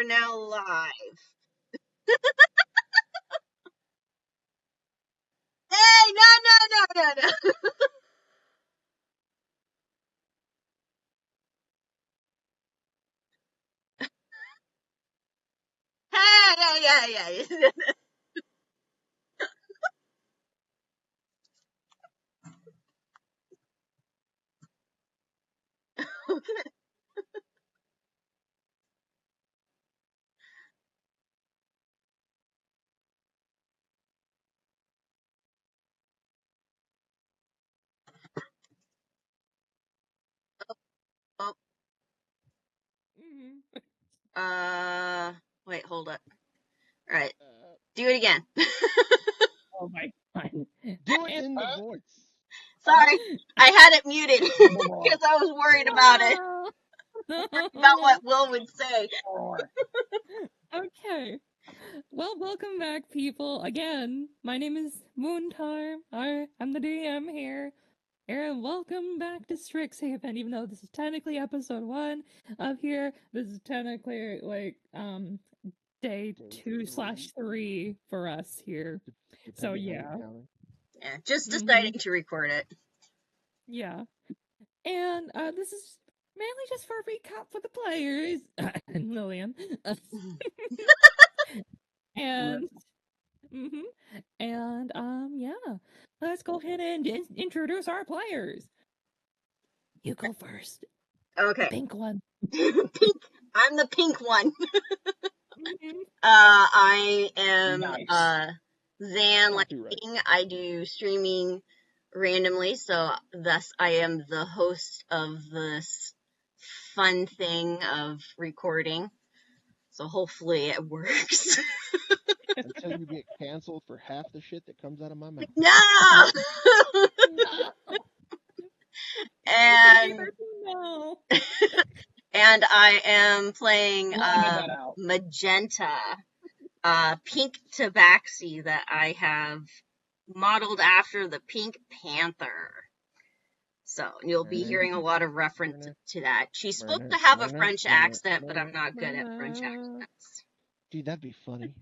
are now live. Hey, no. Hey, yeah. Oh, wait, hold up. All right, do it again. Oh my God. Do it in the voice. Sorry, I had it muted because I was worried about it. About what Will would say. Okay. Well, welcome back, people. Again, my name is Moontime. I'm the DM here. And welcome back to Strixhaven, even though this is technically episode 1 of here. This is technically, like, day 2/3 for us here. So, yeah. Yeah, just deciding to record it. Yeah. And this is mainly just for a recap for the players. Lillian. And yeah. Let's go ahead and introduce our players. You go first. Okay. The pink one. Pink. I'm the pink one. I am Zan Lightning. I do streaming randomly, so thus I am the host of this fun thing of recording. So hopefully it works. Until you get canceled for half the shit that comes out of my mouth. No! And I am playing Magenta, pink tabaxi that I have modeled after the Pink Panther. So you'll be hearing a lot of reference to that. She's supposed to have a French accent, but I'm not good at French accents. Dude, that'd be funny.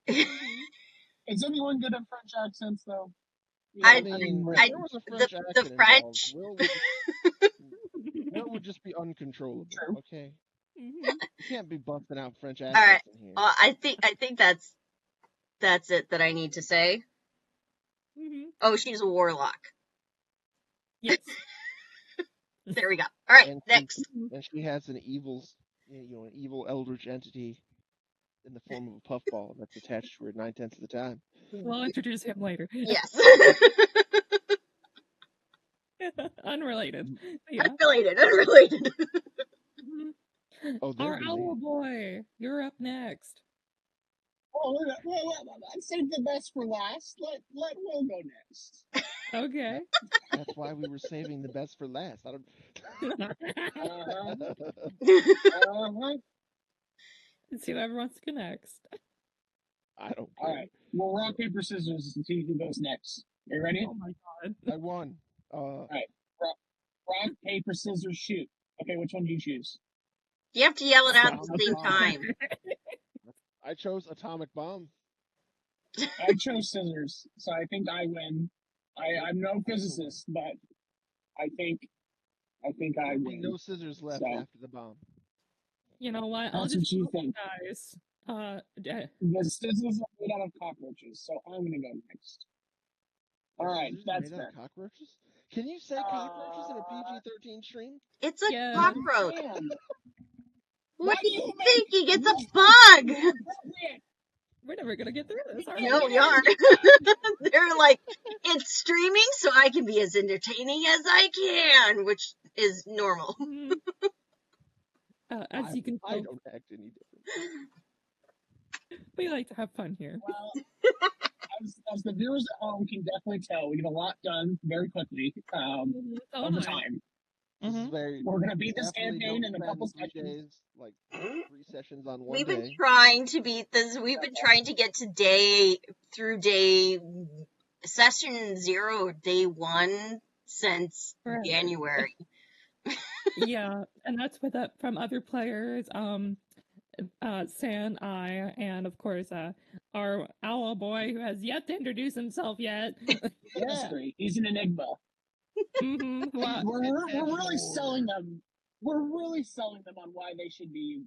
Is anyone good at French accents, though? Yeah, the French. Will would just be uncontrollable. True. Okay. You can't be busting out French accents All right. in here. I think that's it that I need to say. Oh, she's a warlock. Yes. There we go. All right, next. And she has an evil eldritch entity in the form of a puffball that's attached to her 9/10 of the time. We'll introduce him later. Yes. Unrelated. Yeah. Unrelated. Our owl boy, you're up next. Oh, let's save the best for last. Let Will go next. Okay. That's why we were saving the best for last. I don't. Let's see whoever wants to go next. I don't care. All right. Well, rock, paper, scissors and see who goes next. Are you ready? Oh my God. I won. All right. Rock, paper, scissors, shoot. Okay, which one do you choose? You have to yell it out at the same time. I chose atomic bomb. I chose scissors, so I think I win. I'm no physicist, but I think I win. No scissors left after the bomb. You know what? I'll just you think. Guys. The scissors are made out of cockroaches, so I'm gonna go next. All right, that's made out of cockroaches. Can you say cockroaches in a PG-13 stream? It's a cockroach. What do you thinking? It's a bug. We're never gonna get through this. No, we aren't. They're like, it's streaming, so I can be as entertaining as I can, which is normal. As you can tell, I don't act any different. We like to have fun here. Well, as the viewers at home can definitely tell, we get a lot done very quickly over time. We're going to beat this campaign in a couple sessions. Like 3 sessions on one We've day. been trying to beat this. We've been trying to get to session 0, day 1 since January. Yeah, and that's with from other players. San, I, and of course, our owl boy who has yet to introduce himself yet. Yeah, he's an enigma. Well, we're really selling them. We're really selling them on why they should be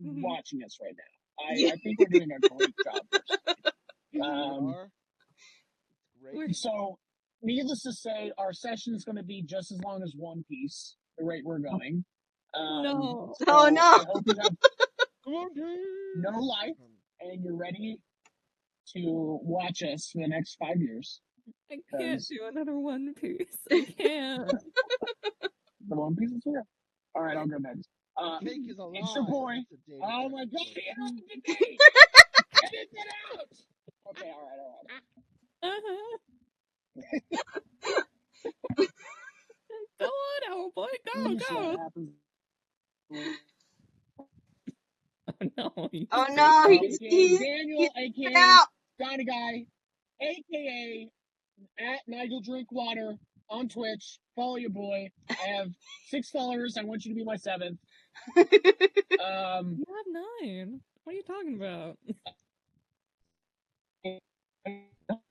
watching us right now. I think we're doing a great job. Great. So, needless to say, our session is going to be just as long as One Piece, the rate we're going. No. So Oh, no. I hope you have no life and you're ready to watch us for the next 5 years. I can't do another One Piece. I can't. The One Piece is here. All right, I'll go next. Cake is alive. It's your boy. Oh my god, the cake! Edit it out! Okay, all right. Go on, owl boy, go! Oh no, he's Daniel, aka out. Donny Guy, aka at Nigel Drinkwater on Twitch. Follow your boy. I have 6 followers. I want you to be my 7th. You have 9. What are you talking about?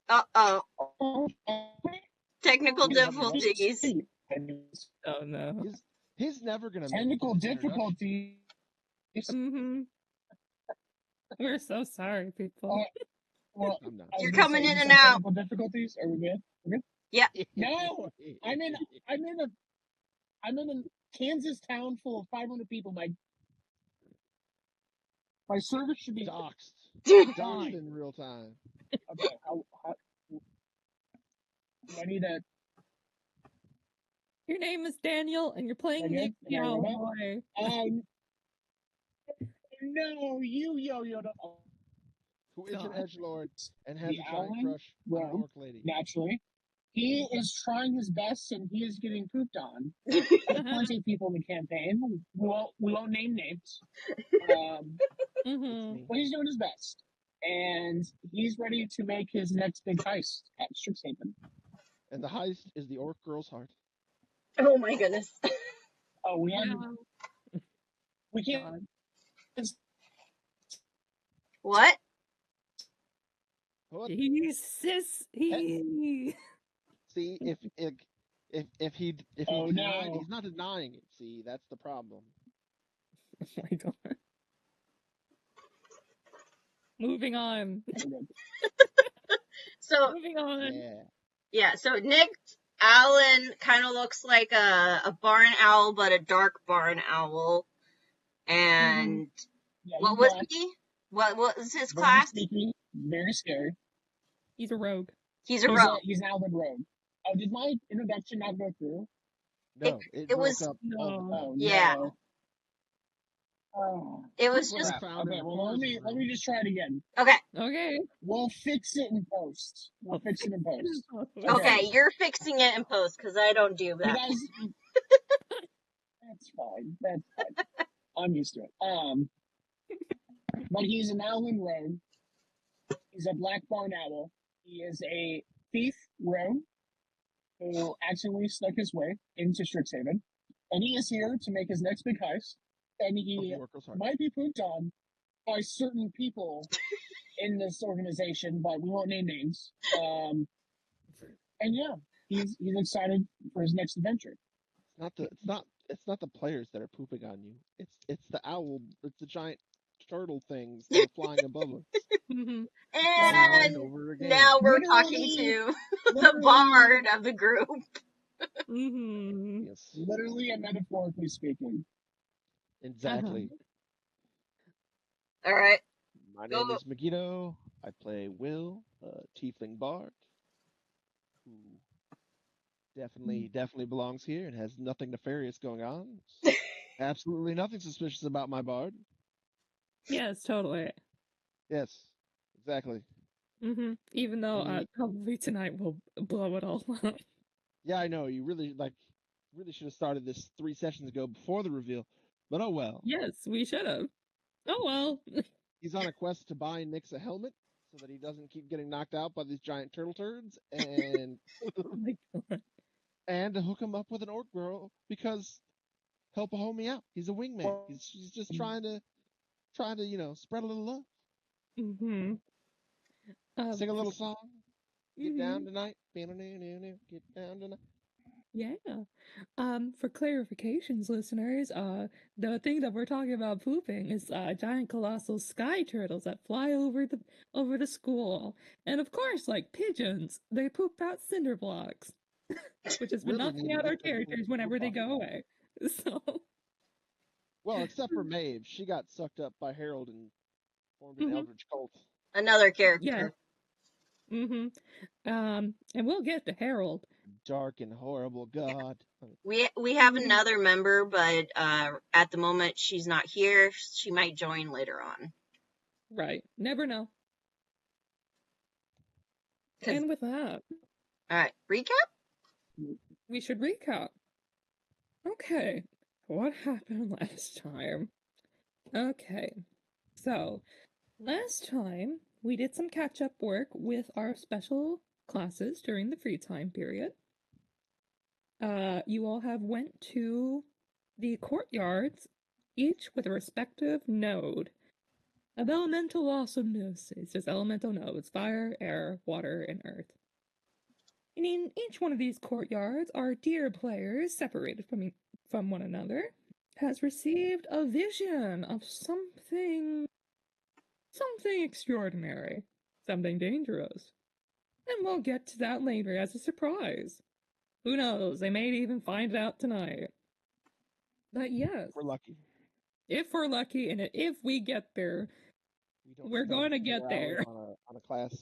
Uh-oh. Technical difficulties. Oh no. He's never gonna make technical difficulties. We're so sorry, people. Well, you're coming in and out. Technical difficulties. Are we good? We're good? Yeah. No, I'm in a Kansas town full of 500 people. My service should be doxed. Doxed in real time. Okay. I need that. Your name is Daniel, and you're playing Nick the Owl Boy. No, you yo-yo. Who is an edgelord and has a giant crush on an orc lady. Naturally. He is trying his best, and he is getting pooped on. Plenty of people in the campaign. We won't name names. But he's doing his best. And he's ready to make his next big heist at Strixhaven. And the heist is the orc girl's heart. Oh my goodness. Oh, we can't. What? He's See, if he's denying, he's not denying it. See, that's the problem. Oh my god. Moving on. So moving on. Yeah. So Nick Allen kind of looks like a barn owl, but a dark barn owl. And what was he? What was his class? Sneaky, very scary. He's a rogue. He's a rogue. He's an Alvin rogue. Oh, did my introduction not go through? No, it was up. No. Yeah. No. Oh, it was just okay. Well, let me just try it again. Okay. We'll fix it in post. Okay, you're fixing it in post because I don't do that. That's fine. I'm used to it. But he's an Alvin rogue. He's a black barn owl. He is a thief rogue who accidentally snuck his way into Strixhaven, and he is here to make his next big heist. And he might be pooped on by certain people in this organization, but we won't name names. And yeah, he's excited for his next adventure. It's not the players that are pooping on you. It's the owl. It's the giant turtle things that are flying above us. And now we're talking to the bard of the group. Yes. Literally and metaphorically speaking. Exactly. All right. My name is Megiddo. I play Will, a tiefling bard, who definitely belongs here and has nothing nefarious going on. Absolutely nothing suspicious about my bard. Yes, totally. Yes, exactly. Even though probably tonight we'll blow it all up. Yeah, I know. You really should have started this 3 sessions ago before the reveal. But oh well. Yes, we should have. Oh well. He's on a quest to buy Nyx a helmet so that he doesn't keep getting knocked out by these giant turtle turds, and oh my god. And to hook him up with an orc girl because help a homie out. He's a wingman. He's just trying to trying to, spread a little love. Mm-hmm. Sing a little song. Get down Mhm. tonight. Get down tonight. Yeah. For clarifications, listeners, the thing that we're talking about pooping is giant colossal sky turtles that fly over the school. And of course, like pigeons, they poop out cinder blocks, which has been Really knocking need to out our get them from characters the whenever they football. go away. So Well, except for Maeve. She got sucked up by Harold and formed an Mhm. eldritch cult. Another yeah. character. Mm-hmm. And we'll get to Harold. Dark and horrible god. We have another member, but at the moment she's not here. She might join later on. Right. Never know. 'Cause- And with that, all right, recap. we should recap. Okay. What happened last time? Okay. So, last time we did some catch up work with our special classes during the free time period. You all have went to the courtyards, each with a respective node of elemental awesomeness. It's just elemental nodes: fire, air, water, and earth. And in each one of these courtyards, our dear players, separated from one another, has received a vision of something extraordinary, something dangerous. And we'll get to that later as a surprise. Who knows? They may even find it out tonight. But yes, We're lucky. if we're lucky and if we get there, we're going to get there. On a class.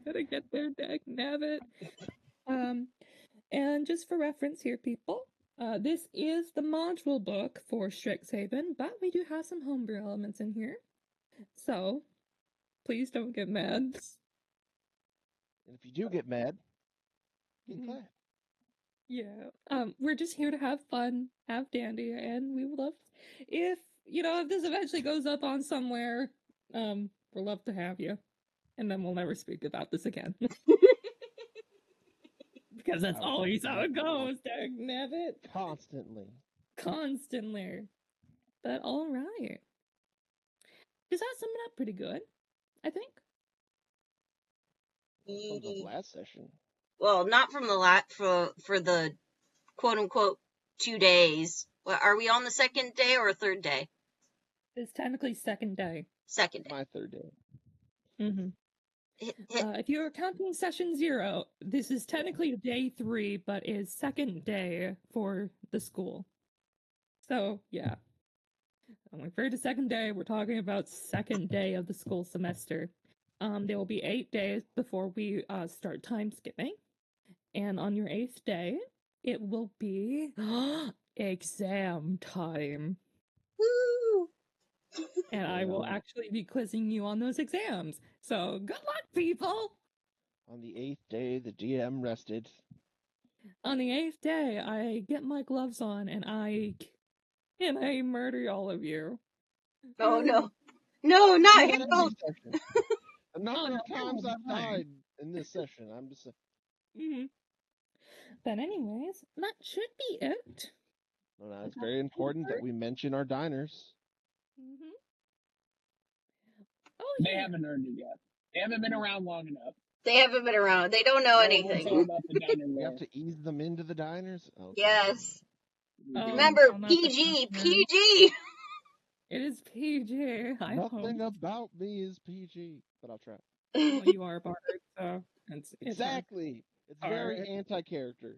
Gonna get there, dagnabbit. And just for reference here, people, this is the module book for Strixhaven, but we do have some homebrew elements in here. So, please don't get mad. And if you do get mad, get glad. Yeah. We're just here to have fun, have dandy, and we would love if this eventually goes up on somewhere, we'd love to have you. And then we'll never speak about this again. Because that's always how it goes, dagnabbit. Constantly. But alright. Does that sum it up pretty good? I think. From the last session. Well, not from the for the quote unquote 2 days. Well, are we on the second day or third day? It's technically second day. Second day. My third day. Mm-hmm. If you're counting session 0, this is technically day 3, but is second day for the school. So, yeah. When we refer to second day, we're talking about second day of the school semester. There will be 8 days before we start time skipping. And on your 8th day, it will be exam time. Woo! And I will actually be quizzing you on those exams. So good luck, people! On the 8th day, the DM rested. On the 8th day, I get my gloves on and I murder all of you. Oh no. No, not him. A number of times I've died in this session. I'm just But anyways, that should be it. Well, it's very important that we mention our diners. Oh, They haven't earned it yet. They haven't been around long enough. They haven't been around. They don't know anything. We'll talk about the diner You later. have to ease them into the diners? Okay. Yes. Remember, PG, PG. It is PG. Nothing about me is PG, but I'll try. Well, you are a bard, so it's exactly. It's very anti-character.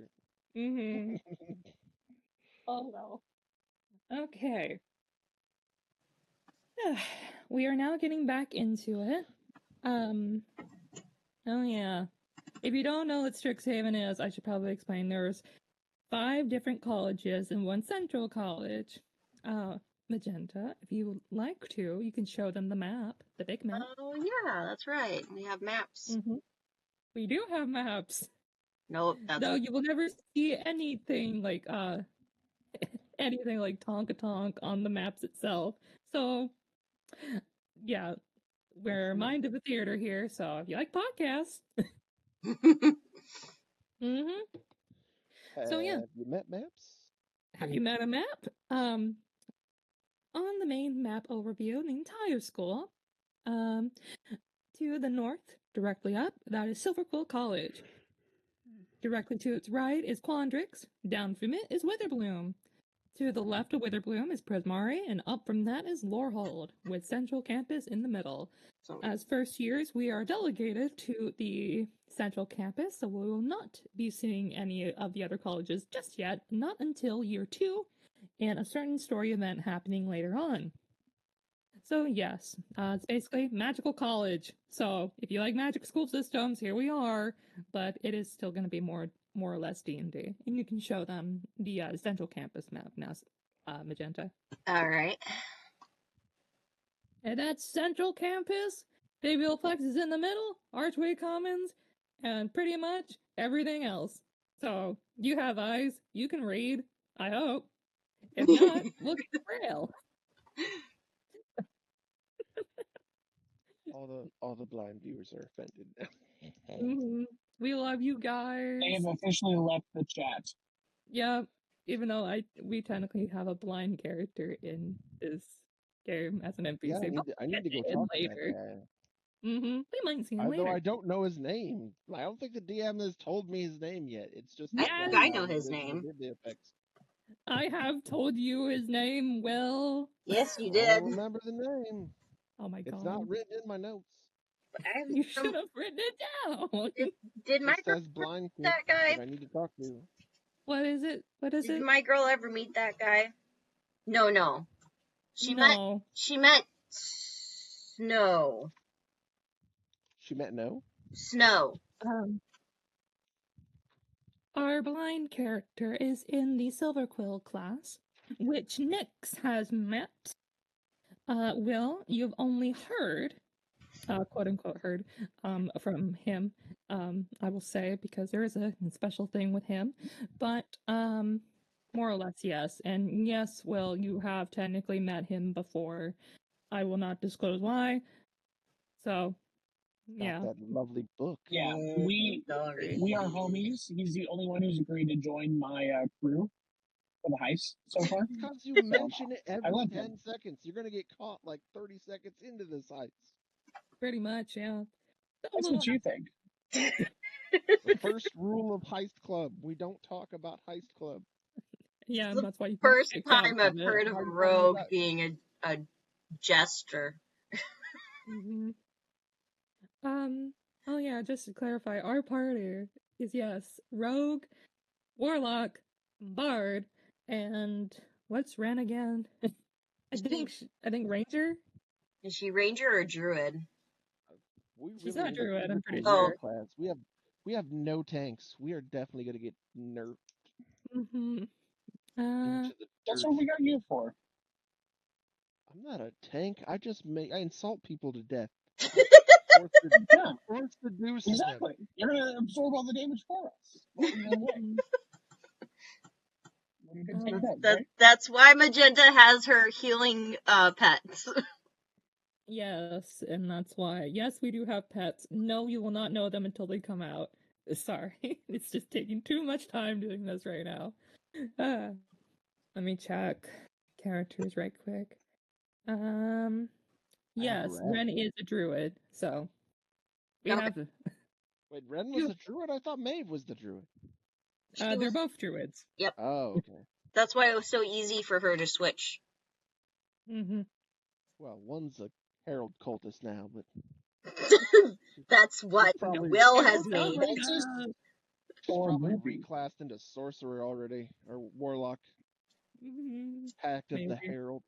Oh no. Okay. We are now getting back into it. Oh yeah. If you don't know what Strixhaven is, I should probably explain. There's 5 different colleges and 1 central college. Magenta, if you would like to, you can show them the map, the big map. Oh yeah, that's right. We have maps. We do have maps. Nope. Though you will never see anything like Tonka Tonk on the maps itself. So yeah, we're Mind of a Theater here, so if you like podcasts. So yeah. Have you met maps? Have you met a map? on the main map overview, the entire school. To the north, directly up, that is Silverquill College. Directly to its right is Quandrix. Down from it is Witherbloom. To the left of Witherbloom is Prismari, and up from that is Lorehold, with Central Campus in the middle. As first years, we are delegated to the Central Campus, so we will not be seeing any of the other colleges just yet, not until year 2, and a certain story event happening later on. So yes, it's basically magical college. So if you like magic school systems, here we are. But it is still going to be more or less D&D, and you can show them the Central Campus map now, Magenta. All right. And that's Central Campus. Babylflex is in the middle. Archway Commons, and pretty much everything else. So you have eyes. You can read. I hope. If not, look at the braille. All the blind viewers are offended now. Mm-hmm. We love you guys. They have officially left the chat. Yeah, even though we technically have a blind character in this game as an NPC. Yeah, I need to go talk to that guy. Mm-hmm. We might see him later. Although I don't know his name. I don't think the DM has told me his name yet. It's just I know his name. I have told you his name, Will. Yes, you I did. don't remember the name. Oh my god. It's not written in my notes. You should have written it down. Did my it says blind kid that guy? that I need to talk to. What is it? Did my girl ever meet that guy? No. She met Snow. She met Snow. Our blind character is in the Silverquill class, which Nyx has met. Will, you've only heard, quote unquote heard, from him, I will say, because there is a special thing with him, but, more or less, yes. And yes, Will, you have technically met him before. I will not disclose why. So, yeah. That lovely book. Yeah, we are homies. He's the only one who's agreed to join my crew for the heist so far. Because you mention it every 10 seconds. You're going to get caught like 30 seconds into this heist. Pretty much, yeah. That's what you think. The first rule of Heist Club. We don't talk about Heist Club. Yeah, the that's why you first time I've heard of a rogue being a jester. Mm-hmm. Oh yeah, just to clarify, our party is, yes, rogue, warlock, bard, and what's Ren again? I think ranger. Is she ranger or druid? She's not druid, I'm pretty sure. Class. We have no tanks. We are definitely going to get nerfed. Mm-hmm. That's what we got you for. I'm not a tank. I insult people to death. Forced to do something. Exactly. You're going to absorb all the damage for us. That's why Magenta has her healing pets. Yes, and that's why. Yes, we do have pets. No, you will not know them until they come out. Sorry, it's just taking too much time doing this right now. Let me check characters right quick. Yes, Ren is a druid, so we have. Wait, Ren was a druid? I thought Maeve was the druid. They're both druids. Yep. Oh, okay. That's why it was so easy for her to switch. Mm-hmm. Well, one's a Herald cultist now, but that's what Will has made. Probably reclassed into sorcerer already, or warlock. Mm-hmm. Pact of the Herald.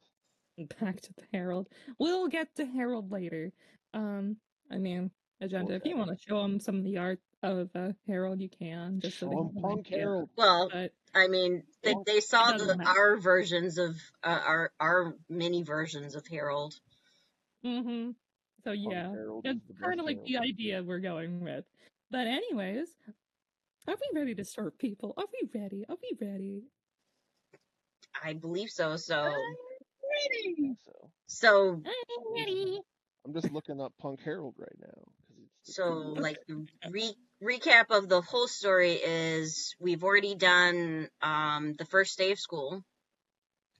Pact of the Herald. We'll get to Herald later. I mean, Agenda, if you want to show them some of the art of Herald, you can. Just show them Punk Herald. Well, I mean, they saw our versions of our mini versions of Herald. Mm-hmm. So yeah, that's kind of like the idea we're going with. But anyways, are we ready to serve people? Are we ready? Are we ready? I believe so. So. Ready. So. I'm ready. I'm just looking up Punk Herald right now. So, like, the recap of the whole story is we've already done the first day of school.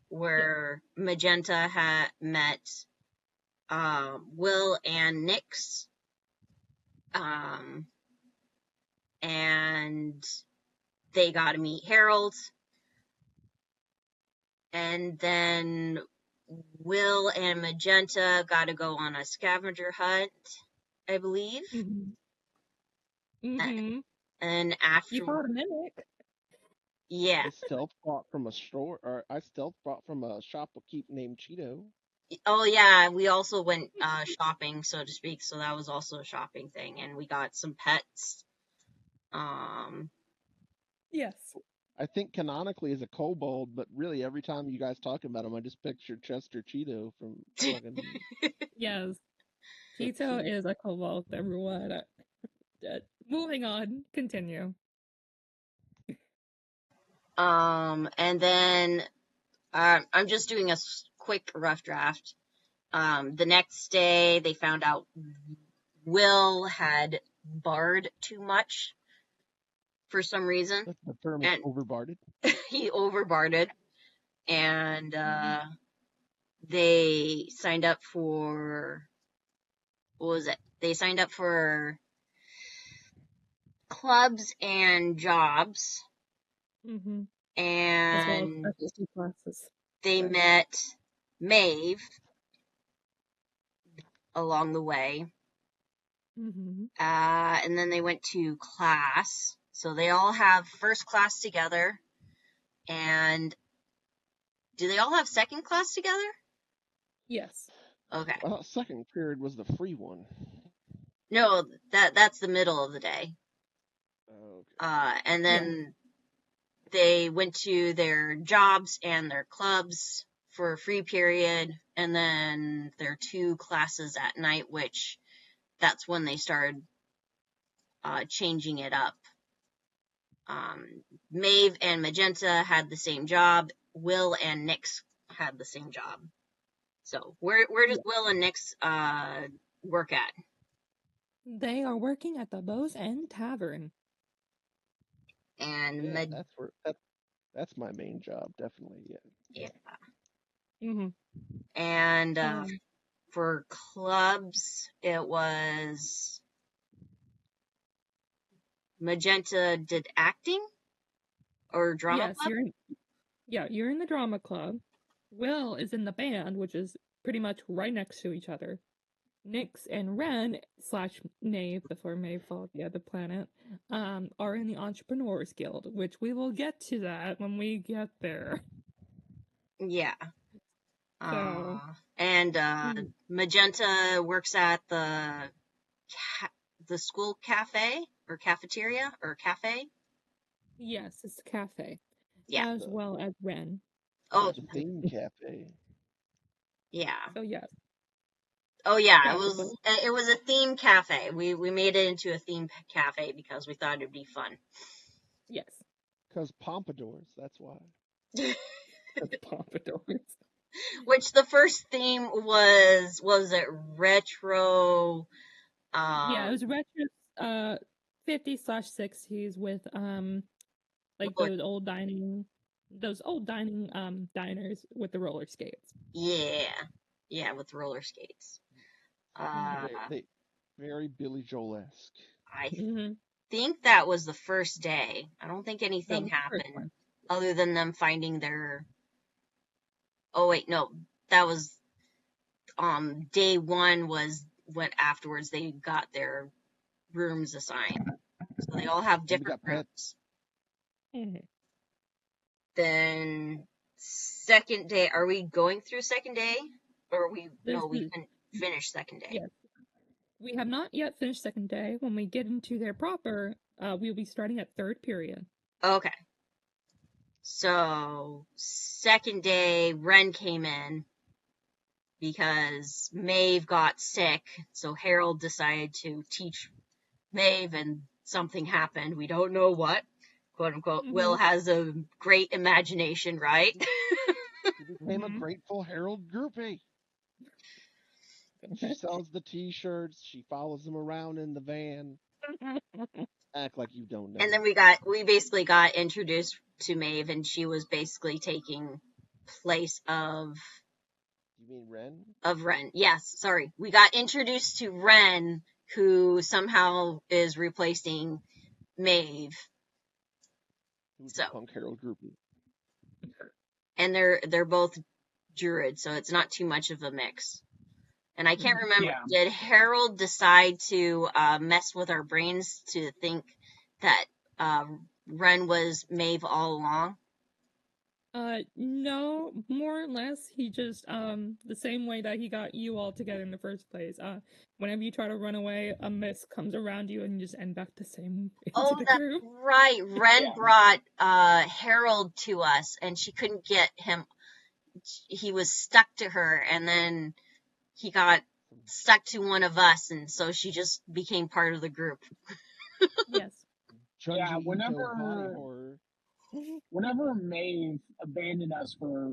where Magenta had met Will and Nyx. And they got to meet Harold. And then Will and Magenta got to go on a scavenger hunt, I believe. And after... You fought a mimic. Yeah. I stealth bought from a store, or I stealth bought from a shopkeep named Cheeto. Oh yeah, we also went shopping, so to speak, so that was also a shopping thing, and we got some pets. Yes. I think canonically is a kobold, but really every time you guys talk about him, I just picture Chester Cheeto from fucking. Yes. Cheeto is a kobold, everyone. Moving on, continue. And then I'm just doing a quick rough draft. The next day, they found out Will had barred too much for some reason. That's the term, is overbarded. He overbarded, and they signed up for... What was it? They signed up for clubs and jobs. And as well as classes. They met Maeve along the way. And then they went to class. So they all have first class together. And do they all have second class together? Yes. Okay. Second period was the free one. No, that's the middle of the day. Okay. And then they went to their jobs and their clubs for a free period, and then their 2 classes at night, which that's when they started changing it up. Maeve and Magenta had the same job. Will and Nyx had the same job. So where does Will and Nyx work at? They are working at the Bow's End Tavern. And that's my main job, definitely. Yeah. Mm-hmm. And for clubs, it was Magenta did acting or drama club? You're in the drama club. Will is in the band, which is pretty much right next to each other. Nyx and Ren / Maeve, before Maeve fought the other planet, are in the Entrepreneurs Guild, which we will get to that when we get there. Yeah. So, and Magenta works at the school cafe or cafeteria or cafe. Yes, it's a cafe. Yeah. As well as Ren. Oh, theme cafe. Yeah. So yes. Oh yeah, it was a theme cafe. We made it into a theme cafe because we thought it'd be fun. Yes. Because pompadours, that's why. Pompadours. Which the first theme was it retro? Yeah, it was retro 50s/60s with like those old dining diners with the roller skates. Yeah, with roller skates. They very Billy Joel-esque. I think that was the first day. I don't think anything happened other than them finding their... Oh wait, no, that was day 1 was when afterwards they got their rooms assigned. So they all have different rooms. Then second day, are we going through second day? Or we finished second day. Yes. We have not yet finished second day. When we get into there proper, we'll be starting at third period. Okay. So second day, Ren came in because Maeve got sick. So Harold decided to teach Maeve, and something happened. We don't know what. Quote unquote. Will has a great imagination, right? He became a grateful Harold groupie. She sells the t-shirts. She follows him around in the van. Act like you don't know. And then we basically got introduced to Maeve, and she was basically taking place of You mean Ren? Ren. Yes, sorry. We got introduced to Ren, who somehow is replacing Maeve. Who's So, a punk Herald groupie. and they're both druids, so it's not too much of a mix. And I can't remember, did Harold decide to mess with our brains to think that Ren was Maeve all along? No, more or less, he just, the same way that he got you all together in the first place. Whenever you try to run away, a mist comes around you and you just end back the same into the group. Right. Ren brought Harold to us, and she couldn't get him. He was stuck to her, and then he got stuck to one of us, and so she just became part of the group. Yes. Yeah, whenever Maeve abandoned us for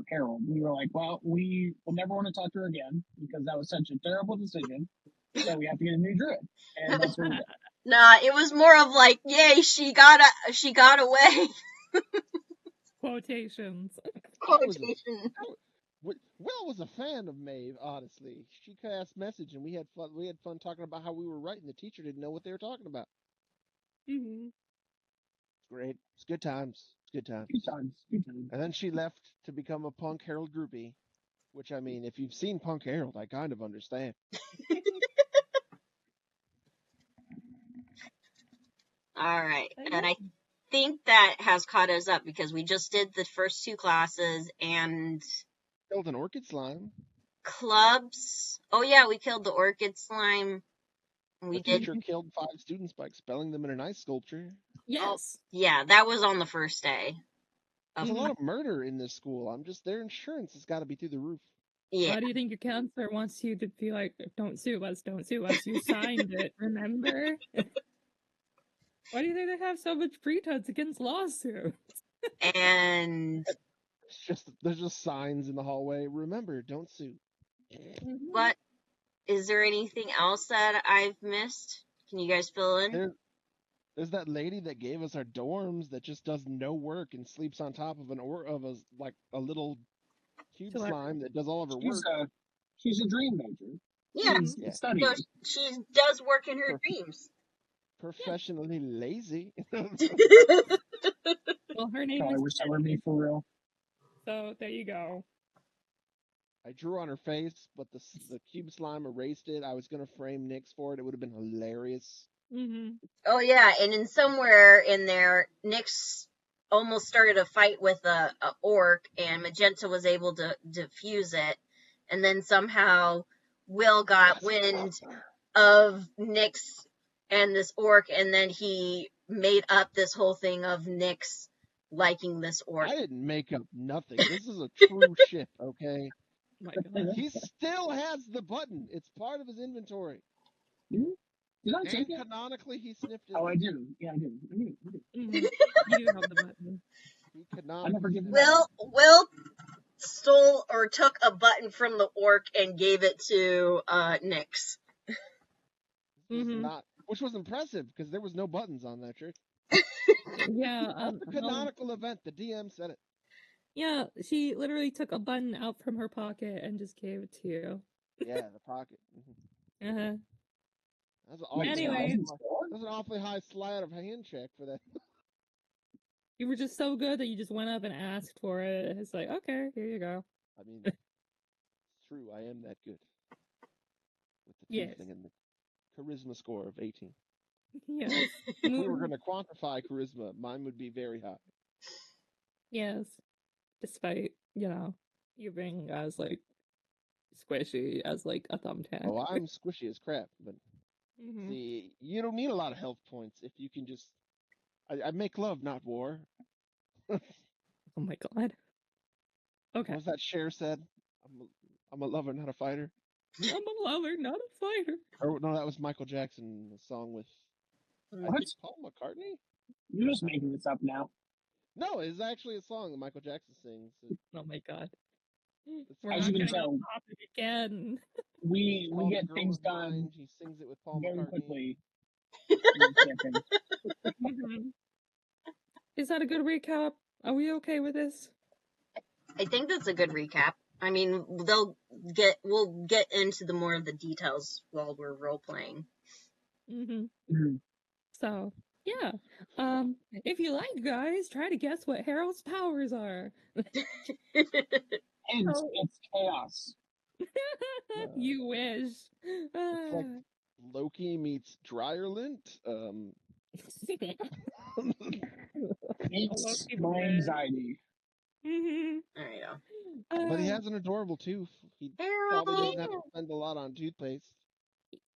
Harold, we were like, well, we will never want to talk to her again because that was such a terrible decision. So we have to get a new druid, and that's what we did. Nah, it was more of like, yay, she got away. Quotations. Quotation. Will was a fan of Maeve, honestly. She cast message and we had fun. We had fun talking about how we were right, and the teacher didn't know what they were talking about. Mm-hmm. Great. It's good times. It's good times. Good times. Good times. And then she left to become a punk Herald groupie, which, I mean, if you've seen Punk Herald, I kind of understand. All right. And I think that has caught us up because we just did the first 2 classes and Killed an orchid slime. Clubs. Oh yeah, we killed the orchid slime. The teacher killed 5 students by expelling them in an ice sculpture. Yes. Oh, yeah, that was on the first day. There's a lot of murder in this school. Their insurance has got to be through the roof. Yeah. Why do you think your counselor wants you to be like, don't sue us, don't sue us? You signed it, remember? Why do you think they have so much pretense against lawsuits? And there's just signs in the hallway. Remember, don't sue. What is there anything else that I've missed? Can you guys fill in? There's that lady that gave us our dorms that just does no work and sleeps on top of a little cube slime that does all of her work. She's a dream major. Yeah, studying. So she does work in her dreams. Professionally lazy. Well, her name is. I wish that were me for real. So there you go. I drew on her face, but the cube slime erased it. I was gonna frame Nyx for it. It would have been hilarious. Mm-hmm. Oh yeah, and in somewhere in there, Nyx almost started a fight with a orc, and Magenta was able to defuse it, and then somehow Will got wind of Nyx and this orc, and then he made up this whole thing of Nyx liking this orc. I didn't make up nothing. This is a true ship, okay? My God. He still has the button. It's part of his inventory. Did I take it? Canonically, he sniffed it. Oh, I do. Yeah, I do. Mm-hmm. You do have the button. He canonically. Will stole or took a button from the orc and gave it to Nyx. Which was impressive because there was no buttons on that trick. Yeah, canonical event. The DM said it. Yeah, she literally took a button out from her pocket and just gave it to you. Yeah, the pocket. Uh-huh. Anyway, that's an awfully high slide of hand check for that. You were just so good that you just went up and asked for it. It's like, okay, here you go. I mean, it's true. I am that good. With the teething and the charisma score of 18. Yes. If we were going to quantify charisma, mine would be very high. Yes. Despite, you being as, squishy as, a thumbtack. Oh, I'm squishy as crap, but see, you don't need a lot of health points if you can just... I make love, not war. Oh my God. Okay. What was that Cher said? I'm a lover, not a fighter. I'm a lover, not a fighter. Or no, that was Michael Jackson, the song with I think Paul McCartney? You're just making this up now. No, it's actually a song that Michael Jackson sings. Oh my God. As you can tell, again. We get things done. He sings it with Paul very McCartney. Quickly. Is that a good recap? Are we okay with this? I think that's a good recap. I mean, we'll get into the more of the details while we're role playing. Mm-hmm. So, yeah. If you like, guys, try to guess what Harold's powers are. And it's chaos. You wish. It's like Loki meets Dryerlint. Meets my anxiety. Mm-hmm. There you go. But he has an adorable tooth. He Harold! probably doesn't have to spend a lot on toothpaste.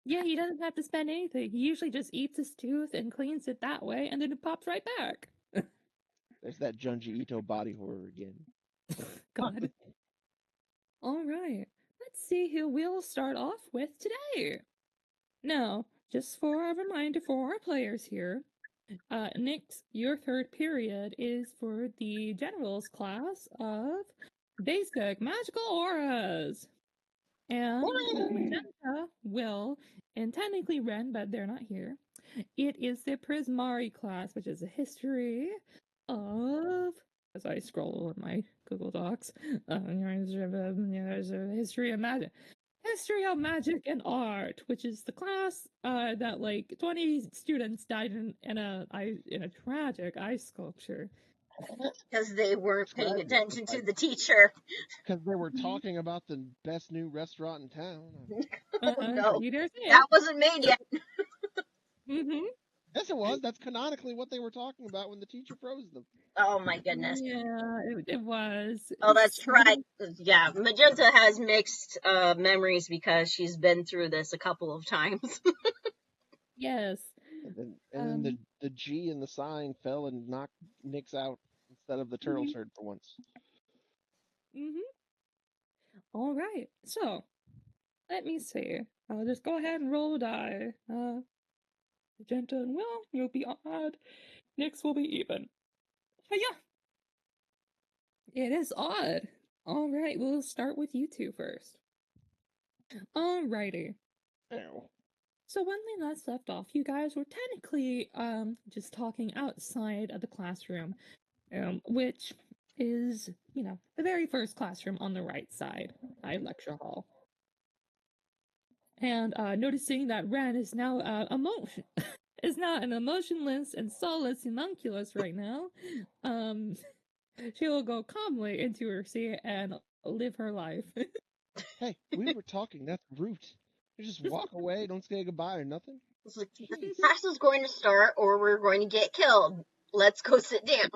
Yeah, he doesn't have to spend anything. He usually just eats his tooth and cleans it that way, and then it pops right back. There's that Junji Ito body horror again. God. All right. Let's see who we'll start off with today. Now, just for a reminder for our players here, Nix, your third period is for the General's class of Basic Magical Auras. And Magenta will, and technically Ren, but they're not here. It is the Prismari class, which is a history of. As I scroll in my Google Docs, there's a history of magic. History of Magic and Art, which is the class that like 20 students died in a tragic ice sculpture. Because they weren't paying attention to the teacher. Because they were talking about the best new restaurant in town. Oh, no. You dare say That wasn't made yet. Mm-hmm. Yes, it was. That's canonically what they were talking about when the teacher froze them. Oh my goodness. Yeah, it was. Oh, that's right. Yeah, Magenta has mixed memories because she's been through this a couple of times. Yes. And then the G in the sign fell and knocked Nix out instead of the turtle turd for once. Mm-hmm. All right. So, let me see. I'll just go ahead and roll a die. Magenta and Will, you'll be odd. Nix will be even. Yeah. It is odd. All right, we'll start with you two first. Alrighty. Ow. So when we last left off, you guys were technically just talking outside of the classroom, which is, the very first classroom on the right side, lecture hall. And noticing that Ren is now is not an emotionless and soulless homunculus right now, she will go calmly into her seat and live her life. Hey, we were talking. That's rude. You just walk away, don't say goodbye or nothing. It's like, the class is going to start or we're going to get killed. Let's go sit down.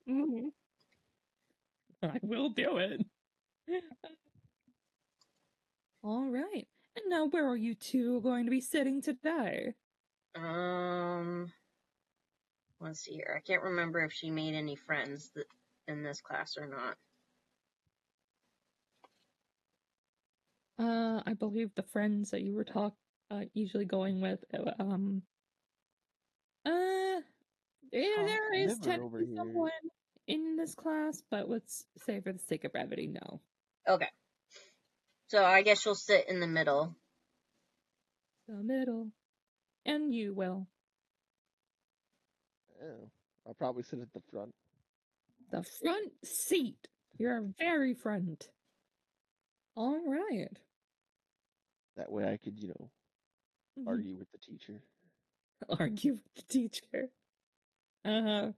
Mm-hmm. I will do it. All right. And now where are you two going to be sitting today? Let's see here. I can't remember if she made any friends in this class or not. I believe the friends that you were usually going with, there is technically someone in this class, but let's say for the sake of brevity, no. Okay. So I guess she'll sit in the middle. The middle. And you will. Oh, I'll probably sit at the front. The front seat. You're very front. All right. That way I could, argue with the teacher. Argue with the teacher. I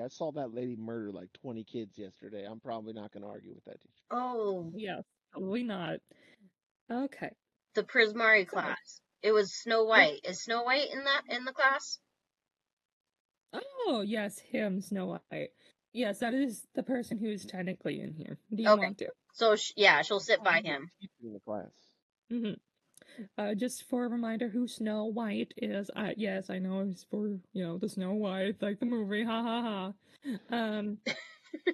saw that lady murder like 20 kids yesterday. I'm probably not going to argue with that teacher. Oh. Yes, probably not. Okay. The Prismari class. It was Snow White. Is Snow White in the class? Oh, yes, him, Snow White. Yes, that is the person who's technically in here. Do you want to? So, she'll sit by him. In the class. Mm-hmm. Just for a reminder who Snow White is, yes, I know it's for, the Snow White, like the movie, ha ha ha.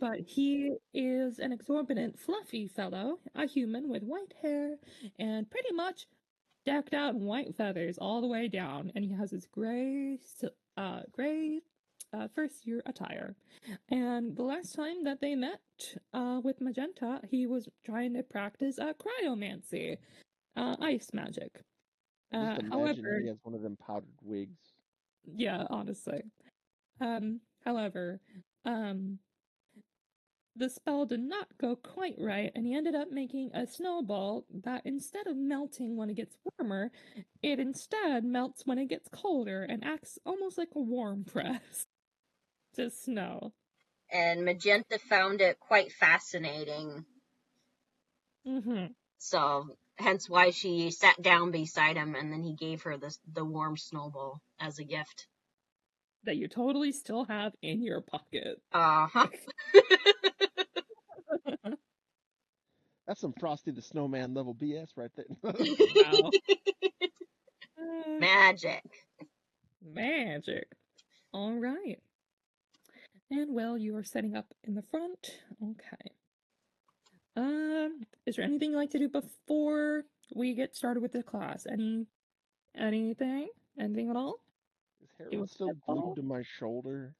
But he is an exorbitant, fluffy fellow, a human with white hair, and pretty much decked out in white feathers all the way down, and he has his gray first year attire. And the last time that they met with Magenta, he was trying to practice cryomancy, ice magic. Just imagine that he has one of them powdered wigs. Yeah, honestly. However, the spell did not go quite right, and he ended up making a snowball that instead of melting when it gets warmer, it instead melts when it gets colder and acts almost like a warm press to snow. And Magenta found it quite fascinating. Mm-hmm. So, hence why she sat down beside him, and then he gave her the warm snowball as a gift. That you totally still have in your pocket. Uh-huh. That's some Frosty the Snowman level BS right there. Wow. Magic. Magic. All right. And well, you are setting up in the front. Okay. Is there anything you'd like to do before we get started with the class? Anything? Anything at all? Is Harold still Oh. glued to my shoulder?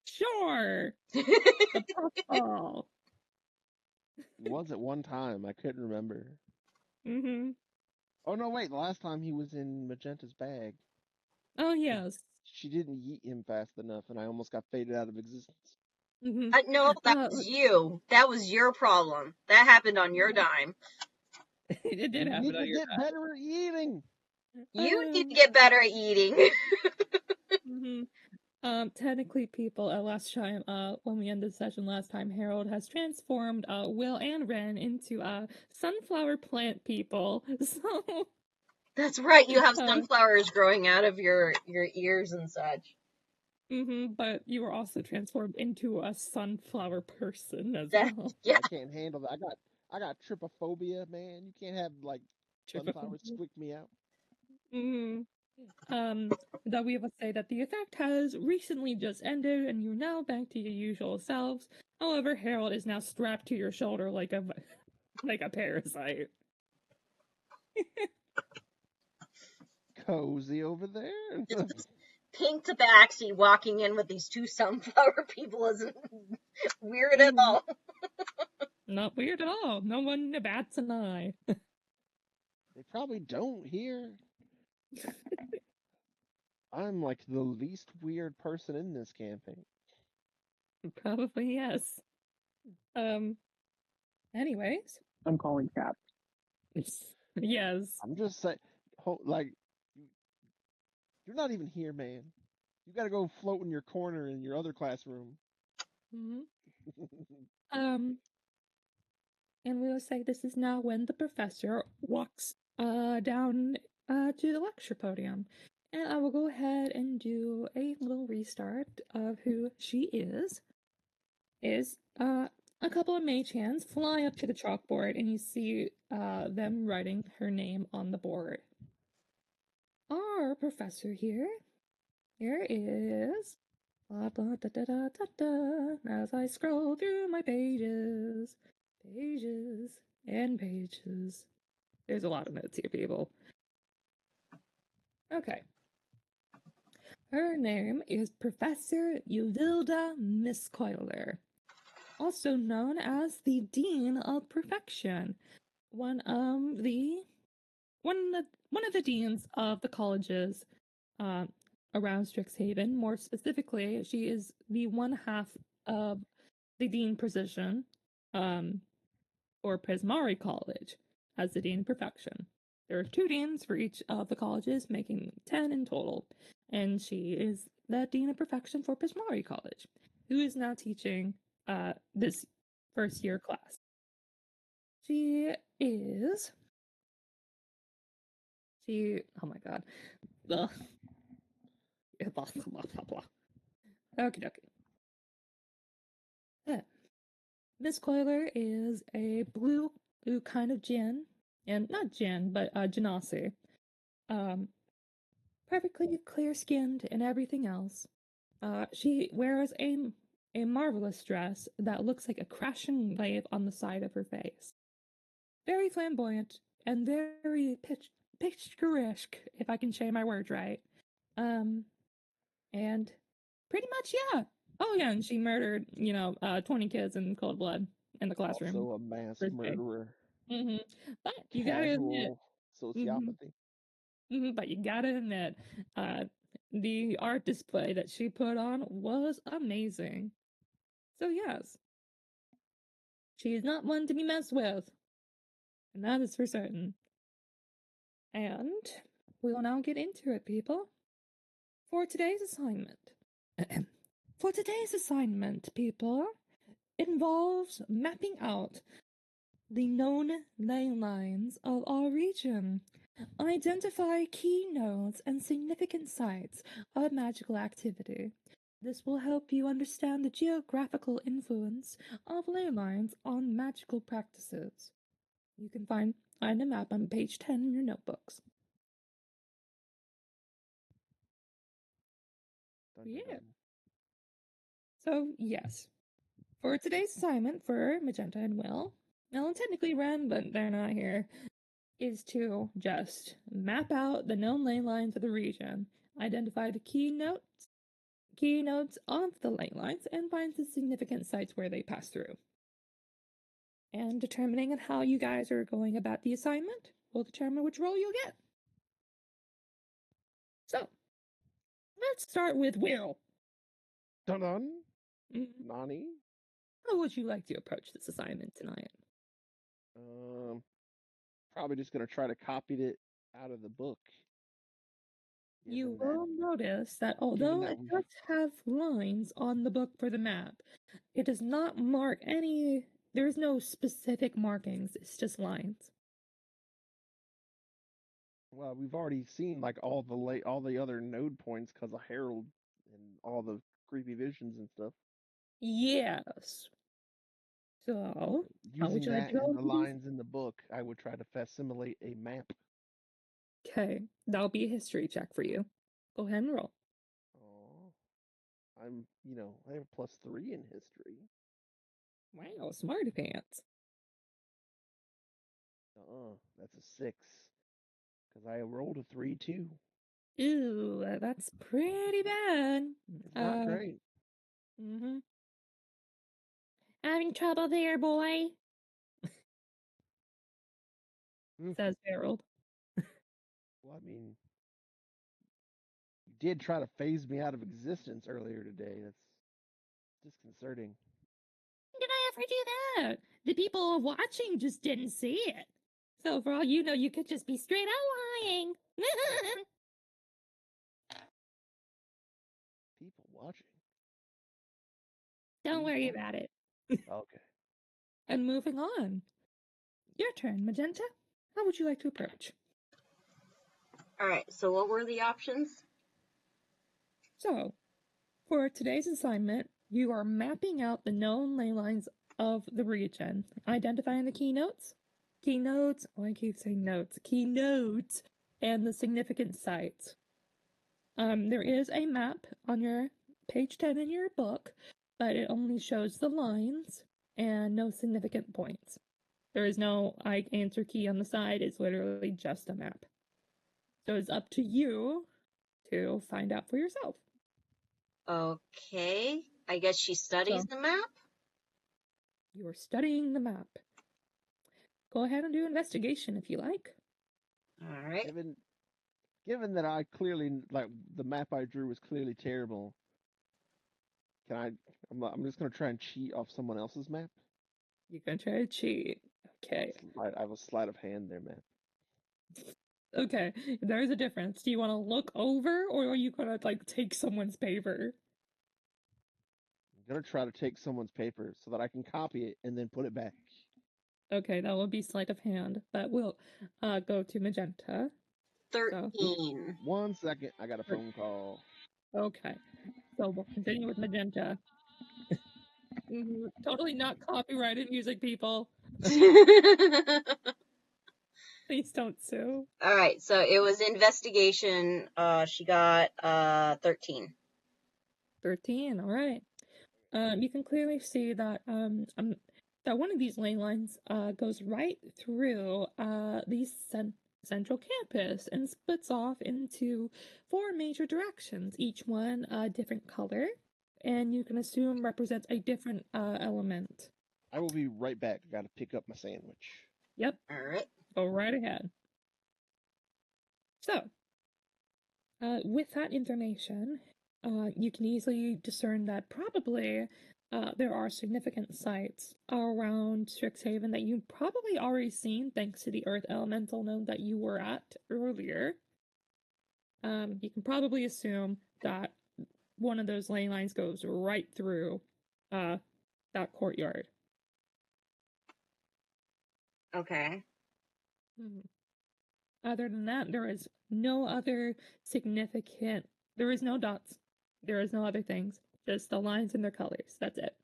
Sure. The puffball. He was at one time. I couldn't remember. Mm-hmm. Oh no, wait. The last time he was in Magenta's bag. Oh yes. She didn't yeet him fast enough, and I almost got faded out of existence. Mm-hmm. No, that was you. That was your problem. That happened on your dime. It did happen. You need to get better at eating. You need to get better at eating. Mm-hmm. Technically, people, last time, when we ended the session last time, Harold has transformed, Will and Ren into, sunflower plant people, so... That's right, you have sunflowers growing out of your ears and such. Mm-hmm, but you were also transformed into a sunflower person as well. Yeah. I can't handle that. I got trypophobia, man. You can't have, like, sunflowers squick me out. Mm-hmm. That we have to say that the effect has recently just ended, and you're now back to your usual selves. However, Harold is now strapped to your shoulder like a parasite. Cozy over there. Pink Tabaxi walking in with these two sunflower people isn't weird at all. Not weird at all. No one bats an eye. They probably don't here. I'm like the least weird person in this campaign. Probably yes. Anyways. I'm calling Cap. Yes. I'm just saying, like, you're not even here, man. You gotta go float in your corner in your other classroom. Mm-hmm. And we'll say this is now when the professor walks down to the lecture podium. And I will go ahead and do a little restart of who she is. A couple of mage hands fly up to the chalkboard, and you see them writing her name on the board. Our professor here is blah blah da da da da da. As I scroll through my pages and pages. There's a lot of notes here, people. Okay. Her name is Professor Yulilda Miscoiler, also known as the Dean of Perfection, one of the deans of the colleges around Strixhaven. More specifically, she is the one half of the dean position for Prismari College as the Dean of Perfection. There are 2 deans for each of the colleges, making 10 in total, and she is the Dean of Perfection for Prismari College, who is now teaching this first year class. Oh my god. Okie dokie. Miss Coiler is a blue kind of djinn, and not djinn, but genasi. Perfectly clear-skinned and everything else. She wears a marvelous dress that looks like a crashing wave on the side of her face. Very flamboyant and very picturesque, if I can say my words right. And pretty much, yeah. Oh yeah, and she murdered, 20 kids in cold blood in the classroom. Also a mass murderer. Mm-hmm. But you gotta admit, sociopathy. Mm-hmm. But you gotta admit, the art display that she put on was amazing. So yes, She is not one to be messed with. And that is for certain. And we will now get into it, people. For today's assignment. People, involves mapping out the known ley lines of our region. Identify key nodes and significant sites of magical activity. This will help you understand the geographical influence of ley lines on magical practices. You can find a map on page 10 in your notebooks. Yeah. So, yes. For today's assignment for Magenta and Will, well, technically Ren, but they're not here, is to just map out the known ley lines of the region, identify the key nodes of the ley lines, and find the significant sites where they pass through. And determining how you guys are going about the assignment will determine which role you'll get. So, let's start with Will. Dun-dun. Nani? How would you like to approach this assignment tonight? Probably just gonna try to copy it out of the book. You will notice that although it does have lines on the book for the map, it does not mark any. There's no specific markings. It's just lines. Well, we've already seen like all the other node points because of Harold and all the creepy visions and stuff. Yes. So, using that and the lines in the book, I would try to facsimilate a map. Okay, that'll be a history check for you. Go ahead and roll. Oh, I have a +3 in history. Wow, smarty pants. That's a 6. Because I rolled a 3 too. Ooh, that's pretty bad. It's not great. Having trouble there, boy? Says Harold. Well, I mean, you did try to phase me out of existence earlier today. That's disconcerting. Did I ever do that? The people watching just didn't see it. So for all you know, you could just be straight out lying. People watching? Don't worry about it. Okay. And moving on. Your turn, Magenta. How would you like to approach? Alright, so what were the options? So, for today's assignment, you are mapping out the known ley lines of the region, identifying the keynotes, I keep saying notes, keynotes, and the significant sites. There is a map on your page 10 in your book, but it only shows the lines and no significant points. There is no answer key on the side, it's literally just a map. So it's up to you to find out for yourself. Okay, I guess she studies the map? You're studying the map. Go ahead and do investigation if you like. Alright. Given that I clearly, like, the map I drew was clearly terrible, I'm just going to try and cheat off someone else's map? You're going to try to cheat. Okay. I have a sleight of hand there, map. Okay, there's a difference. Do you want to look over, or are you going to, take someone's paper? I'm going to try to take someone's paper so that I can copy it and then put it back. Okay, that will be sleight of hand, but we'll go to Magenta. 13. So, 1 second, I got a phone call. Okay, so we'll continue with Magenta. Totally not copyrighted music, people. Please don't sue. Alright, so it was investigation. She got 13. 13, alright. You can clearly see that that one of these ley lines goes right through the central campus and splits off into 4 major directions, each one a different color, and you can assume represents a different element. I will be right back. I gotta pick up my sandwich. Yep. Alright. Go right ahead. So, with that information, you can easily discern that probably there are significant sites around Strixhaven that you've probably already seen thanks to the Earth Elemental node that you were at earlier. You can probably assume that one of those ley lines goes right through that courtyard. Okay. Other than that, there is no other significant. There is no dots. There is no other things. Just the lines and their colors. That's it.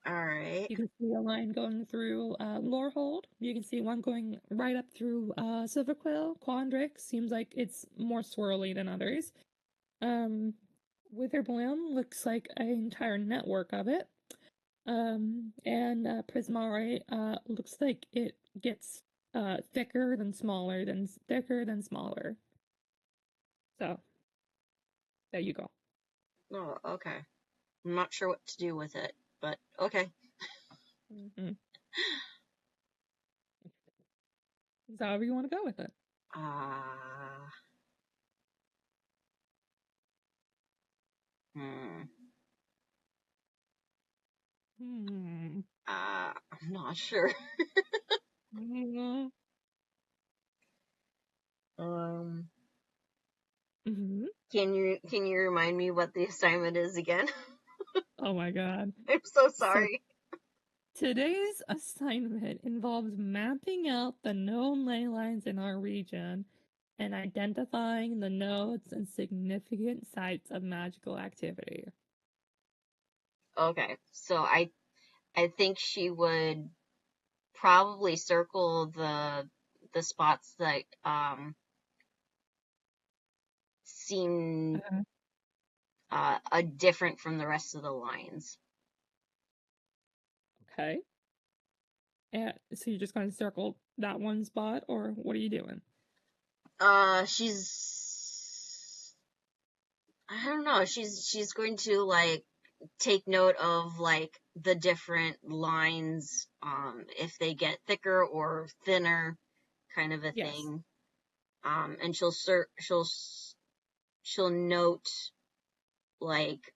All right. You can see a line going through Lorehold. You can see one going right up through Silverquill. Quandrix seems like it's more swirly than others. Witherbloom looks like an entire network of it. And Prismari looks like it gets thicker than smaller, than thicker than smaller. So, there you go. Oh, okay. I'm not sure what to do with it, but okay. Mm-hmm. So however you want to go with it. I'm not sure. Mm-hmm. Can you remind me what the assignment is again? Oh my god. I'm so sorry. So, today's assignment involves mapping out the known ley lines in our region and identifying the nodes and significant sites of magical activity. Okay, so I think she would probably circle the spots that seem different from the rest of the lines. Okay. So you're just going to circle that one spot, or what are you doing? I don't know. She's going to like take note of like the different lines, if they get thicker or thinner, kind of a thing. And she'll note like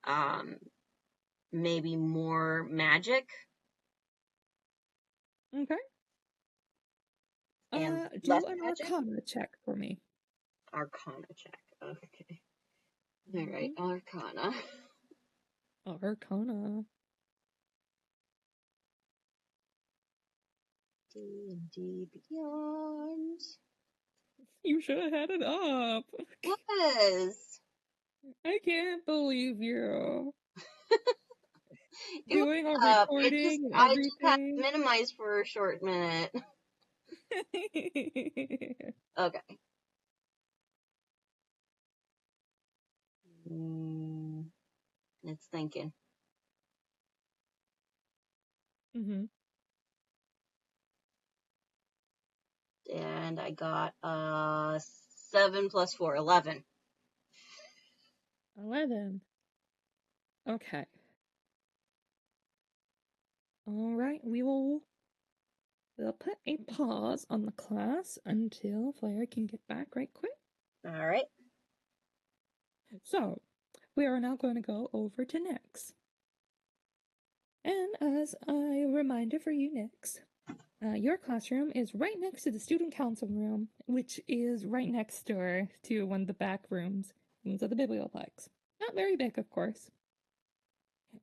maybe more magic. Okay. And do an Arcana check for me. Arcana check. Okay. All right, Arcana. Arcana. D&D Beyond. You should have had it up. Was. I can't believe you. Doing a recording and everything. I just had to minimize for a short minute. Okay. It's thinking. And I got 7 plus 4, 11. 11. Okay. All right, we'll put a pause on the class until Flair can get back right quick. All right. So, we are now going to go over to Nyx. And as a reminder for you, Nyx, your classroom is right next to the student council room, which is right next door to one of the back rooms of the biblioplex. Not very big, of course.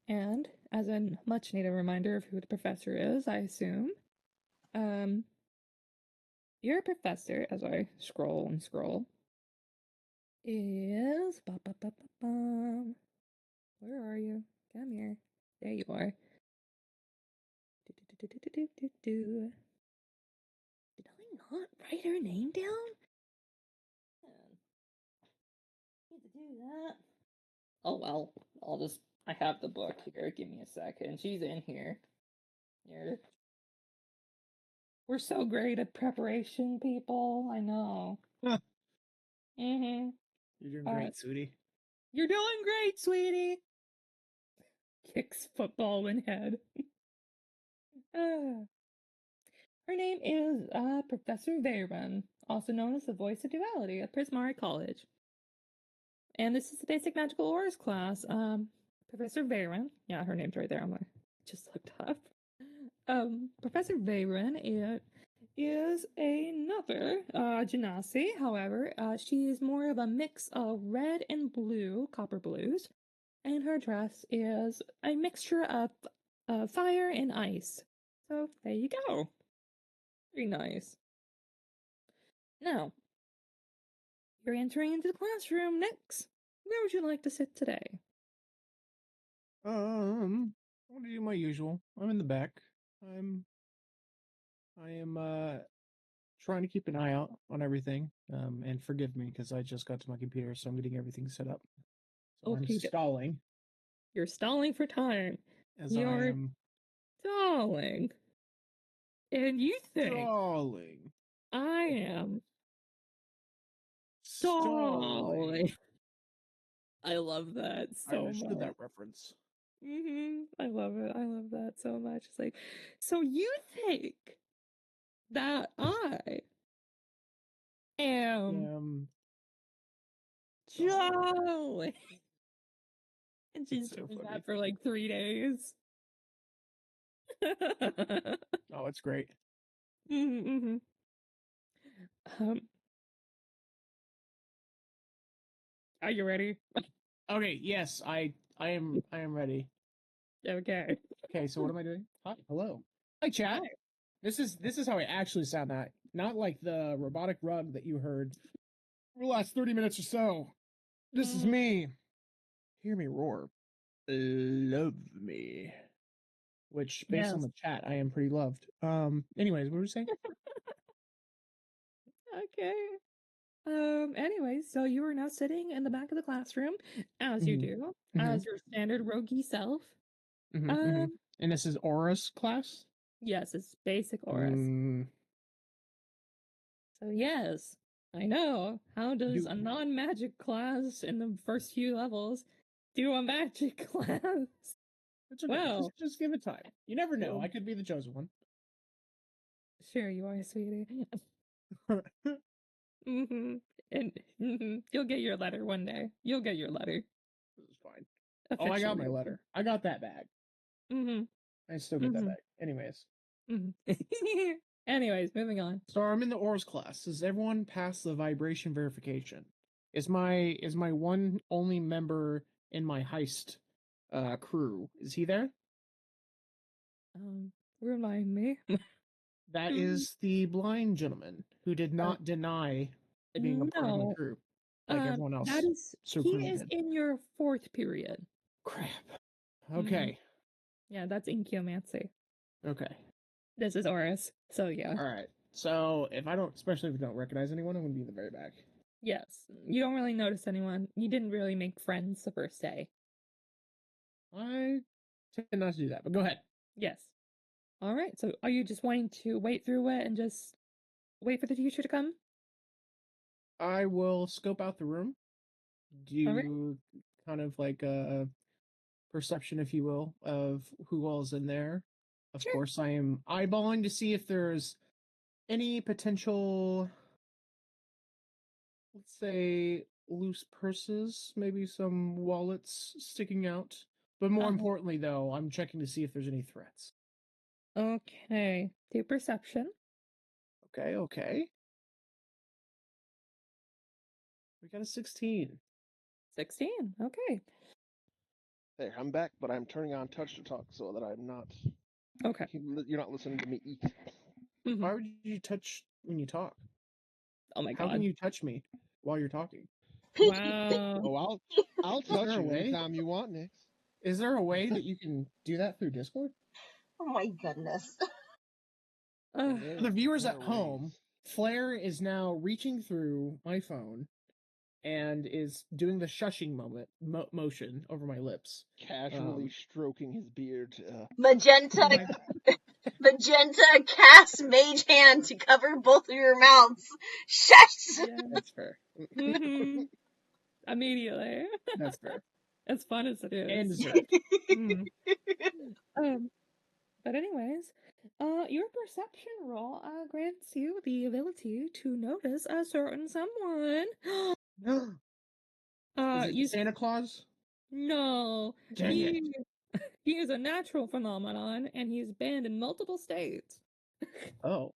And as a much needed reminder of who the professor is, I assume, your professor, as I scroll and scroll, is where are you? Come here. There you are. Did I not write her name down? Need to do that. Oh well, I have the book here. Give me a second. She's in here. Here. We're so great at preparation, people. I know. Mm-hmm. You're doing great, sweetie. You're doing great, sweetie. Kicks football in head. Her name is Professor Veyron, also known as the Voice of Duality at Prismari College. And this is the Basic Magical Auras class. Professor Veyron. Yeah, her name's right there. I'm like, just looked up. Professor Veyron is another genasi. However, she is more of a mix of red and blue, copper blues, and her dress is a mixture of fire and ice. So there you go. Very nice. Now, you're entering into the classroom next. Where would you like to sit today? I'm gonna do my usual. I'm in the back. I am trying to keep an eye out on everything. And forgive me because I just got to my computer, so I'm getting everything set up. So I'm Okay, stalling you're stalling for time. as I You're am stalling. And you think stalling. I am Stalling. stalling. I love that I so understood much. that reference. I love it. I love that so much. It's like, so you think that I am stalling? And she's So doing funny. that for like 3 days. Oh, it's great. mm-hmm. Are you ready? Okay, yes, I am ready. Okay. Okay, so what am I doing? Hi, hello. Hi, chat. Hi. This is how I actually sound. Not like the robotic rug that you heard for the last 30 minutes or so. This is me. Hear me roar. Love me. Which, based on Yes. the chat, I am pretty loved. Anyways, what were you saying? Okay. Anyways, so you are now sitting in the back of the classroom, as you do, as your standard roguey self. And this is Aura's class? Yes, it's basic auras. So yes, I know. How does a non-magic class in the first few levels do a magic class? It's okay. Well, just give it time. You never know. I could be the chosen one. Sure you are, sweetie. And you'll get your letter one day. You'll get your letter. This is fine. Oh, I got my letter. I got that bag. I still get that bag. Anyways. Anyways, moving on. So I'm in the Aura's class. Does everyone pass the vibration verification? Is my one only member in my heist crew? Is he there? Remind me. That is the blind gentleman who did not deny being a part of my crew, like everyone else. That is he is in your 4th period. Crap. Okay. Yeah, that's Inciomancy. Okay. This is Oris, so yeah. All right. So especially if you don't recognize anyone, I'm gonna be in the very back. Yes, you don't really notice anyone. You didn't really make friends the first day. I tend not to do that, but go ahead. Yes. All right. So, are you just wanting to wait through it and just wait for the teacher to come? I will scope out the room, do kind of like a perception, if you will, of who all is in there. Of course, I am eyeballing to see if there's any potential, let's say, loose purses, maybe some wallets sticking out. But more importantly, though, I'm checking to see if there's any threats. Okay. Do perception. Okay. We got a 16. 16. Okay. There, I'm back, but I'm turning on touch to talk so that I'm not. Okay. You're not listening to me eat. Why would you touch when you talk? Oh my god. How can you touch me while you're talking? Wow. Oh, I'll touch you anytime you want, Nix. Is there a way that you can do that through Discord? Oh my goodness. For the viewers at home, Flair is now reaching through my phone and is doing the shushing motion over my lips. Casually stroking his beard. Magenta cast mage hand to cover both of your mouths. Shush! Yeah. That's fair. Immediately. That's fair. As fun as it is. And deserved. But anyways, your perception roll grants you the ability to notice a certain someone. Is it Santa Claus? No. Dang it. He is a natural phenomenon, and he's banned in multiple states. Oh.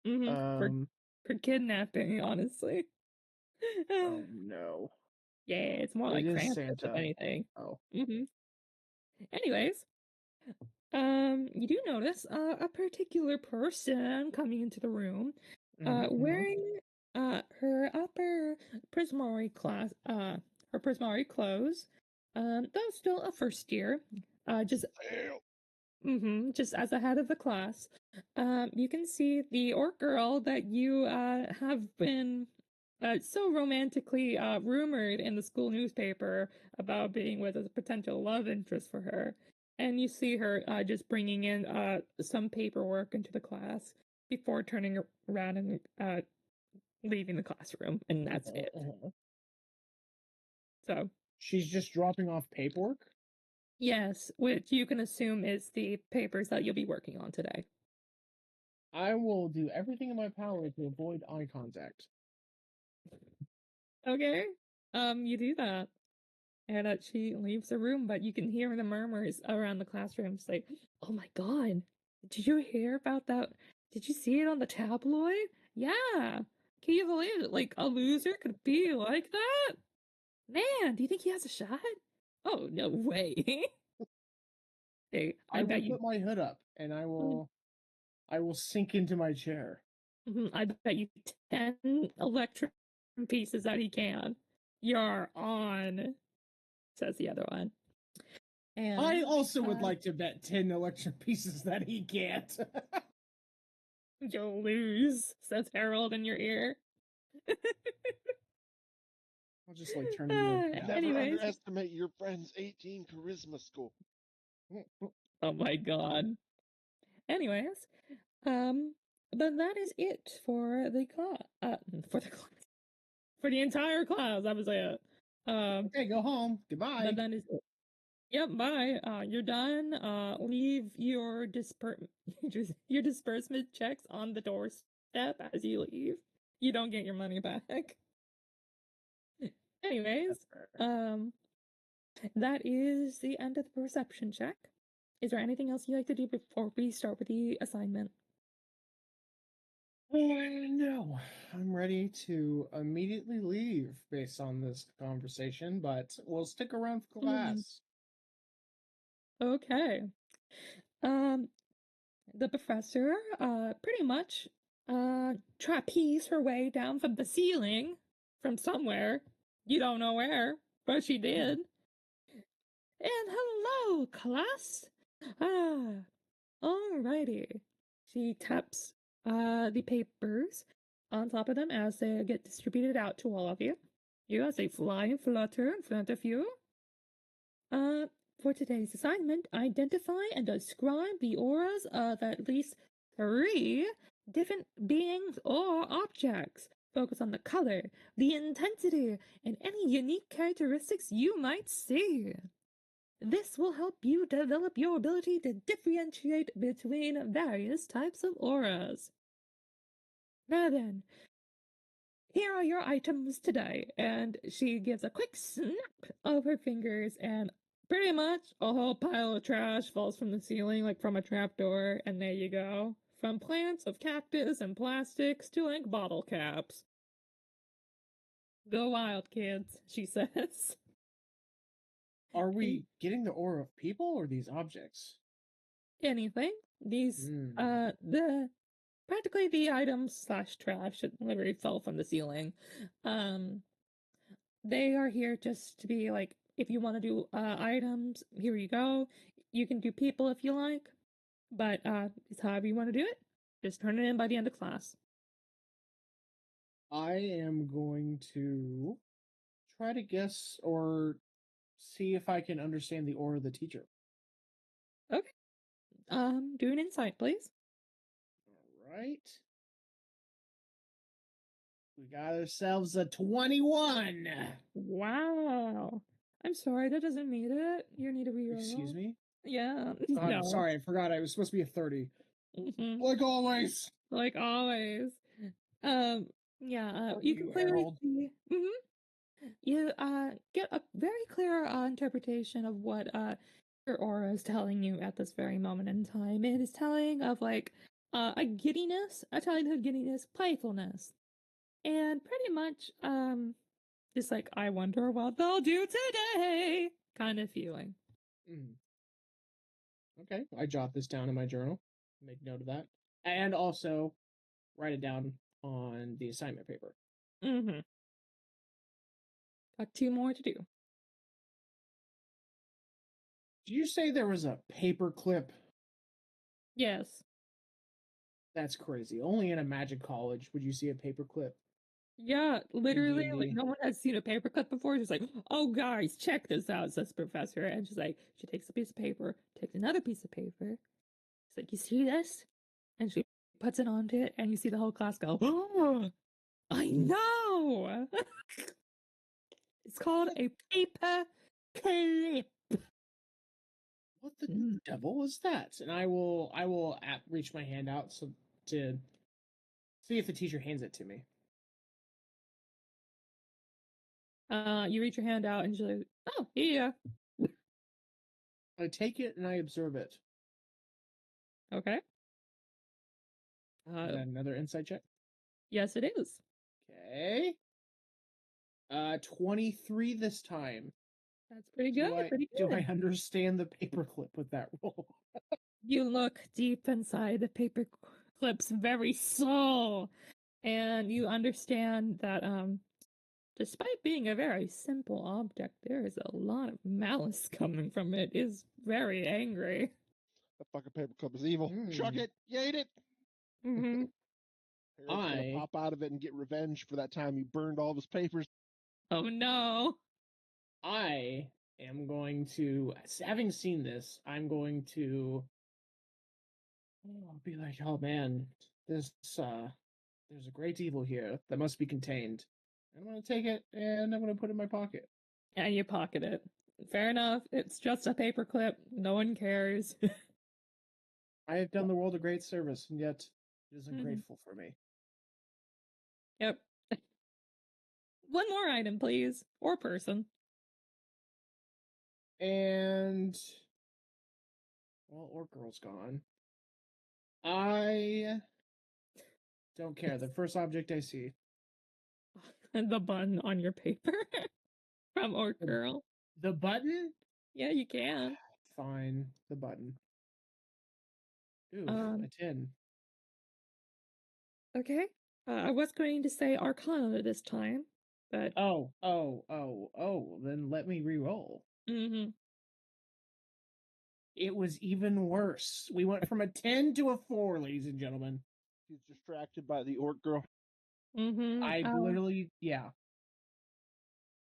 For kidnapping, honestly. Oh no. Yeah, it's more It like is Krampus, Santa. if anything. Oh. Anyways, you do notice a particular person coming into the room, wearing her upper Prismari class, her Prismari clothes, though still a first year, just just as the head of the class. You can see the orc girl that you have been so romantically rumored in the school newspaper about being with a potential love interest for her. And you see her just bringing in some paperwork into the class before turning around and leaving the classroom. And that's it. So she's just dropping off paperwork? yes, which you can assume is the papers that you'll be working on today. I will do everything in my power to avoid eye contact. Okay. You do that. And she leaves the room, but you can hear the murmurs around the classroom say, "Oh my god, did you hear about that? Did you see it on the tabloid? Yeah. Can you believe it? Like, a loser could be like that? Man, do you think he has a shot? Oh, no way." Hey, I will bet you. put my hood up and I will sink into my chair. I bet you 10 electric pieces that he can. You're on, says the other one. And I also would like to bet 10 electric pieces that he can't. You'll lose, says Harold in your ear. I'll just like turn to you. Never Anyways. underestimate your friend's 18 charisma score. Oh my god. Anyways, but that is it for the class. For the entire class. That was it. Okay, go home. Goodbye. But that is it. Yep, bye. You're done. Leave your your disbursement checks on the doorstep as you leave. You don't get your money back. Anyways, that is the end of the perception check. Is there anything else you'd like to do before we start with the assignment? No, I'm ready to immediately leave based on this conversation, but we'll stick around for class. Okay. The professor, pretty much, trapeze her way down from the ceiling from somewhere. You don't know where, but she did. And hello, class. Alrighty. She taps the papers on top of them as they get distributed out to all of you. You as they fly and flutter in front of you. For today's assignment, identify and describe the auras of at least 3 different beings or objects. Focus on the color, the intensity, and any unique characteristics you might see. This will help you develop your ability to differentiate between various types of auras. Now then, here are your items today. And she gives a quick snap of her fingers, and pretty much a whole pile of trash falls from the ceiling, like from a trapdoor, and there you go. From plants of cactus and plastics to like bottle caps. Go wild, kids, she says. Are we getting the aura of people or these objects? Anything. These, practically the items / trash that literally fell from the ceiling. They are here just to be like, if you want to do items, here you go. You can do people if you like, but it's however you want to do it. Just turn it in by the end of class. I am going to try to guess or see if I can understand the aura of the teacher. Okay. Do an insight, please. All right. We got ourselves a 21. Wow. I'm sorry, that doesn't meet it. You need to reroll. Excuse me? Yeah. Oh, No. sorry, I forgot. I was supposed to be a 30. Like always. Like always. Yeah, you can clearly Harold. see. you get a very clear interpretation of what your aura is telling you at this very moment in time. It is telling of like a giddiness, a childhood giddiness, playfulness, and pretty much just like I wonder what they'll do today kind of feeling. Okay, I jot this down in my journal, make note of that, and also write it down on the assignment paper. Mm-hmm. Got 2 more to do. Did you say there was a paper clip? Yes. That's crazy. Only in a magic college would you see a paper clip. Yeah, literally, D&D. like no one has seen a paperclip before. She's like, "Oh, guys, check this out," says Professor, and she's like, she takes a piece of paper, takes another piece of paper. She's like, "You see this?" And she puts it onto it, and you see the whole class go, "Oh, I know." It's called a paper clip. What the devil is that? And I will reach my hand out to see if the teacher hands it to me. You reach your hand out, and she's like, "Oh, yeah." I take it and I observe it. Okay. Is that another insight check? Yes, it is. Okay. 23 this time. That's pretty good. Pretty good. Do I understand the paperclip with that roll? You look deep inside the paperclip's very soul, and you understand that despite being a very simple object, there is a lot of malice coming from it. It is very angry. That fucking paperclip is evil. Chuck it. You ate it. Mm-hmm. Harriet's gonna pop out of it and get revenge for that time you burned all of his papers. Oh no. I am going to, having seen this, I'm going to be like, oh man, there's a great evil here that must be contained. I'm gonna take it and I'm gonna put it in my pocket. And you pocket it. Fair enough. It's just a paperclip. No one cares. I have done the world a great service, and yet it is ungrateful for me. Yep. One more item, please. Or person. And well, Orc Girl's gone. I don't care. The first object I see. And the button on your paper from Orc Girl. The button? Yeah, you can. Fine. The button. Ooh, a 10. Okay. I was going to say Arcana this time, but Oh. Then let me re-roll. Mm-hmm. It was even worse. We went from a 10 to a 4, ladies and gentlemen. He's distracted by the Orc Girl. Mm-hmm. I literally, yeah.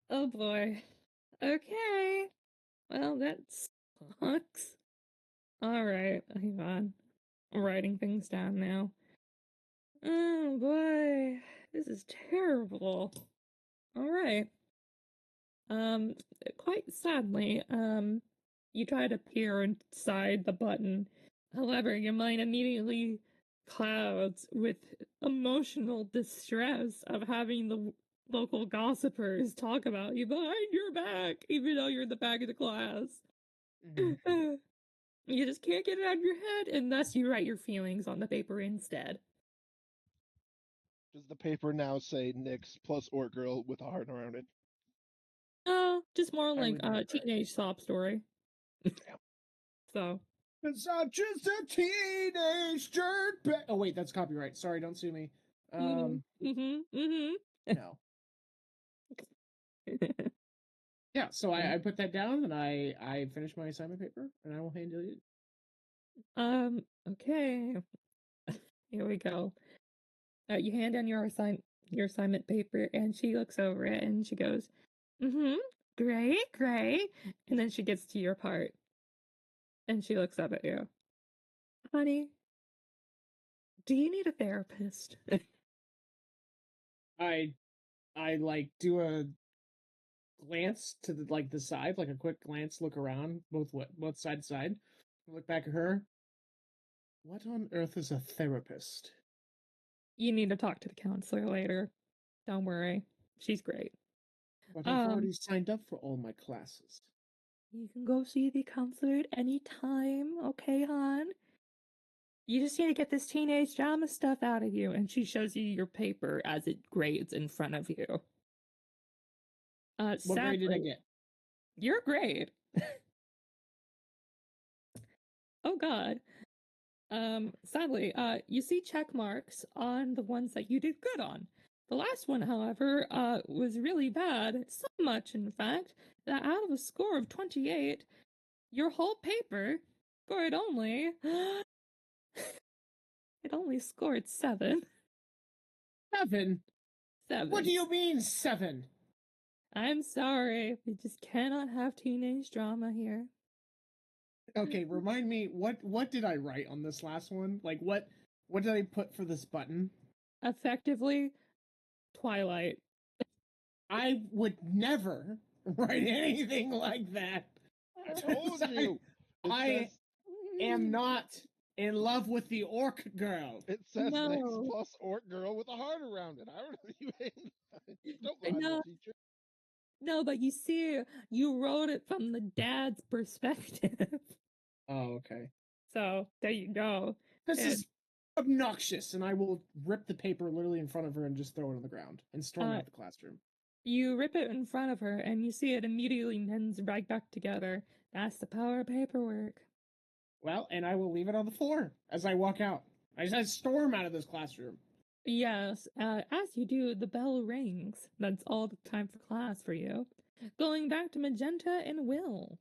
Oh boy. Okay. Well, that sucks. All right, hang on. I'm writing things down now. Oh boy, this is terrible. All right. Quite sadly, you try to peer inside the button. However, your mind immediately clouds with emotional distress of having the local gossipers talk about you behind your back, even though you're in the back of the class. Mm-hmm. You just can't get it out of your head, and thus you write your feelings on the paper instead. Does the paper now say Nyx plus Orc Girl with a heart around it? Just more like a teenage sob story. Damn. So. It's not just a teenage dirtbag. Oh wait, that's copyright. Sorry, don't sue me. No. Yeah, so I put that down and I finished my assignment paper and I will hand it. Okay. Here we go. You hand in your assignment paper, and she looks over it and she goes, great. And then she gets to your part. And she looks up at you. Honey, do you need a therapist? I like do a glance to the side, like a quick glance, look around, both side to side. Look back at her. What on earth is a therapist? You need to talk to the counselor later. Don't worry. She's great. But I've already signed up for all my classes. You can go see the counselor at any time, okay, hon? You just need to get this teenage drama stuff out of you. And she shows you your paper as it grades in front of you. What grade did I get? Your grade. Oh God. Sadly, you see check marks on the ones that you did good on. The last one, however, was really bad. So much, in fact, that out of a score of 28, your whole paper scored only... it only scored 7. 7? 7. What do you mean 7? I'm sorry. We just cannot have teenage drama here. Okay, remind me, what did I write on this last one? Like, what did I put for this button? Effectively, Twilight. I would never write anything like that. I told you. I am not in love with the orc girl. It says No. next plus orc girl with a heart around it. I don't know. You ain't. Don't lie to the teacher. No, but you see, you wrote it from the dad's perspective. Oh, okay. So, there you go. This is obnoxious, and I will rip the paper literally in front of her and just throw it on the ground and storm out the classroom. You rip it in front of her, and you see it immediately mends right back together. That's the power of paperwork. Well, and I will leave it on the floor as I walk out. I just storm out of this classroom. Yes, as you do, the bell rings. That's all the time for class for you. Going back to Magenta and Will.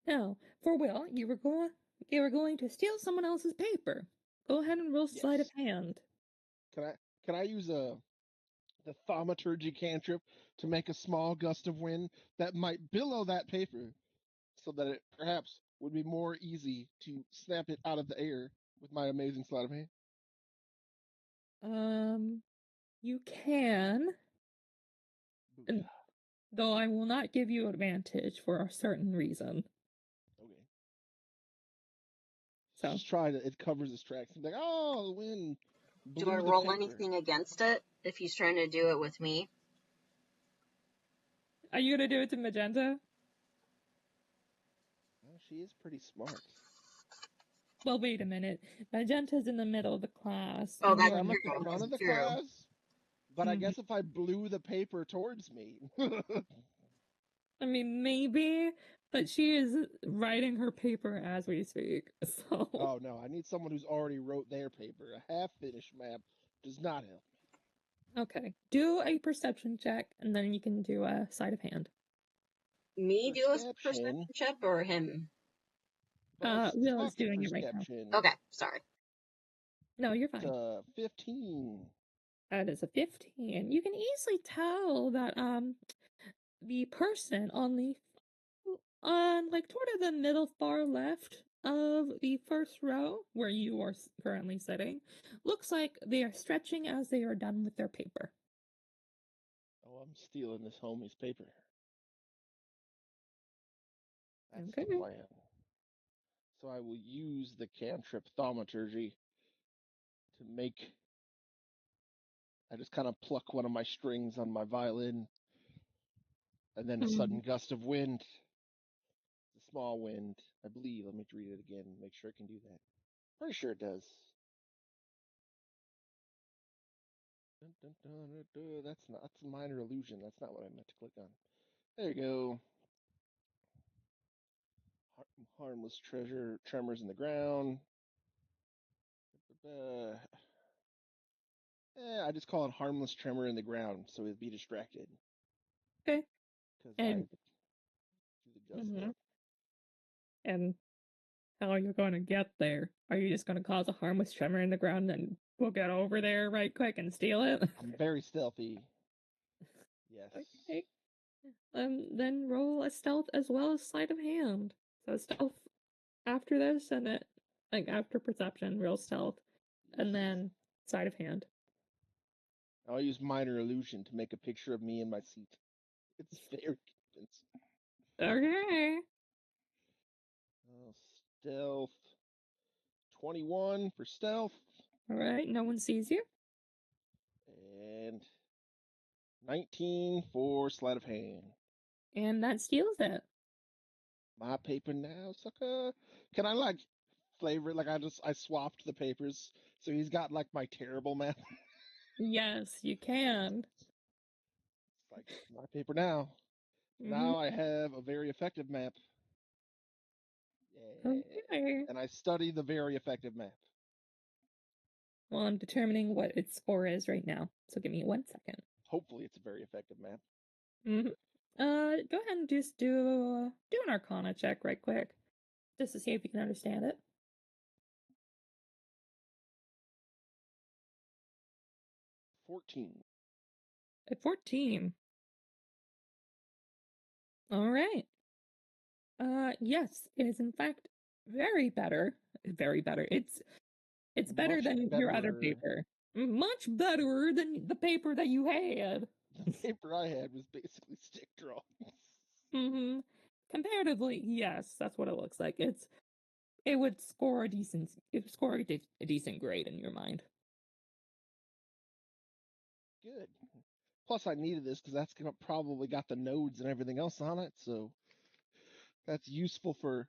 Now, for Will, you were going to steal someone else's paper. Go ahead and roll sleight of hand. Can I use the thaumaturgy cantrip to make a small gust of wind that might billow that paper, so that it perhaps would be more easy to snap it out of the air with my amazing sleight of hand? You can, though I will not give you advantage for a certain reason. Okay. So just try to. It covers his tracks. I'm like, oh, the wind. Do I roll anything against it if he's trying to do it with me? Are you gonna do it to Magenta? Well, she is pretty smart. Well, wait a minute. Magenta's in the middle of the class. Oh, that's I'm at the front of the class. But I guess if I blew the paper towards me. I mean, maybe, but she is writing her paper as we speak, so... Oh, no, I need someone who's already wrote their paper. A half-finished map does not help me. Okay, do a perception check, and then you can do a sleight of hand. Me do a perception check, or him? Will is doing it right now. Okay, sorry. No, you're fine. 15. That is a 15. You can easily tell that, the person on toward the middle far left of the first row, where you are currently sitting, looks like they are stretching as they are done with their paper. Oh, I'm stealing this homie's paper. That's okay. The plan. So I will use the cantrip thaumaturgy to make... I just kind of pluck one of my strings on my violin, and then a sudden gust of wind. It's a small wind, I believe. Let me read it again, make sure it can do that. Pretty sure it does. That's a minor illusion. That's not what I meant to click on. There you go. Harmless treasure, tremors in the ground. I just call it harmless tremor in the ground, so it'd be distracted. Okay. And and how are you going to get there? Are you just going to cause a harmless tremor in the ground and we'll get over there right quick and steal it? I'm very stealthy. Yes. Okay. Then roll a stealth as well as sleight of hand. So stealth after this, and it after perception, real stealth, and then sleight of hand. I'll use minor illusion to make a picture of me in my seat. It's very convincing. Okay. Stealth. 21 for stealth. All right. No one sees you. And 19 for sleight of hand. And that steals it. My paper now, sucker. Can I like flavor it? Like I swapped the papers, so he's got like my terrible map. Yes, you can. It's like my paper now. Now I have a very effective map. Yeah. Okay. And I study the very effective map. Well, I'm determining what its score is right now. So give me 1 second. Hopefully, it's a very effective map. Go ahead and just do an Arcana check right quick, just to see if you can understand it. 14. At 14. All right. Yes, it is in fact very better. Very better. It's better Much than your other betterer. paper. Much better than the paper that you had. The paper I had was basically stick draw. Comparatively, yes, that's what it looks like. It would score a decent grade in your mind. Good. Plus, I needed this because that's gonna probably got the nodes and everything else on it, so that's useful for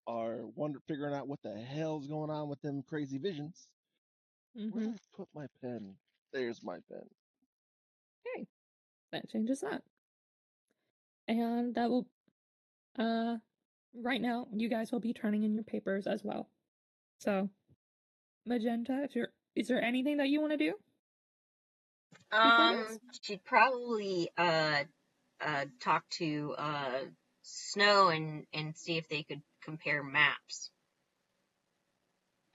our figuring out what the hell's going on with them crazy visions. Where did I put my pen? There's my pen. Okay, that changes that. And that will, right now, you guys will be turning in your papers as well. So, Magenta, is there anything that you want to do? She'd probably talk to Snow and see if they could compare maps.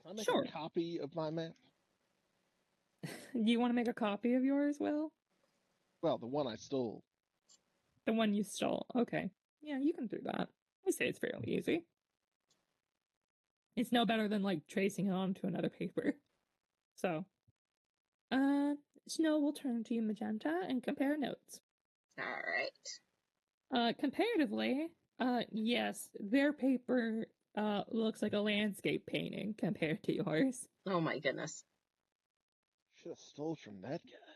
Can I make Sure. a copy of my map? Do you want to make a copy of yours, Will? Well, the one I stole. The one you stole. Okay. Yeah, you can do that. I say it's fairly easy. It's no better than like tracing it onto another paper. So, Snow will turn to you, Magenta, and compare notes. All right. Comparatively, yes, their paper looks like a landscape painting compared to yours. Oh my goodness. Should have stole from that guy.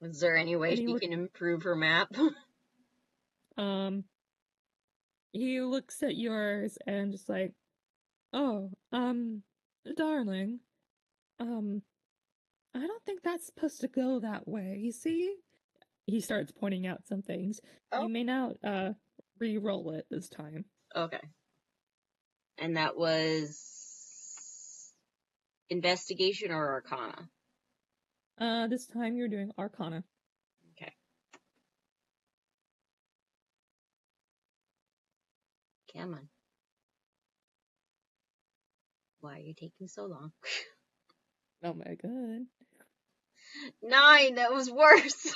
Is there any way she can improve her map? He looks at yours and just like, oh, darling, I don't think that's supposed to go that way. You see? He starts pointing out some things. Oh. You may now re-roll it this time. Okay. And that was investigation or Arcana? This time you're doing Arcana. Okay. Come on. Why are you taking so long? Oh my god. 9, that was worse.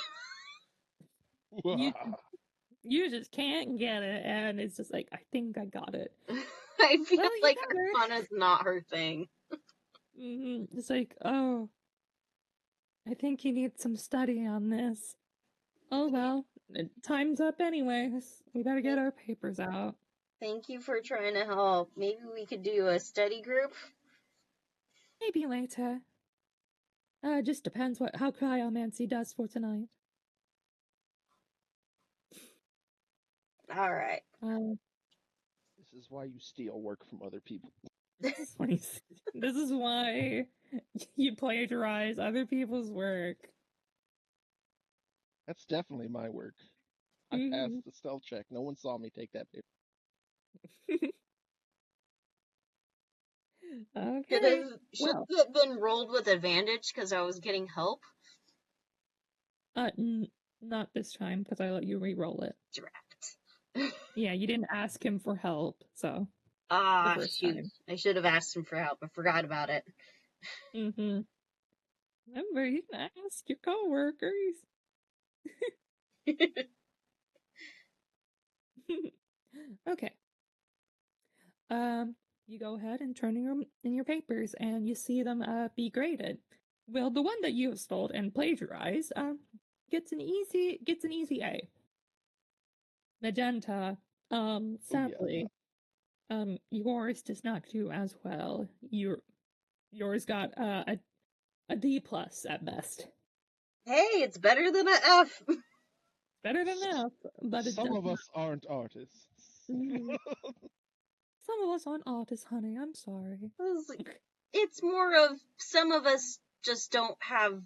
You just can't get it, and it's just like, I think I got it. I feel like Arcana's not her thing. It's like, oh, I think you need some study on this. Oh well, time's up anyways. We better get our papers out. Thank you for trying to help. Maybe we could do a study group? Maybe later. Just depends how cryomancy does for tonight. Alright. This is why you steal work from other people. This is why you plagiarize other people's work. That's definitely my work. I passed the stealth check. No one saw me take that paper. Okay. Should it have been rolled with advantage because I was getting help? Not this time because I let you re-roll it. Drat. Yeah, you didn't ask him for help, so. Shoot. Time. I should have asked him for help. I forgot about it. Remember, you can ask your coworkers. Okay. You go ahead and turn in your papers, and you see them be graded. Well, the one that you have stole and plagiarized gets an easy A. Magenta, sadly, yours does not do as well. Yours got a D+ at best. Hey, it's better than a F. Better than F, but it Some of us aren't artists. Mhm. Some of us aren't artists, honey. I'm sorry. It's more of some of us just don't have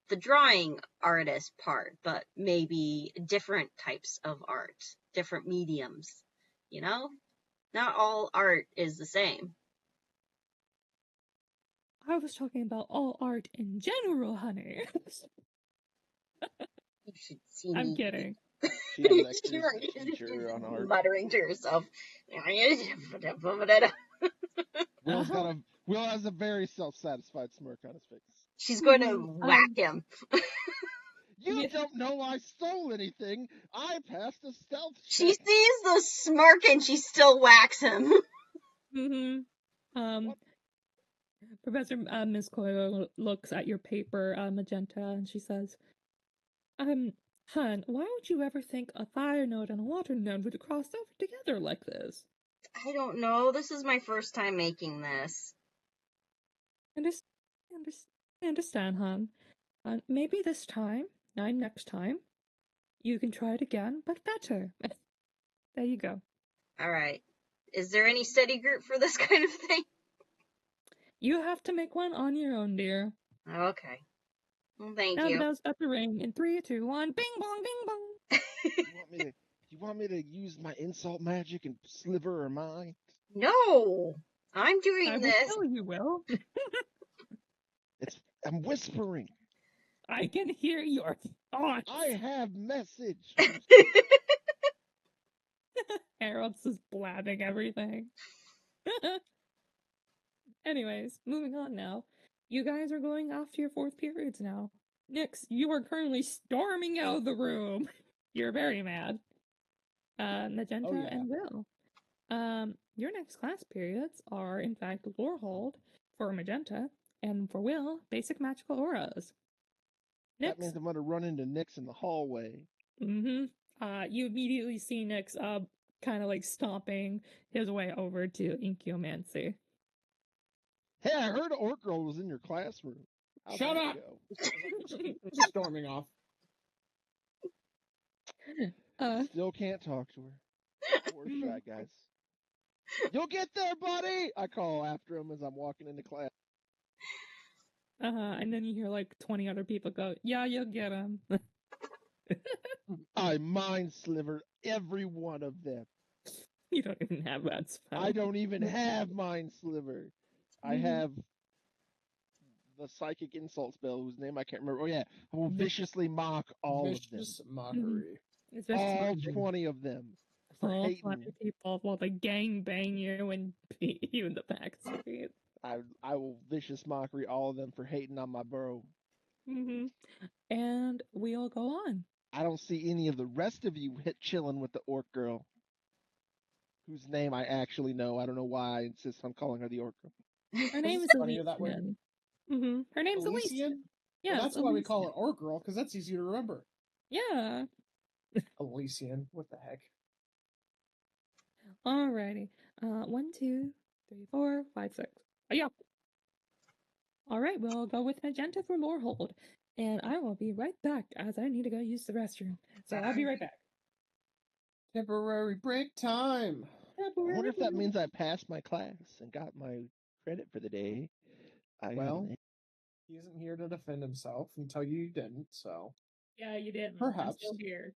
the drawing artist part, but maybe different types of art, different mediums, you know? Not all art is the same. I was talking about all art in general, honey. You should see I'm me. kidding. She lectures the teacher on art. Muttering to herself. Will has a very self-satisfied smirk on his face. She's going to whack him. You don't know I stole anything. I passed a stealth check. She sees the smirk and she still whacks him. Professor Miss Coyle looks at your paper, Magenta, and she says, Hun, why would you ever think a fire node and a water node would cross over together like this? I don't know. This is my first time making this. I understand, hon. Maybe this time, next time, you can try it again, but better. There you go. All right. Is there any study group for this kind of thing? You have to make one on your own, dear. Okay. Well, thank now you. Now the bell's about to ring in 3, 2, 1. Bing bong, bing bong. You want me to use my insult magic and sliver her mind? No, I'm doing this. I will tell you will. I'm whispering. I can hear your thoughts. I have message. Harold's just blabbing everything. Anyways, moving on now. You guys are going off to your 4th periods now. Nyx, you are currently storming out of the room. You're very mad. Magenta and Will. Your next class periods are, in fact, lore hold for Magenta, and for Will, basic magical auras. Nyx, that means I'm gonna run into Nyx in the hallway. You immediately see Nyx, kind of like stomping his way over to Inkyomancy. Hey, I heard Orc Girl was in your classroom. How'd Shut up! Storming off. Still can't talk to her. Poor shy guys. You'll get there, buddy! I call after him as I'm walking into class. And then you hear like 20 other people go, yeah, you'll get him. I mind slivered every one of them. You don't even have that spell. I don't even have mind sliver. I have the psychic insult spell whose name I can't remember. Oh yeah, I will viciously mock all of them. Vicious mockery. All 20 of them. For all hating. 20 people will they gang bang you and beat you in the back street. I will vicious mockery all of them for hating on my bro. And we'll go on. I don't see any of the rest of you chilling with the Orc Girl, whose name I actually know. I don't know why I insist on calling her the Orc Girl. Her name is Elysian. Her name's Elysian. Yeah, well, that's why we call her Orc Girl, because that's easy to remember. Yeah. Elysian, what the heck? Alrighty. 1, 2, 3, 4, 5, 6. Yeah. Alright, we'll go with Magenta for lore hold. And I will be right back as I need to go use the restroom. So I'll be right back. Temporary break time. I wonder if that means I passed my class and got my credit for the day. Well, he isn't here to defend himself until you didn't, so. Yeah, you didn't. Perhaps. I'm still here.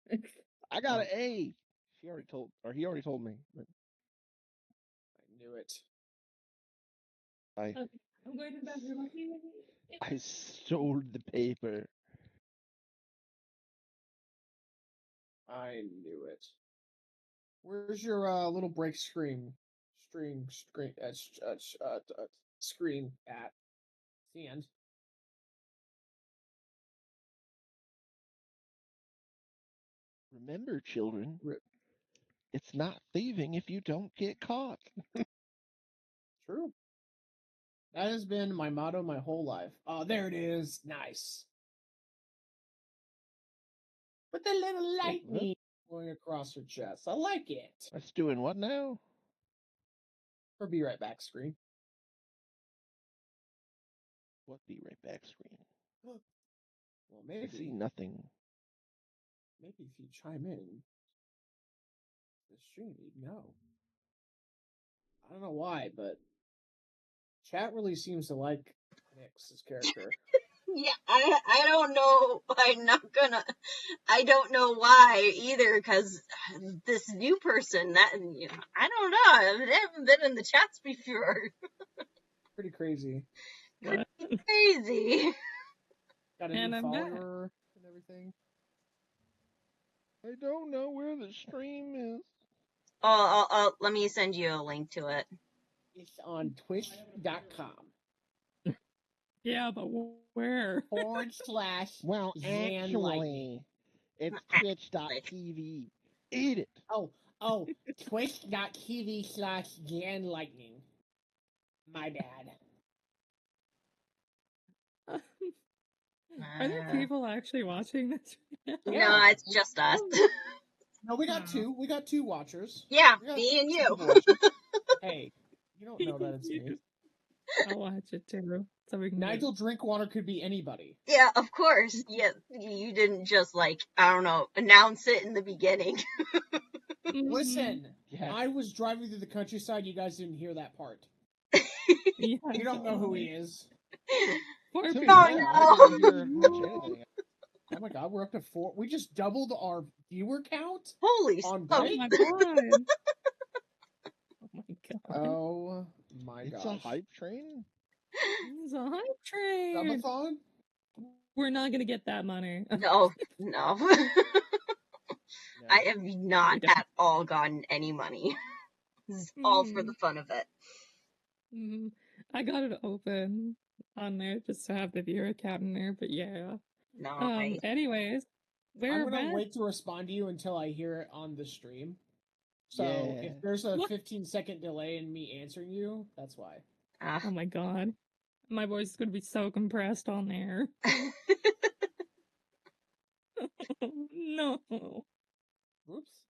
I got an A. He already told me. But... I knew it. I'm going to the bathroom. I stole the paper. I knew it. Where's your little break screen at? The end. Remember, children, it's not thieving if you don't get caught. True. That has been my motto my whole life. Oh, there it is. Nice. With the little lightning going across her chest. I like it. That's doing what now? Or be right back screen. What be right back screen? Well, I see nothing. Maybe if you chime in, the stream, you'd know. I don't know why, but chat really seems to like Nix's character. Yeah, I don't know. I don't know why either, because this new person that, I don't know. I haven't been in the chats before. Pretty crazy. What? Crazy. Got a And new I'm back. follower and everything. I don't know where the stream is. Let me send you a link to it. It's on twitch.com. Yeah, but where? / Well, actually, it's twitch.tv. Eat it. Oh, twitch.tv/JanLightning. My bad. Are there people actually watching this right now? No, it's just us. No, we got two. We got two watchers. Yeah, me and you. Hey, you don't know that it's me. I'll watch it too. So we can Nigel Drinkwater could be anybody. Yeah, of course. Yeah, you didn't just I don't know, announce it in the beginning. Listen, I was driving through the countryside. You guys didn't hear that part. Yeah, you don't know who he is. Poor To be people. fair, I didn't hear much anything. Oh my god, we're up to 4. We just doubled our viewer count. Holy on smokes. Oh my god. Oh my god. Oh my god. It's a hype train? It's a hype train. Subathon? We're not gonna get that money. No. I have not at all gotten any money. This is all for the fun of it. I got it open on there just to have the viewer count in there, but yeah. Nice. Anyways, I'm gonna wait to respond to you until I hear it on the stream. So if there's a 15-second delay in me answering you, that's why. Oh my god. My voice is gonna be so compressed on there. No. Oops.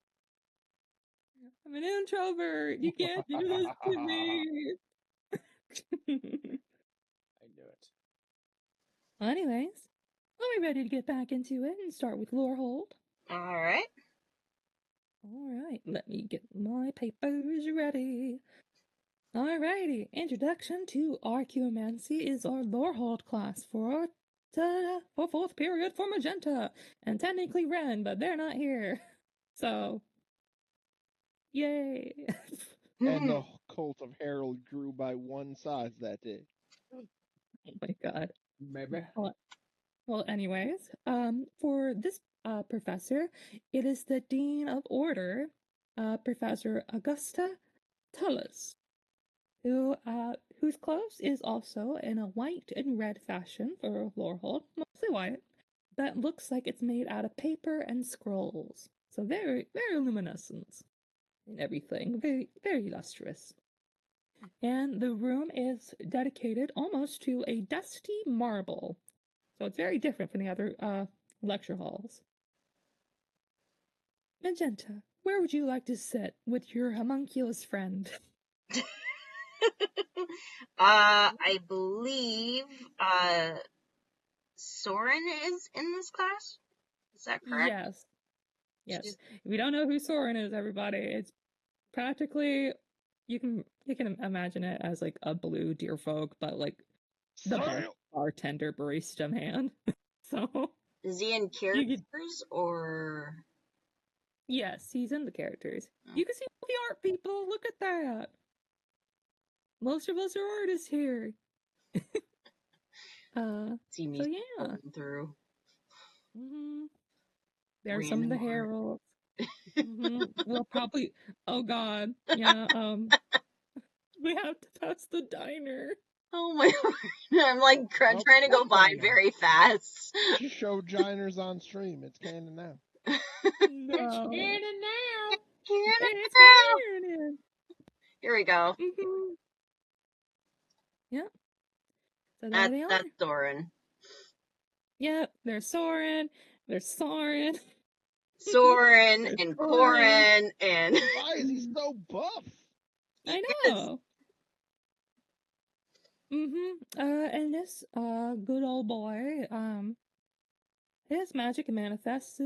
I'm an introvert. You can't do this to me. I knew it. Well, anyways, are we ready to get back into it and start with Lorehold? Alright. Alright, let me get my papers ready. Alrighty, introduction to Archaeomancy is our Lorehold class for 4th period for Magenta, and technically Ren, but they're not here. So, yay! And the cult of Harold grew by 1 size that day. Oh my god. Maybe. Well, anyways, for this professor, it is the Dean of Order, Professor Augusta Tullis, whose clothes is also in a white and red fashion for Lorehold, mostly white, that looks like it's made out of paper and scrolls. So very, very luminescent and everything, very, very lustrous. And the room is dedicated almost to a dusty marble. So it's very different from the other lecture halls. Magenta, where would you like to sit with your homunculus friend? I believe Soren is in this class? Is that correct? Yes. If you don't know who Soren is, everybody, it's practically you can imagine it as like a blue deer folk, but like the bartender barista man. So is he in characters or? Yes, he's in the characters. You can see all the art, people. Look at that. Most of us are artists here. See me through. There's some of the heralds. We'll probably. Oh God, yeah. We have to pass the diner. Oh my god! I'm like trying to go by very fast. Show Giners on stream. It's canon now. No. It's canon now. It's canon. Here we go. Yep. So there they are. That's Soren. Yep, there's Soren. There's Soren. Soren and Corin and. Why is he so buff? I know. And this good old boy, his magic manifests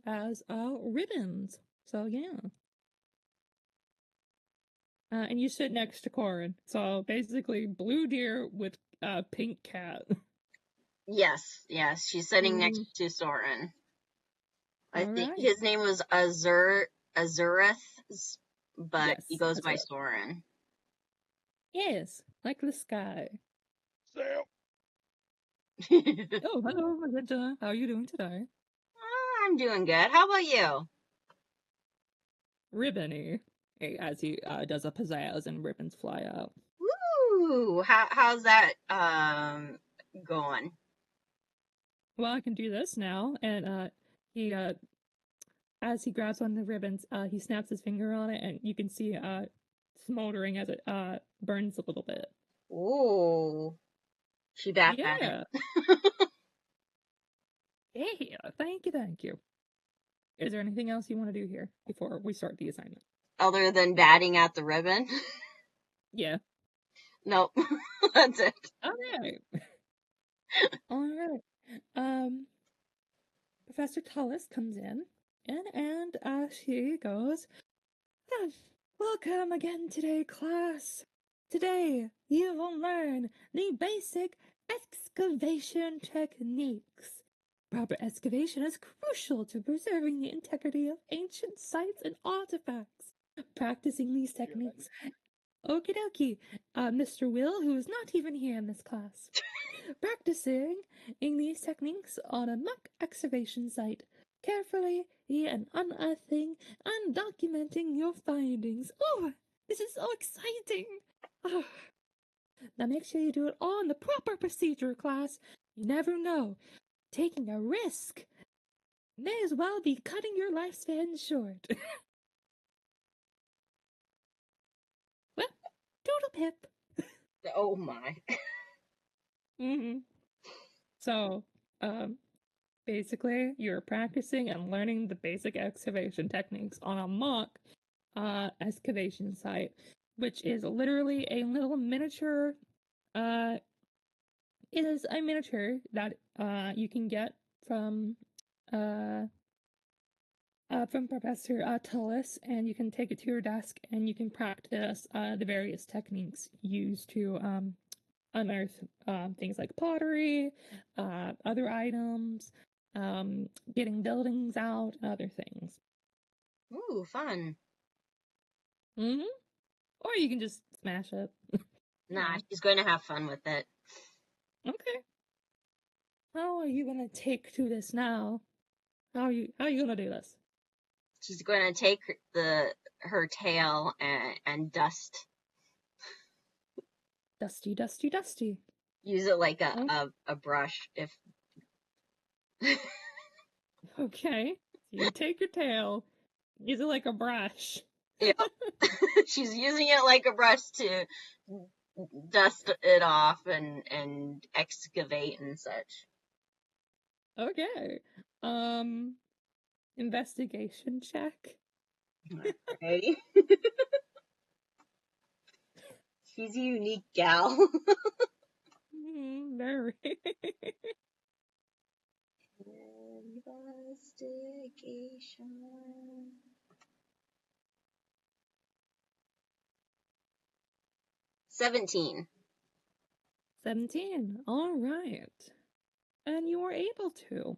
as ribbons. So yeah. And you sit next to Corin. So basically, blue deer with a pink cat. Yes, she's sitting next to Soren. I think his name was Azureth, but yes, he goes by Soren. Yes, like the sky. Sam. Oh, hello, Magenta. How are you doing today? I'm doing good. How about you? Ribbony, as he does a pizzazz and ribbons fly out. Woo! How's that going? Well, I can do this now, and he as he grabs one of the ribbons, he snaps his finger on it, and you can see smoldering as it burns a little bit. Ooh, she back at it. Yeah, thank you. Is there anything else you want to do here before we start the assignment? Other than batting at the ribbon? Yeah. Nope. That's it. All right. Professor Tullis comes in, and she goes, welcome again today, class. Today, you will learn the basic excavation techniques. Proper excavation is crucial to preserving the integrity of ancient sites and artifacts. Practicing these techniques. Okie dokie. Mr. Will, who is not even here in this class. Practicing these techniques on a mock excavation site. Carefully and unearthing and documenting your findings. Oh, this is so exciting. Oh. Now make sure you do it all in the proper procedure, class. You never know. Taking a risk may as well be cutting your lifespan short. Well, total pip. Oh my. So, basically, you're practicing and learning the basic excavation techniques on a mock excavation site, which is literally a little miniature. It is a miniature that you can get from Professor Tullis, and you can take it to your desk and you can practice the various techniques used to unearth things like pottery, other items, getting buildings out, other things. Ooh, fun. Or you can just smash it. Nah, she's going to have fun with it. Okay. How are you gonna take to this now? How are you gonna do this? She's going to take her tail and dust. Dusty. Use it like a brush. If okay, you take your tail, use it like a brush. Yeah, she's using it like a brush to dust it off and excavate and such. Okay. Investigation check. Okay. She's a unique gal. Very. Investigation. 17. All right. And you were able to.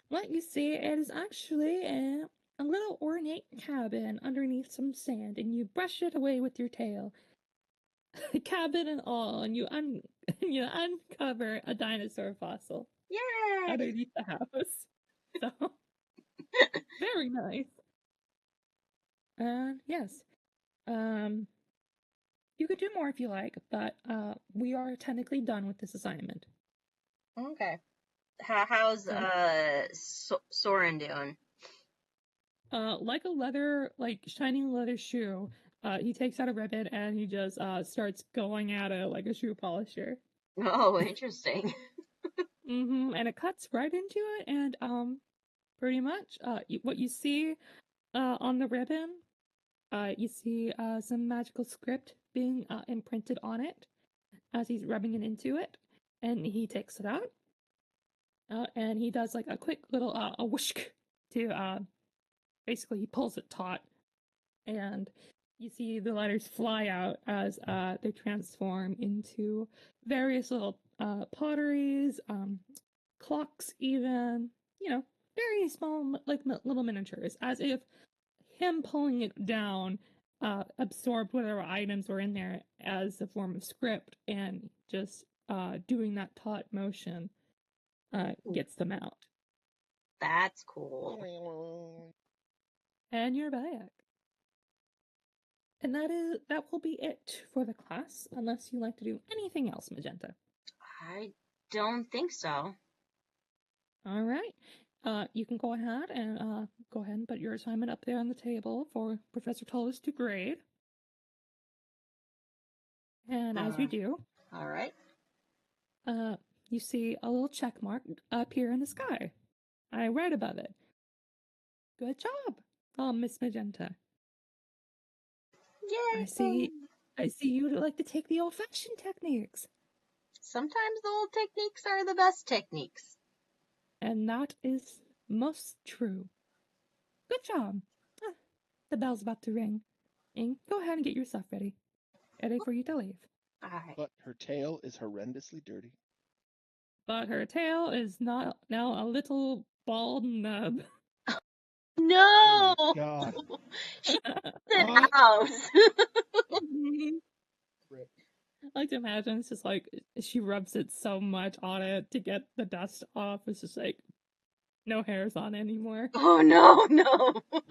What you see is actually a little ornate cabin underneath some sand, and you brush it away with your tail. Cabin and all, and you uncover a dinosaur fossil. Yay! Underneath the house. So very nice. Yes. You could do more if you like, but we are technically done with this assignment. Okay. How's Soren doing? Like a shiny leather shoe, he takes out a ribbon and he just starts going at it like a shoe polisher. Oh, interesting. And it cuts right into it, and pretty much what you see on the ribbon, you see some magical script being imprinted on it as he's rubbing it into it, and he takes it out. And he does like a quick little a whoosh to basically he pulls it taut, and you see the letters fly out as they transform into various little potteries, clocks, even, very small, like little miniatures, as if him pulling it down absorbed whatever items were in there as a form of script, and just doing that taut motion gets them out. That's cool. And you're back. And that will be it for the class, unless you like to do anything else, Magenta. I don't think so. All right. You can go ahead and put your assignment up there on the table for Professor Tullis to grade. And as you do, all right. You see a little check mark up here in the sky. I read above it. Good job, Miss Magenta. Yay! I see you like to take the old-fashioned techniques. Sometimes the old techniques are the best techniques. And that is most true. Good job. The bell's about to ring. And go ahead and get your stuff ready. Ready for you to leave. All right. But her tail is horrendously dirty. But her tail is not now a little bald nub. No! Oh my God. She's an house. I like to imagine it's just like she rubs it so much on it to get the dust off. It's just like no hairs on anymore. Oh no!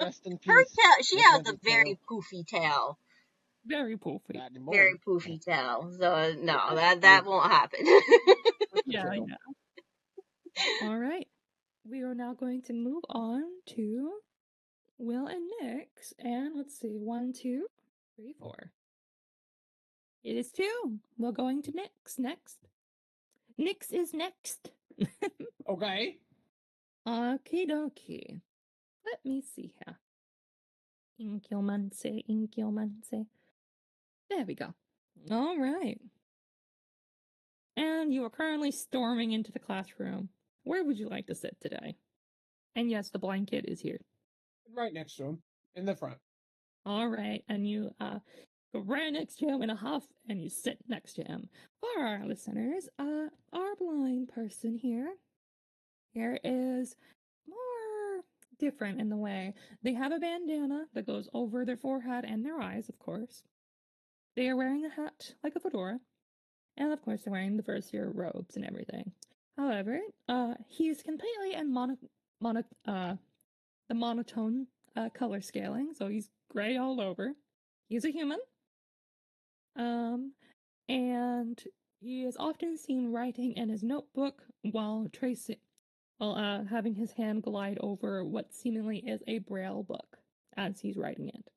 Rest in peace. Her tail, she has a very poofy tail. Very poofy. Very poofy tail. So no, that won't happen. Yeah. All right. We are now going to move on to Will and Nyx. And let's see, 1, 2, 3, 4. It is 2. We're going to Nyx next. Nyx is next. Okay. Okie dokie. Let me see here. Incumance. There we go. All right. And you are currently storming into the classroom. Where would you like to sit today? And yes, the blanket is here. Right next to him, in the front. All right. And you go right next to him in a huff, and you sit next to him. For our listeners, our blind person here is more different in the way. They have a bandana that goes over their forehead and their eyes, of course. They are wearing a hat like a fedora. And of course, they're wearing the first year robes and everything. However, he's completely in the monotone color scaling, so he's gray all over. He's a human. And he is often seen writing in his notebook while having his hand glide over what seemingly is a braille book as he's writing it.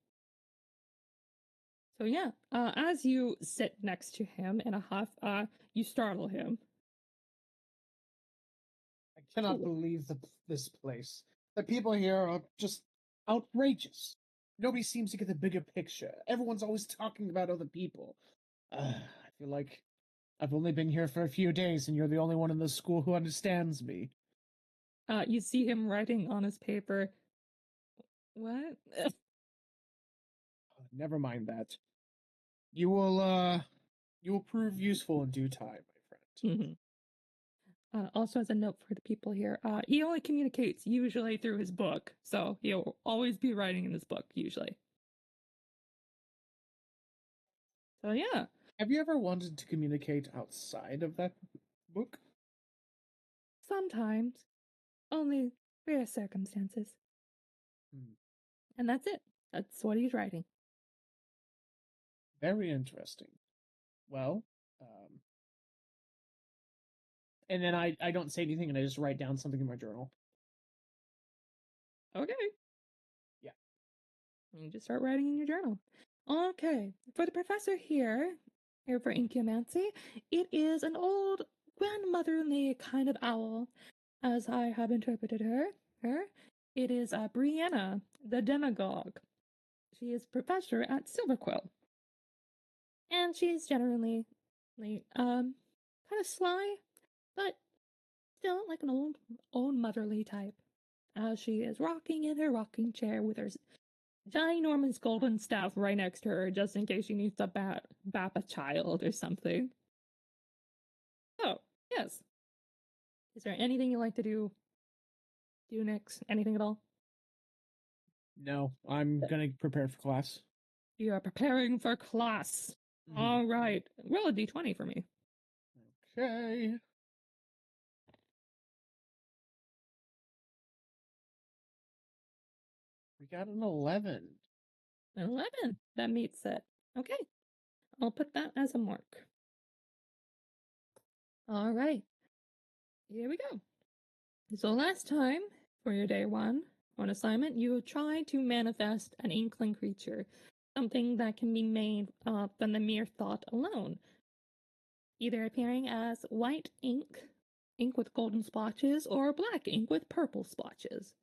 So yeah, as you sit next to him in a huff, you startle him. I cannot believe this place. The people here are just outrageous. Nobody seems to get the bigger picture. Everyone's always talking about other people. I feel like I've only been here for a few days, and you're the only one in the school who understands me. You see him writing on his paper. What? Never mind that. You will prove useful in due time, my friend. Also, as a note for the people here, he only communicates usually through his book, so he'll always be writing in his book, usually. So yeah. Have you ever wanted to communicate outside of that book? Sometimes. Only rare circumstances. And that's it. That's what he's writing. Very interesting. Well, and then I don't say anything, and I just write down something in my journal. Okay. Yeah. You just start writing in your journal. Okay. For the professor here for Incumancy, it is an old grandmotherly kind of owl, as I have interpreted her. It is Brianna, the demagogue. She is professor at Silverquill. And she's generally kind of sly, but still like an old motherly type, as she is rocking in her rocking chair with her ginormous golden staff right next to her, just in case she needs to bap a child or something. Oh, yes. Is there anything you like to do next? Anything at all? No, I'm gonna prepare for class. You are preparing for class. Mhm. All right. Roll a d20 for me. Okay. We got an 11. An 11. That meets it. Okay. I'll put that as a mark. All right. Here we go. So last time, for your day one on assignment, you tried to manifest an inkling creature, something that can be made from the mere thought alone, either appearing as white ink with golden splotches, or black ink with purple splotches.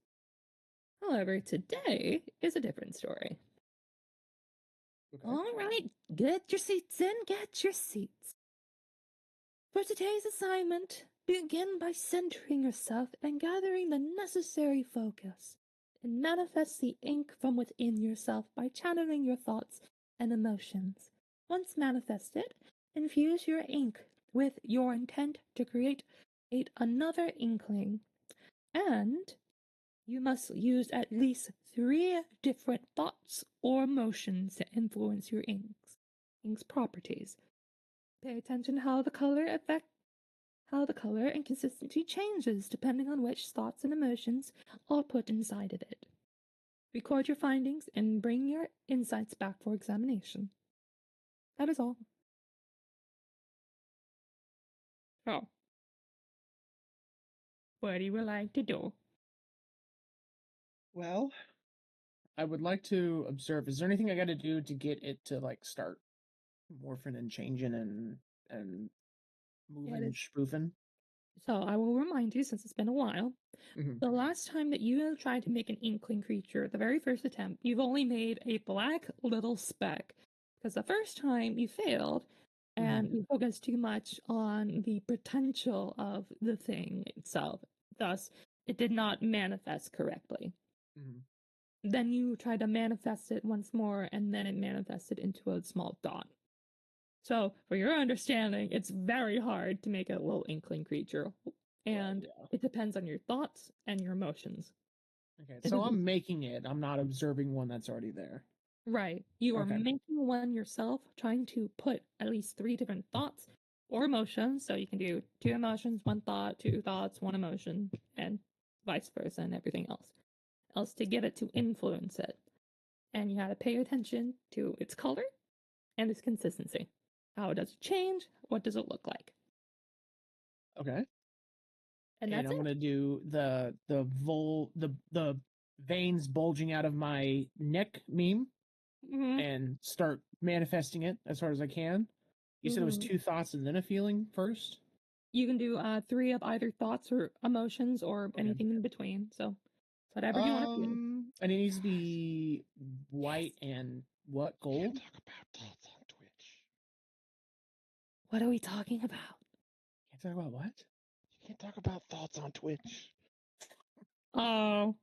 However, today is a different story. Okay. All right, get your seats in, get your seats. For today's assignment, begin by centering yourself and gathering the necessary focus, and manifest the ink from within yourself by channeling your thoughts and emotions. Once manifested, infuse your ink with your intent to create another inkling, and you must use at least 3 different thoughts or emotions to influence your ink's properties. Pay attention how the color and consistency changes depending on which thoughts and emotions are put inside of it. Record your findings and bring your insights back for examination. That is all. So, what do you like to do? Well, I would like to observe. Is there anything I got to do to get it to like start morphing and changing and moving and spoofing? So I will remind you, since it's been a while, Mhm. the last time that you tried to make an inkling creature, the very first attempt, you've only made a black little speck. Because the first time you failed, and you focused too much on the potential of the thing itself. Thus, it did not manifest correctly. Mhm. Then you tried to manifest it once more, and then it manifested into a small dot. So, for your understanding, it's very hard to make a little inkling creature, and yeah. it depends on your thoughts and your emotions. Okay, It so is- I'm making it. I'm not observing one that's already there. Right. You are Okay. making one yourself, trying to put at least 3 different thoughts or emotions. So you can do 2 emotions, 1 thought, 2 thoughts, 1 emotion, and vice versa, and everything else to get it to influence it. And you have to pay attention to its color and its consistency. How does it change? What does it look like? Okay. And And that's I'm it. gonna do the veins bulging out of my neck meme Mm-hmm. and start manifesting it as hard as I can. You said it was Mhm. 2 thoughts and then a feeling first? You can do 3 of either thoughts or emotions or Okay. anything in between. So whatever you want to do. And it needs to be white and what, gold? Talk about thoughts on Twitch. What are we talking about? Can't talk about what? You can't talk about thoughts on Twitch. Oh.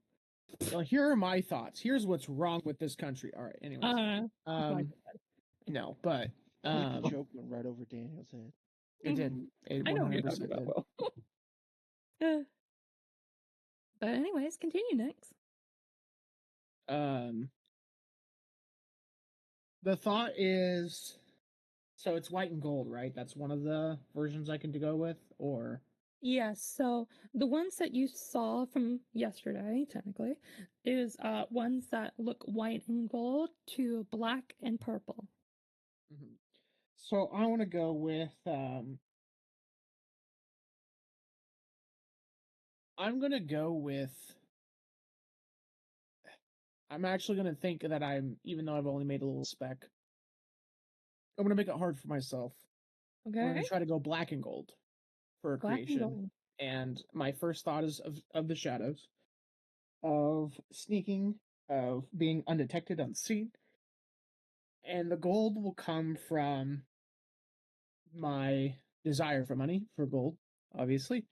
Well, here are my thoughts. Here's what's wrong with this country. All right, anyways. No, but The joke went right over Daniel's head. it did. It I know what you're talking 100% about, did. Will. But anyways, continue next. The thought is, so it's white and gold, right? That's one of the versions I can go with, or Yes, so the ones that you saw from yesterday, technically, is ones that look white and gold to black and purple. Mhm. So I want to go with I'm gonna go with I'm actually gonna think that even though I've only made a little speck, I'm gonna make it hard for myself. We're Okay? gonna try to go black and gold for a Black and creation. gold. And my first thought is of the shadows, of sneaking, of being undetected, unseen. And the gold will come from my desire for money, for gold, obviously.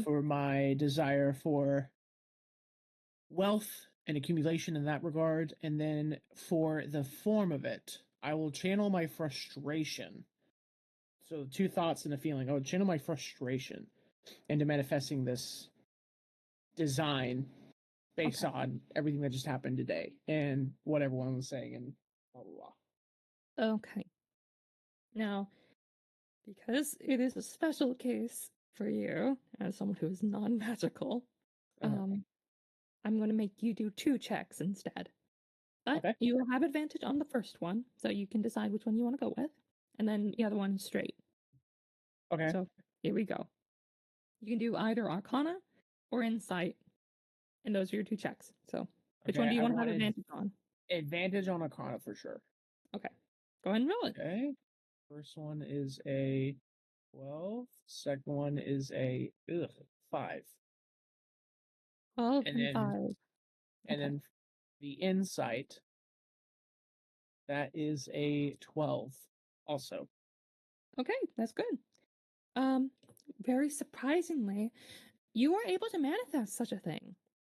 for my desire for wealth and accumulation in that regard. And then for the form of it, I will channel my frustration. So, two thoughts and a feeling. I would channel my frustration into manifesting this design based on everything that just happened today and what everyone was saying and blah, blah, blah. Okay. Now, because it is a special case for you as someone who is non-magical, I'm going to make you do 2 checks instead. But you will have advantage on the first one, so you can decide which one you want to go with, and then the other one is straight. Okay. So here we go. You can do either Arcana or Insight, and those are your 2 checks. So which one do you want to have advantage on? Advantage on Arcana for sure. Okay. Go ahead and roll it. Okay. First one is a 12. Second one is a 5. 12 and 5. And then the Insight, that is a 12 also. Okay, that's good. Very surprisingly, you are able to manifest such a thing.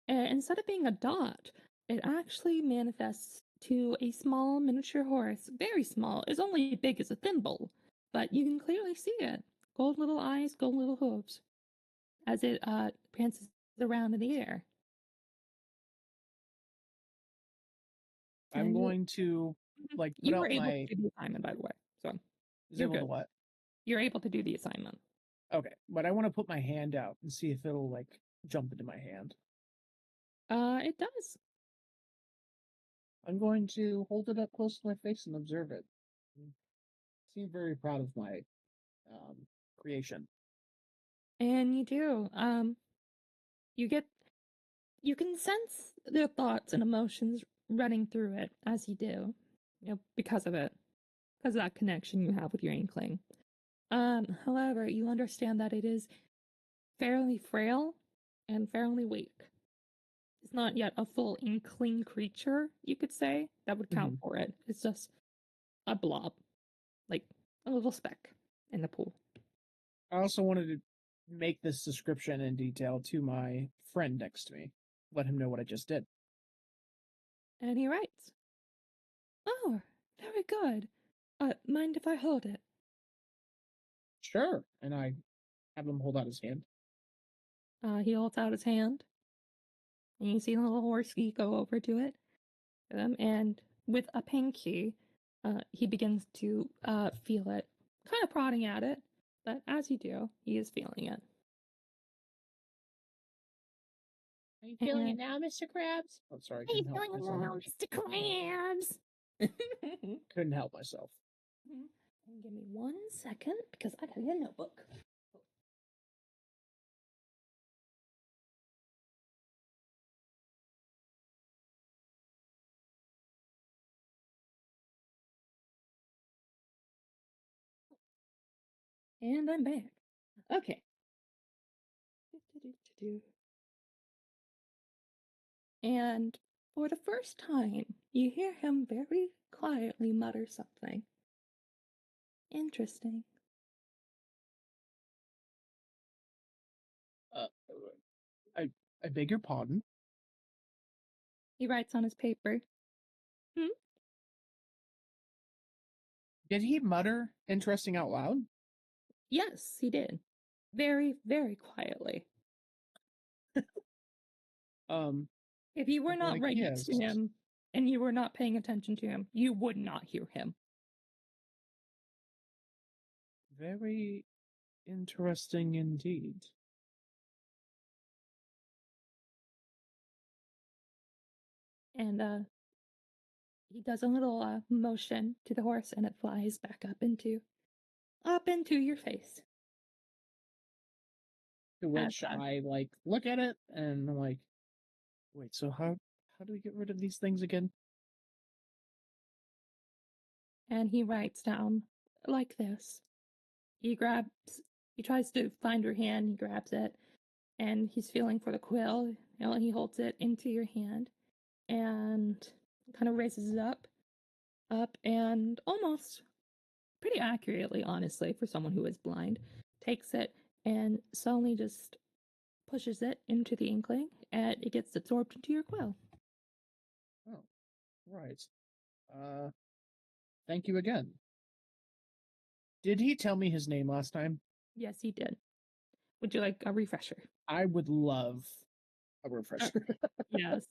Instead of being a dot, it actually manifests to a small miniature horse. Very small. It's only big as a thimble, but you can clearly see it. Gold little eyes, gold little hooves, as it prances around in the air. I'm going to put you out were able my. to do the assignment, by the way. So is able to what? You're able to do the assignment. Okay, but I want to put my hand out and see if it'll jump into my hand. It does. I'm going to hold it up close to my face and observe it. I seem very proud of my creation. And you do. You can sense the thoughts and emotions running through it as you do, because of it, because of that connection you have with your inkling. However, you understand that it is fairly frail and fairly weak. It's not yet a full inkling creature, you could say, that would count for it. It's just a blob, like a little speck in the pool. I also wanted to make this description in detail to my friend next to me. Let him know what I just did. And he writes, "Oh, very good. Mind if I hold it?" Sure. And I have him hold out his hand. He holds out his hand, and you see the little horsey go over to it. And with a pinky, he begins to feel it, kind of prodding at it. But as you do, he is feeling it. Are you feeling it now, Mr. Krabs? Oh, sorry. Are you feeling it now, Mr. Krabs? Couldn't help myself. Give me 1 second, because I gotta get a notebook. And I'm back. Okay. And for the first time, you hear him very quietly mutter something. Interesting. I beg your pardon? He writes on his paper. Did he mutter interesting out loud? Yes, he did. Very, very quietly. If you were not right next to him and you were not paying attention to him, you would not hear him. Very interesting indeed. And he does a little motion to the horse, and it flies back up into your face. To which I look at it and I'm like, wait, so how do we get rid of these things again? And he writes down like this. He tries to find your hand, he grabs it, and he's feeling for the quill, and he holds it into your hand and kind of raises it up, and almost pretty accurately, honestly, for someone who is blind, takes it and suddenly just pushes it into the inkling, and it gets absorbed into your quill. Oh, right. Thank you again. Did he tell me his name last time? Yes, he did. Would you like a refresher? I would love a refresher. Yes.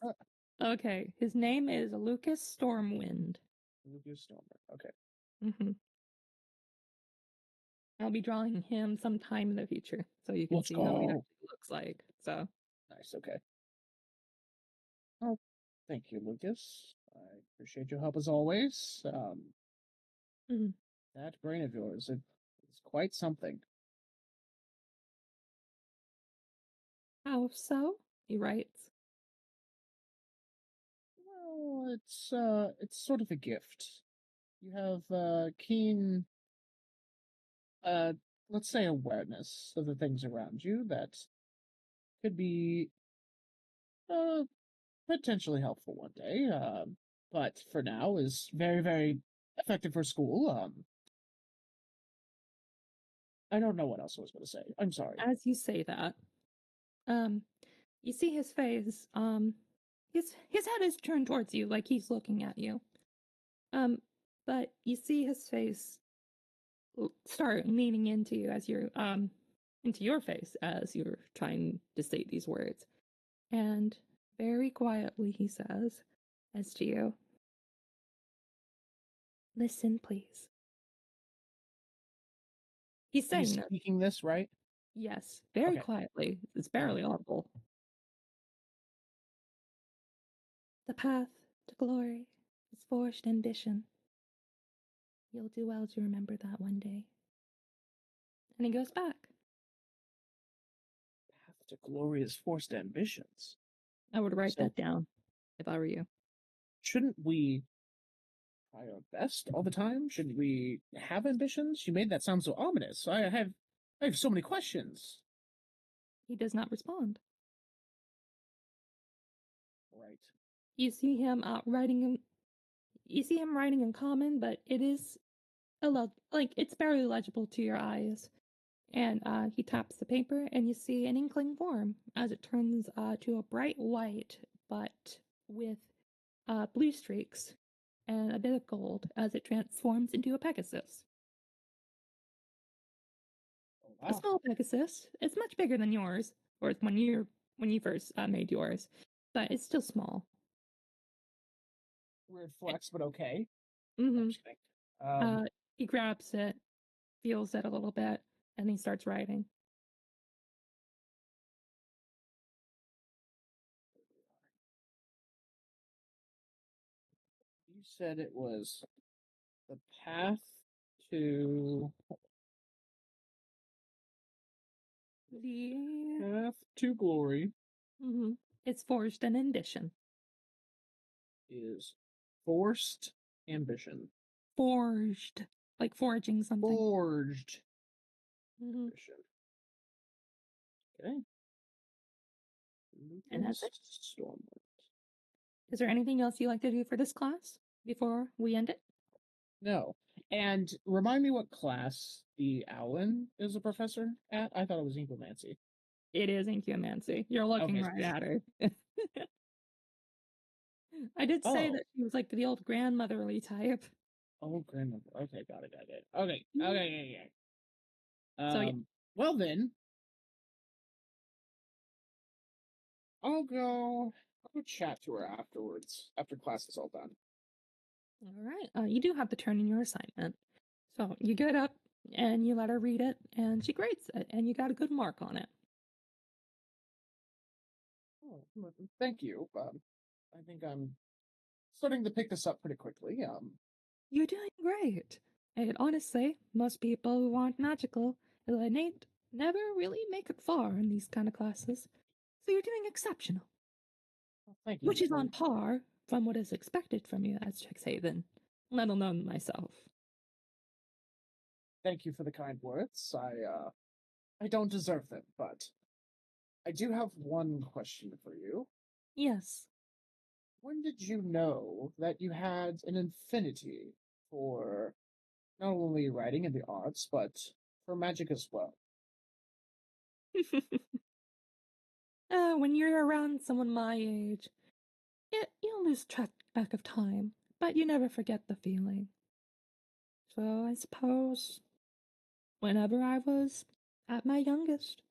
Okay. His name is Lucas Stormwind. Lucas Stormer. Okay. Mm-hmm. I'll be drawing him sometime in the future, so you can Let's see how he go. actually looks like. So Nice. Okay. Oh, thank you, Lucas. I appreciate your help as always. Mhm. That brain of yours is quite something. How so? He writes. Well, it's sort of a gift. You have keen uh let's say awareness of the things around you that could be uh potentially helpful one day. But for now is very, very effective for school. I don't know what else I was going to say. I'm sorry. As you say that, you see his face. His head is turned towards you, like he's looking at you. But you see his face start leaning into you as you're into your face as you're trying to say these words, and very quietly he says, as to you, "Listen, please." He's He's saying this. speaking this, right? Yes, very Okay. quietly. It's barely audible. "The path to glory is forged ambition. You'll do well to remember that one day." And he goes back. Path to glorious forced ambitions. I would write So that down if I were you. shouldn't we try our best all the time? Shouldn't we have ambitions? You made that sound so ominous. I have so many questions. He does not respond. Right. You see him writing in. You see him writing in common, but it is like it's barely legible to your eyes. And he taps the paper, and you see an inkling form as it turns to a bright white, but with blue streaks and a bit of gold as it transforms into a Pegasus. Oh, A wow. small Pegasus. It's much bigger than yours, or when you first made yours, but it's still small. Weird flex, but okay. Mm-hmm. I'm just kidding. He grabs it, feels it a little bit, and he starts writing. You said it was the path to The path to glory mm-hmm. It's forged an ambition. is forced ambition. Forged, like forging something. Forged Mm-hmm. ambition. Okay. And that's it. Stormwind. Is there anything else you'd like to do for this class before we end it? No. And remind me what class the Owlin is a professor at? I thought it was Incomancy. It is Incumancy. You're looking Okay. right at her. I did say Oh. that she was like the old grandmotherly type. Oh, grandmother. Okay, got it. Okay. Okay, yeah. So yeah. Well then, I'll go chat to her afterwards, after class is all done. All right. You do have to turn in your assignment. So you get up and you let her read it, and she grades it, and you got a good mark on it. Oh, thank you. I think I'm starting to pick this up pretty quickly. You're doing great. And honestly, most people who aren't magical, who innate, never really make it far in these kind of classes. So you're doing exceptional, thank you. which is on par from what is expected from you as Strixhaven, let alone myself. Thank you for the kind words. I don't deserve them, but I do have one question for you. Yes. When did you know that you had an affinity for not only writing and the arts, but for magic as well? When you're around someone my age, you'll lose track of time, but you never forget the feeling. So I suppose whenever I was at my youngest,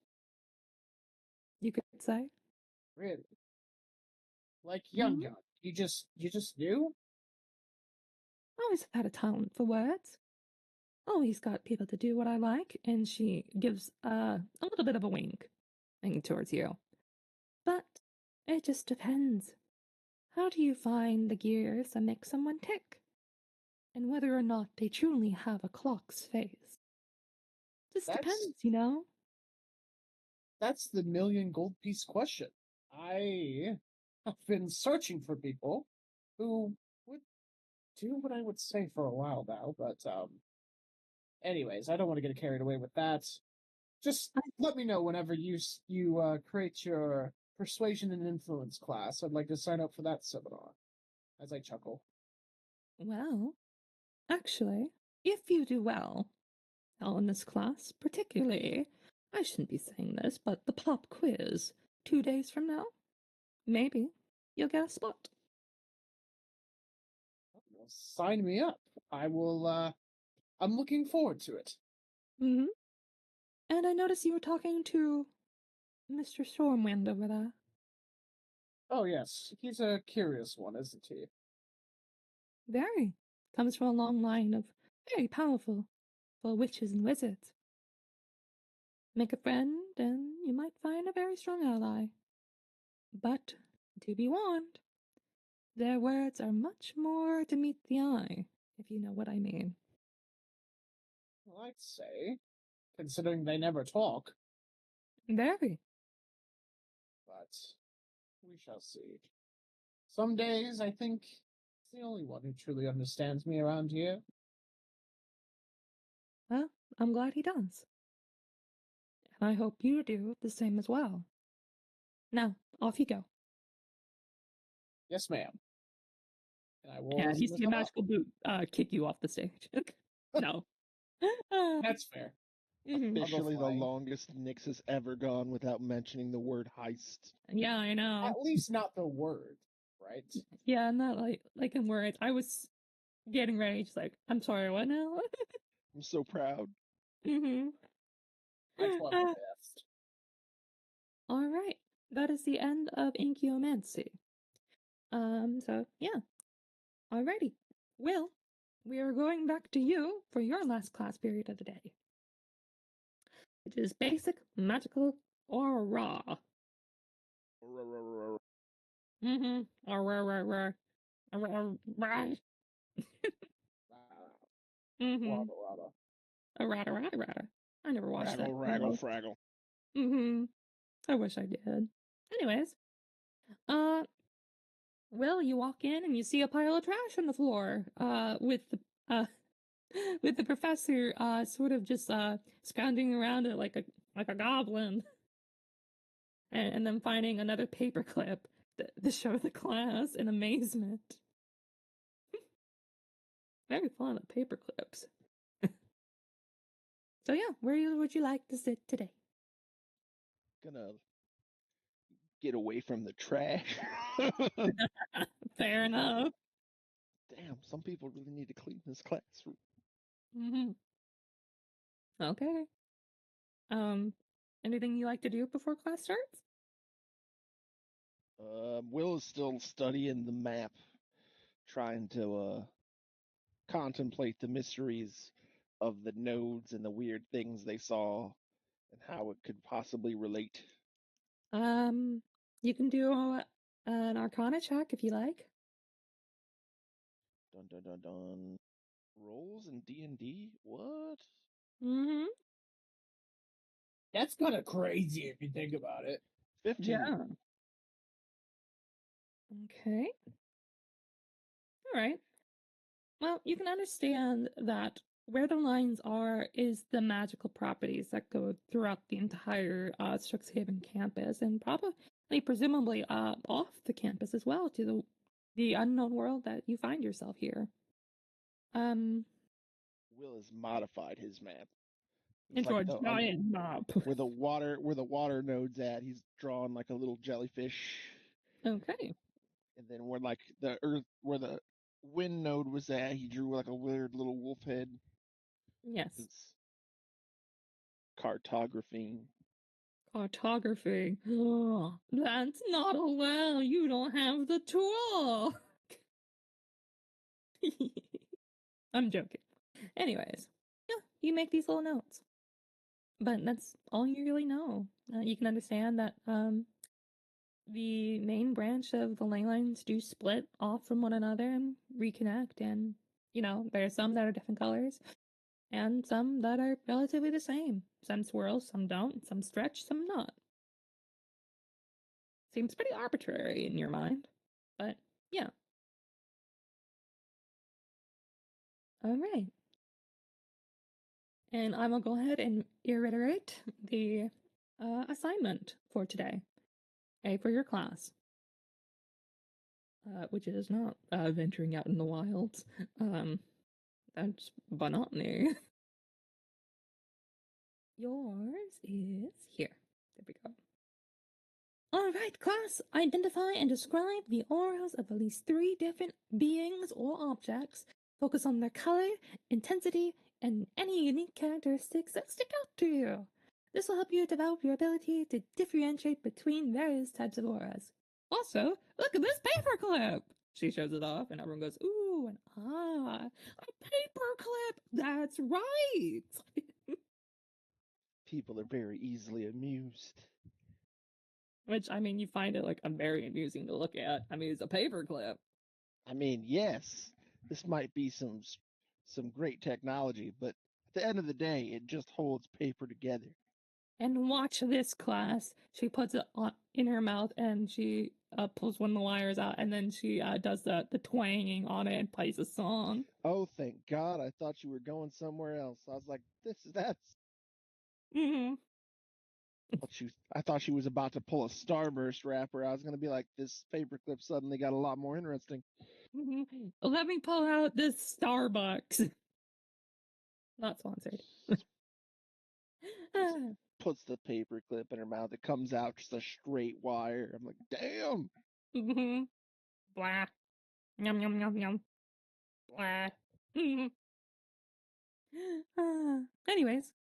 you could say. Really? Like young young. You just knew? Always had a talent for words. Always got people to do what I like, and she gives a little bit of a wink towards you. But it just depends. How do you find the gears that make someone tick? And whether or not they truly have a clock's face. Just depends, you know? That's the million gold piece question. I have been searching for people who would do what I would say for a while now, but anyways, I don't want to get carried away with that. Just let me know whenever you create your persuasion and influence class. I'd like to sign up for that seminar. As I chuckle. Well, actually, if you do well in this class, particularly, I shouldn't be saying this, but the pop quiz 2 days from now, maybe you'll get a spot. Well, sign me up. I will. I'm looking forward to it. Mm-hmm. And I noticed you were talking to Mr. Stormwind over there. Oh yes, he's a curious one, isn't he? Very. Comes from a long line of very powerful witches and wizards. Make a friend, and you might find a very strong ally. But, to be warned, their words are much more to meet the eye, if you know what I mean. Well, I'd say, considering they never talk. Very. But we shall see. Some days I think it's the only one who truly understands me around here. Well, I'm glad he does. And I hope you do the same as well. Now, off you go. Yes, ma'am. And I will. And you see a magical boot kick you off the stage. No. That's fair. Officially the longest Nyx has ever gone without mentioning the word heist. Yeah, I know. At least not the word, right? Yeah, not like in words. I was getting ready, just like, I'm sorry, what now? I'm so proud. Mm-hmm. My club the best. All right, that is the end of Inkyomancy. So yeah. Alrighty. Will, we are going back to you for your last class period of the day. Which is basic, magical, or raw. Mm-hmm. Mm-hmm. A rata rata rata. I never watched that. Raggle, fraggle. Mm-hmm. I wish I did. Anyways, Will, you walk in and you see a pile of trash on the floor, with the professor, sort of just, scrounging around it like a goblin. And then finding another paperclip to show the class in amazement. Very fond of paperclips. So yeah, where would you like to sit today? Gonna get away from the trash. Fair enough. Damn, some people really need to clean this classroom. Mm-hmm. Okay. Anything you like to do before class starts? Will is still studying the map, trying to contemplate the mysteries of the nodes and the weird things they saw and how it could possibly relate. You can do an Arcana check if you like. Dun dun dun dun. Rolls in D&D? What? Mm-hmm. That's kind of crazy if you think about it. 15. Yeah. Okay. All right. Well, you can understand that where the lines are is the magical properties that go throughout the entire Strixhaven campus, and probably, presumably, off the campus as well to the unknown world that you find yourself here. Will has modified his map Into like a giant map. Where the water node's at, he's drawing like a little jellyfish. Okay. And then where like where the wind node was at, he drew like a weird little wolf head. Yes. It's cartography. Cartography. Oh, that's not allowed. You don't have the tool. I'm joking. Anyways, yeah, you make these little notes. But that's all you really know. You can understand that the main branch of the ley lines do split off from one another and reconnect, and there are some that are different colors and some that are relatively the same. Some swirl, some don't, some stretch, some not. Seems pretty arbitrary in your mind, but yeah. All right. And I will go ahead and reiterate the assignment for today, for your class, which is not venturing out in the wilds. That's monotony. Yours is here. There we go. All right, class. Identify and describe the auras of at least 3 different beings or objects. Focus on their color, intensity, and any unique characteristics that stick out to you. This will help you develop your ability to differentiate between various types of auras. Also, look at this paperclip! She shows it off, and everyone goes, ooh, and ah, a paperclip! That's right! People are very easily amused. Which, I mean, you find it like very amusing to look at. I mean, it's a paperclip. I mean, yes, this might be some great technology, but at the end of the day, it just holds paper together. And watch this, class. She puts it in her mouth and she pulls one of the wires out, and then she does the twanging on it and plays a song. Oh, thank God. I thought you were going somewhere else. I was like, that's... Mm-hmm. I thought she was about to pull a Starburst rapper. I was going to be like, this paperclip suddenly got a lot more interesting. Mm-hmm. Let me pull out this Starbucks. Not sponsored. Puts the paperclip in her mouth. It comes out just a straight wire. I'm like, damn. Mm-hmm. Blah. Yum, yum, yum, yum. Blah. Mm-hmm. Anyways,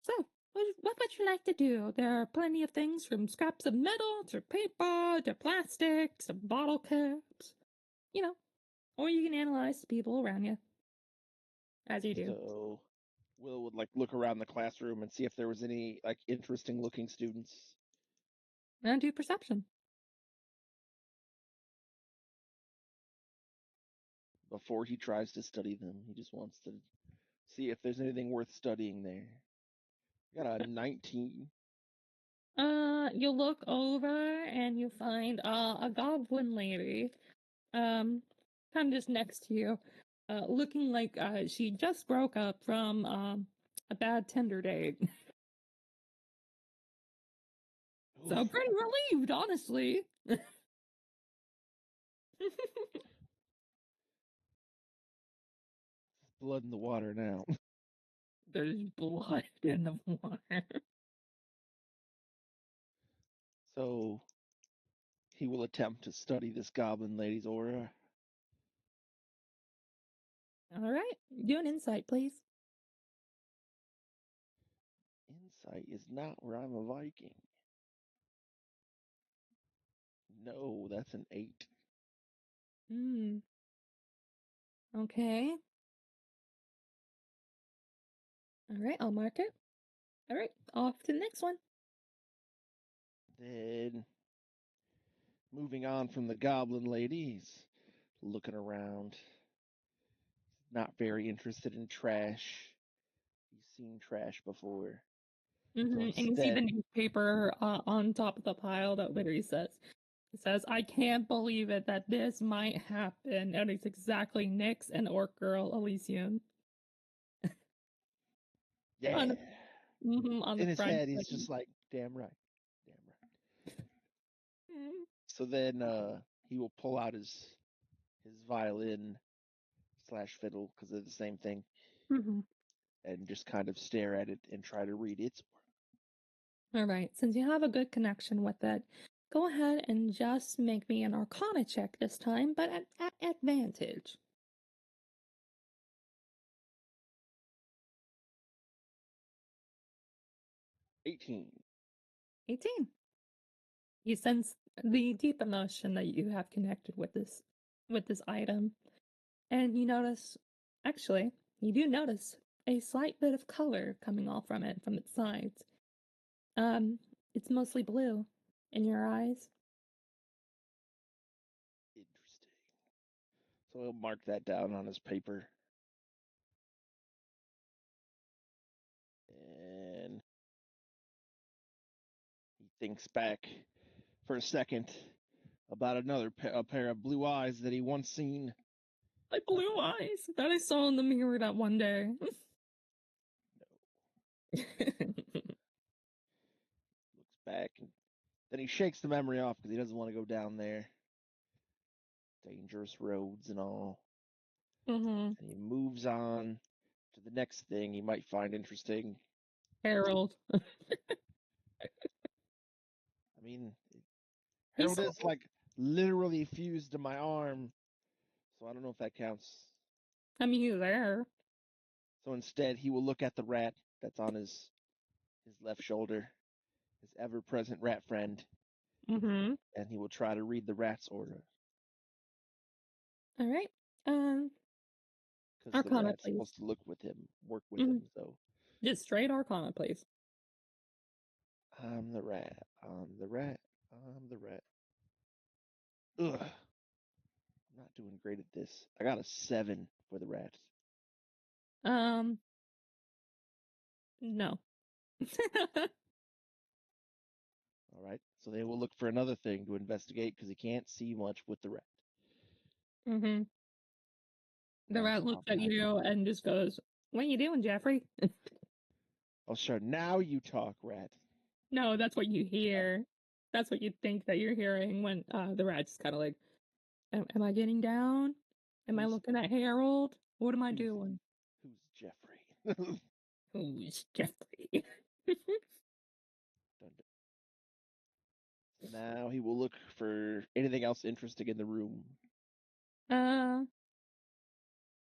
so what would you like to do? There are plenty of things from scraps of metal to paper to plastics to bottle caps. Or you can analyze the people around you. As you do. So Will would like look around the classroom and see if there was any like interesting looking students. And do perception. Before he tries to study them, he just wants to see if there's anything worth studying there. Got a 19. You look over and you find a goblin lady, kind of just next to you, looking like she just broke up from a bad Tinder date. So pretty relieved, honestly. Blood in the water now. There's blood in the water. So he will attempt to study this goblin lady's aura. All right, do an insight, please. Insight is not where I'm a Viking. No, that's an 8. Okay. All right, I'll mark it. All right, off to the next one. Then, moving on from the goblin lady, he's looking around. Not very interested in trash. He's seen trash before. Mm-hmm. So And you see the newspaper on top of the pile that literally says, I can't believe it that this might happen. And it's exactly Nyx and Orc Girl Elysium. Yeah. On In the his front head, he's just like, damn right. Damn right. So then he will pull out his violin / fiddle, because they're the same thing. Mm-hmm. and just kind of stare at it and try to read its aura. All right, since you have a good connection with it, go ahead and just make me an Arcana check this time, but at advantage. 18. 18. You sense the deep emotion that you have connected with this item, and you notice, actually, you do notice a slight bit of color coming off from it from its sides. It's mostly blue in your eyes. Interesting. So he'll mark that down on his paper. And he thinks back for a second about another pair of blue eyes that he once seen. My blue eyes that I saw in the mirror that one day. Looks back, and then he shakes the memory off because he doesn't want to go down there. Dangerous roads and all. And he moves on to the next thing he might find interesting. Harold. I mean, Harold is like literally fused to my arm, so I don't know if that counts. I mean, he's there. So instead, he will look at the rat that's on his left shoulder, his ever-present rat friend, and he will try to read the rat's aura. All right. Because the Arcana, rat's please. supposed to look with him, work with him, so. Just straight Arcana, please. I'm the rat. I'm the rat. I'm the rat. Ugh. I'm not doing great at this. I got a 7 for the rat. No. All right. So they will look for another thing to investigate because he can't see much with the rat. The rat looks at you and just goes, "What are you doing, Jeffrey?" Oh, sure. Now you talk, rat. No, that's what you hear. That's what you think that you're hearing when the rat's just kind of like, am I getting down? Am I looking at Harold? What am I doing? Who's Jeffrey? Who's Jeffrey? So now he will look for anything else interesting in the room.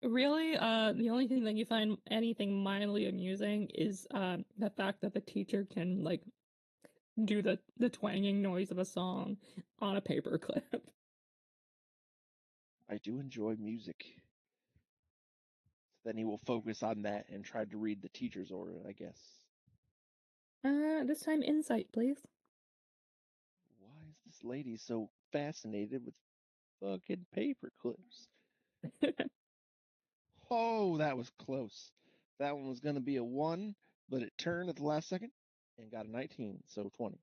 Really, the only thing that you find anything mildly amusing is the fact that the teacher can like do the twanging noise of a song on a paperclip. I do enjoy music. So then he will focus on that and try to read the teacher's aura, I guess. This time insight, please. Why is this lady so fascinated with fucking paper clips? Oh, that was close. That one was going to be a 1, but it turned at the last second and got a 19, so 20.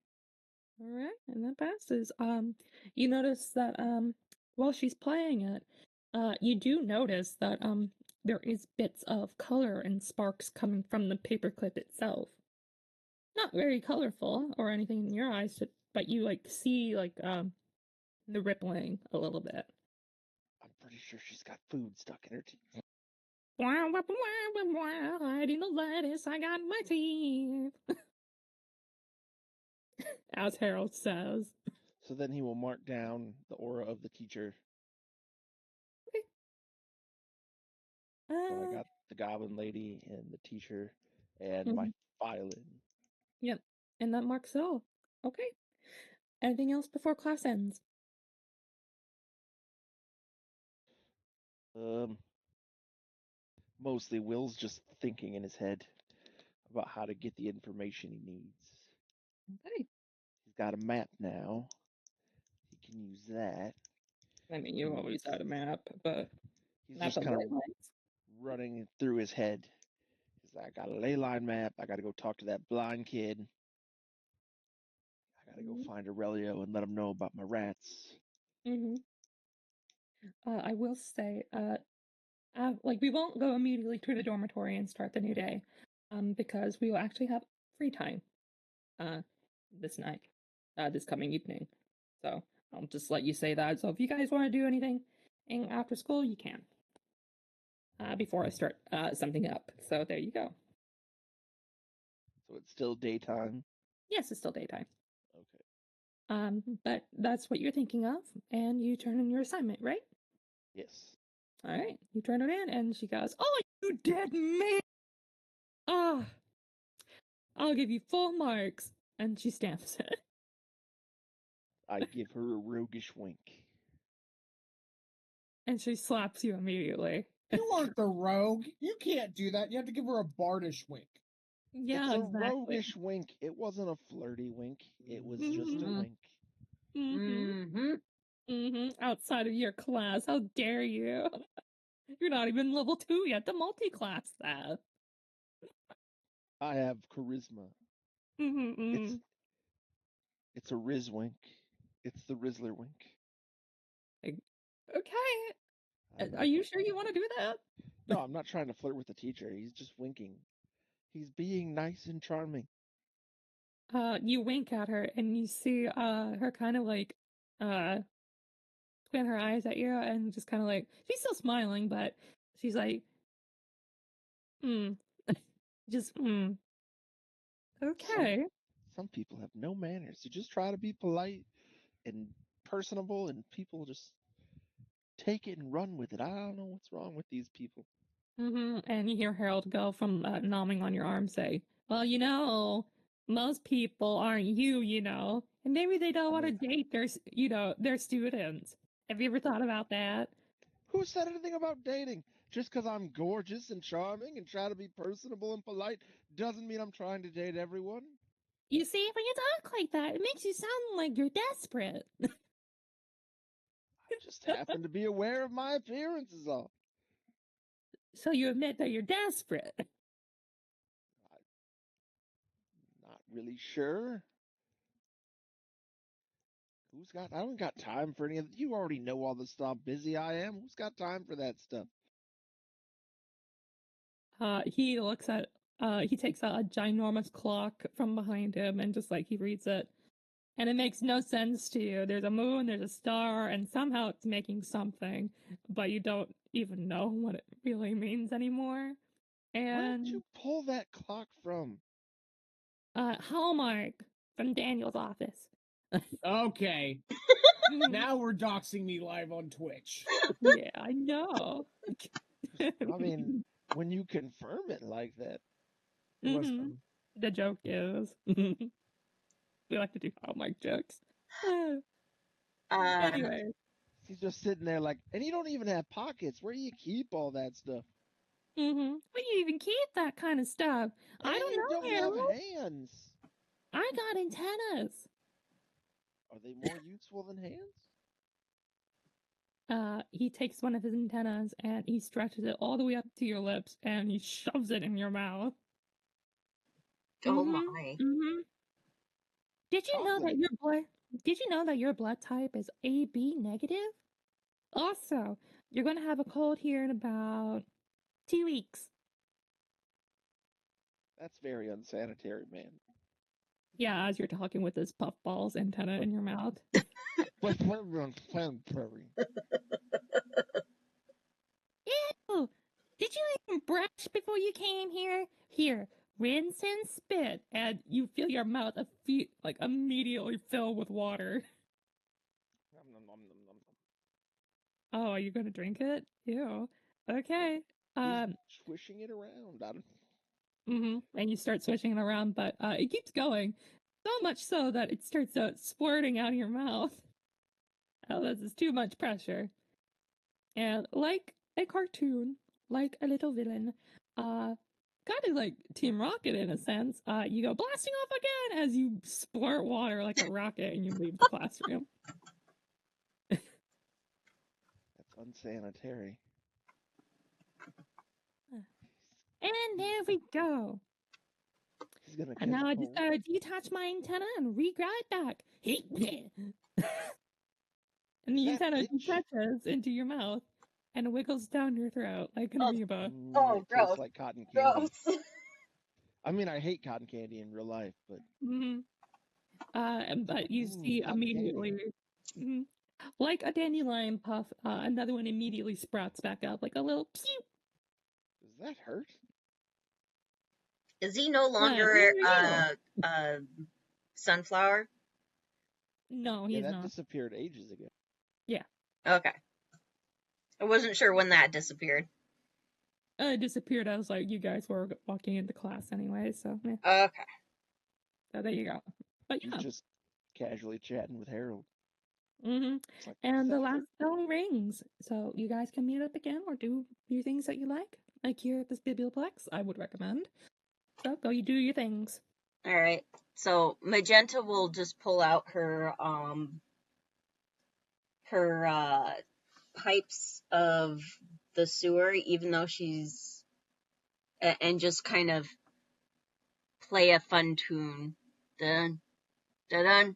All right, and that passes. You notice that while she's playing it, you do notice that there is bits of color and sparks coming from the paperclip itself. Not very colorful or anything in your eyes, but you like see like the rippling a little bit. I'm pretty sure she's got food stuck in her teeth. Hiding the lettuce, I got my teeth. As Harold says. So then he will mark down the aura of the teacher. So I got the goblin lady and the teacher and my violin. Yep, and that marks it all. Okay. Anything else before class ends? Mostly Will's just thinking in his head about how to get the information he needs. Okay. He's got a map now. He can use that. I mean, you always had a map, but he's just kind of running through his head. He's like, I got a ley line map. I got to go talk to that blind kid. I got to go find Aurelio and let him know about my rats. I will say, like we won't go immediately to the dormitory and start the new day, because we will actually have free time, this night, this coming evening. So I'll just let you say that. So if you guys want to do anything after school, you can. Before I start something up. So there you go. So it's still daytime? Yes, it's still daytime. Okay. But that's what you're thinking of, and you turn in your assignment, right? Yes. All right, you turn it in, and she goes, "Oh, you dead man! Ah, I'll give you full marks." And she stamps it. I give her a roguish wink. And she slaps you immediately. You aren't the rogue. You can't do that. You have to give her a bardish wink. Yeah, it's a exactly. roguish wink. It wasn't a flirty wink. It was just a wink. Outside of your class, how dare you? You're not even level 2 yet to multi-class that. I have charisma. It's a Riz wink. It's the Rizzler wink. Okay. Are you sure you want to do that? No, I'm not trying to flirt with the teacher. He's just winking. He's being nice and charming. You wink at her and you see her kind of like squint her eyes at you and just kind of like she's still smiling, but she's like, just okay. Some people have no manners. You just try to be polite and personable, and people just take it and run with it. I don't know what's wrong with these people. And you hear Harold go from nomming on your arm say, "Well, most people aren't you know, and maybe they don't want to date their students. Have you ever thought about that?" Who said anything about dating? Just because I'm gorgeous and charming and try to be personable and polite doesn't mean I'm trying to date everyone. You see, when you talk like that, it makes you sound like you're desperate. I just happen to be aware of my appearance is all. So you admit that you're desperate. I'm not really sure. I don't got time for any of that. You already know all the stuff busy I am. Who's got time for that stuff? He looks at he takes out a ginormous clock from behind him and just like he reads it. And it makes no sense to you. There's a moon, there's a star, and somehow it's making something, but you don't even know what it really means anymore. Where And did you pull that clock from? Hallmark from Daniel's office. Okay. Now we're doxing me live on Twitch. Yeah, I know. I mean, when you confirm it like that. The joke is we like to do Hallmark jokes. Anyway. He's just sitting there like, and you don't even have pockets. Where do you keep all that stuff? Where do you even keep that kind of stuff? And I don't you know, don't Harold. have hands. I got antennas. Are they more useful than hands? He takes one of his antennas and he stretches it all the way up to your lips and he shoves it in your mouth. Oh my. Did you know that your blood type is AB negative? Also, you're going to have a cold here in about 2 weeks. That's very unsanitary, man. Yeah, as you're talking with this puffball's antenna in your mouth. What's very unsanitary? Ew! Did you even brush before you came here? Here, rinse and spit, and you feel your mouth immediately fill with water. Oh, are you gonna drink it? Ew. Okay. He's swishing it around. And you start swishing it around, but it keeps going. So much so that it starts splurting out of your mouth. Oh, this is too much pressure. And like a cartoon, like a little villain, kind of like Team Rocket in a sense, you go blasting off again as you splurt water like a rocket and you leave the classroom. That's unsanitary. And there we go. And now I just gotta detach my antenna and re-grab it back. And the antenna detaches into your mouth and wiggles down your throat like an amoeba. Oh, it gross. tastes like cotton candy. Gross. I mean, I hate cotton candy in real life, but. But you see immediately, like a dandelion puff, another one immediately sprouts back up like a little pew. Does that hurt? Is he no What? longer Where are you? Sunflower? No, Yeah, he's that not. disappeared ages ago. Yeah. Okay. I wasn't sure when that disappeared. It disappeared as like you guys were walking into class anyway, so yeah. Okay. So there you go. But He's yeah. just casually chatting with Harold. Mm-hmm. Like, And the last bell rings, so you guys can meet up again or do your things that you like here at this Biblioplex. I would recommend. So go, you do your things. All right. So Magenta will just pull out her pipes of the sewer, even though she's and just kind of play a fun tune. Dun dun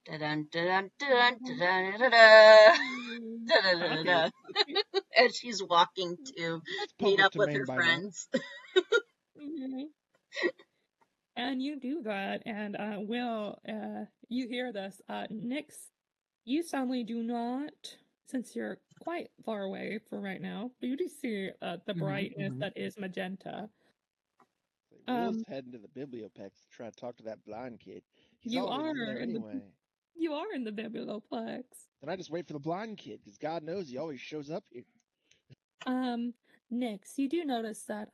dun dun dun dun dun dun dun. As she's walking to meet up with her friends. Mm-hmm. And you do that, and Will, you hear this. Nyx, you suddenly do not, since you're quite far away for right now, but you do see the brightness that is Magenta. Will's heading to the Bibliopex to try to talk to that blind kid. He's you always are in there anyway. You are in the Biblioplex. Then I just wait for the blind kid, because God knows he always shows up here. Nyx, you do notice that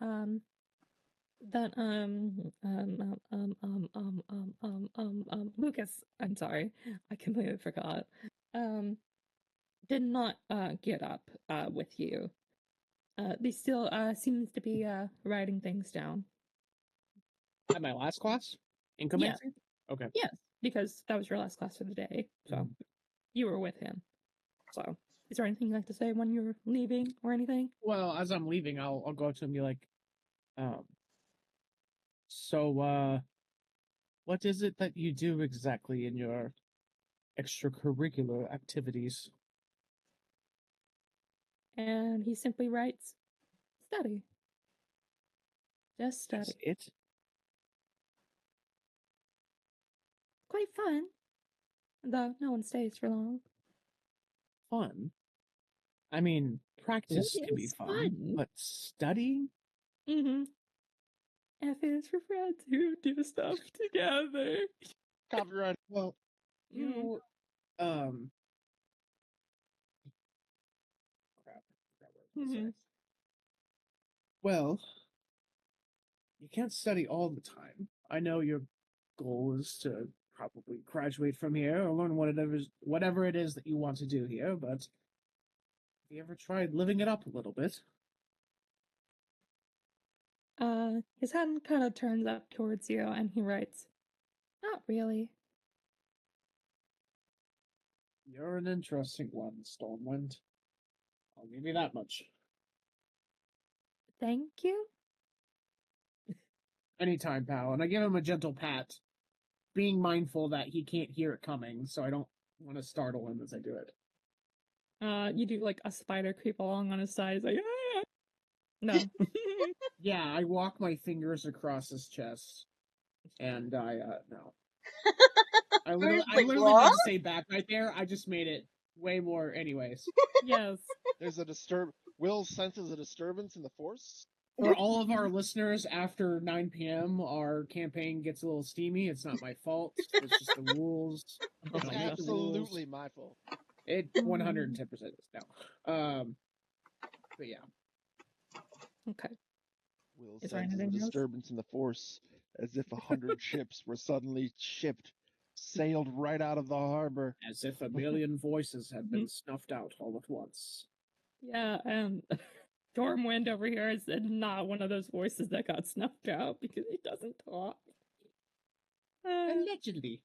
Lucas, I'm sorry, I completely forgot. Did not get up with you. They still seems to be writing things down. At my last class? Yeah. Incomancy? Okay. Yes, because that was your last class for the day, so you were with him. So, is there anything you'd like to say when you're leaving or anything? Well, as I'm leaving, I'll go up to him and be like, so, what is it that you do exactly in your extracurricular activities? And he simply writes, study. Just study. That's it? Quite fun, though no one stays for long. Fun? I mean, practice It can be is fun, but studying? Mm-hmm. F is for friends who do stuff together. Copyright. Well, you, crap, what was I gonna say? Well, you can't study all the time. I know your goal is to probably graduate from here or learn whatever it is that you want to do here, but have you ever tried living it up a little bit? His hand kind of turns up towards you and he writes, not really. You're an interesting one, Stormwind. I'll give you that much. Thank you? Anytime, pal. And I give him a gentle pat, being mindful that he can't hear it coming, so I don't want to startle him as I do it. You do like a spider creep along on his side. He's like, ah! No. Yeah, I walk my fingers across his chest, and I, no. I literally meant to say back right there. I just made it way more, anyways. Yes. There's a Will senses a disturbance in the force. For all of our listeners, after 9 p.m., our campaign gets a little steamy. It's not my fault. It's just the rules. It's absolutely my fault. It 110% is now. But yeah. Okay. Will senses a disturbance in the force, as if 100 ships were suddenly sailed right out of the harbor. As if a million voices had been snuffed out all at once. Yeah, and Stormwind over here is not one of those voices that got snuffed out because he doesn't talk. Allegedly.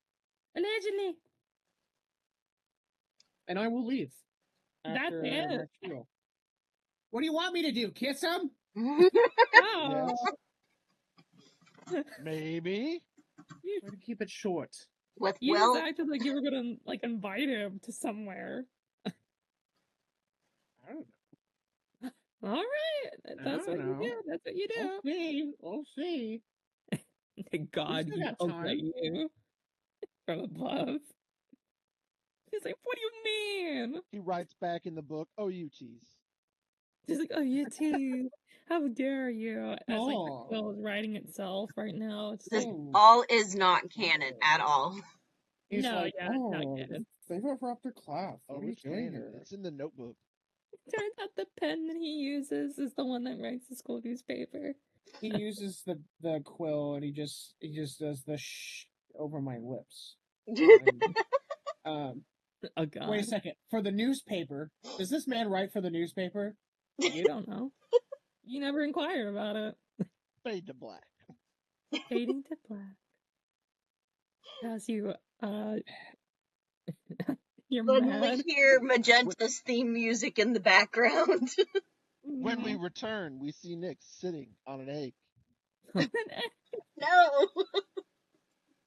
Allegedly. And I will leave. After That's it. What do you want me to do? Kiss him? Oh. Yes. Maybe. Try to keep it short. You acted like you were gonna like invite him to somewhere. I don't know. All right, that's what you do. That's what you do. We'll see. God, he looks at you from above. He's like, "What do you mean?" He writes back in the book, "Oh, you tease." Just like, oh, you too. How dare you? As like the Oh. quill is writing itself right now. It's This like, all is not canon at all. He's no, like, yeah, it's not oh, good. they've interrupted class. What Oh, are you it's doing canon. here? It's in the notebook. Turns out the pen that he uses is the one that writes the school newspaper. He uses the quill and he just does the shh over my lips. And, Oh god. wait a second. For the newspaper, does this man write for the newspaper? You don't know. You never inquire about it. Fade to black. Fading to black. As you, you're Suddenly mad. hear Magenta's theme music in the background. When we return, we see Nick sitting on an egg. No.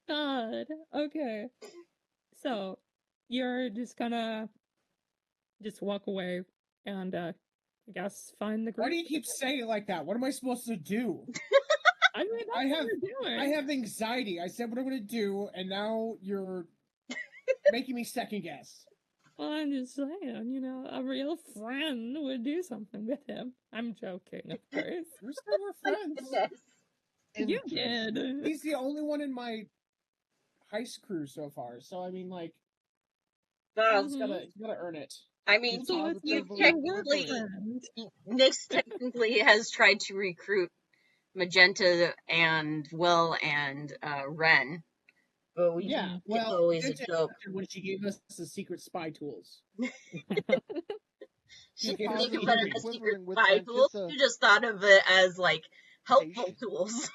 God. Okay. So, you're just gonna just walk away and, I guess find the group. Why do you keep saying it like that? What am I supposed to do? I mean, that's I what have- you're doing. I have anxiety. I said what I'm going to do, and now you're making me second guess. Well, I'm just saying, you know, a real friend would do something with him. I'm joking, of course. You said we're friends. You did. He's the only one in my heist crew so far. So I mean, like, he's gotta earn it. I mean, He's So it's you positively your work technically, friend. Nyx technically has tried to recruit Magenta and Will and Ren, but we Yeah, it's well, always a Magenta joke. answered when she gave us the secret spy tools. She She didn't gave us think the of it earrings. as secret Quivering with spy tools. Mantissa. She just thought of it as like helpful Patient. tools.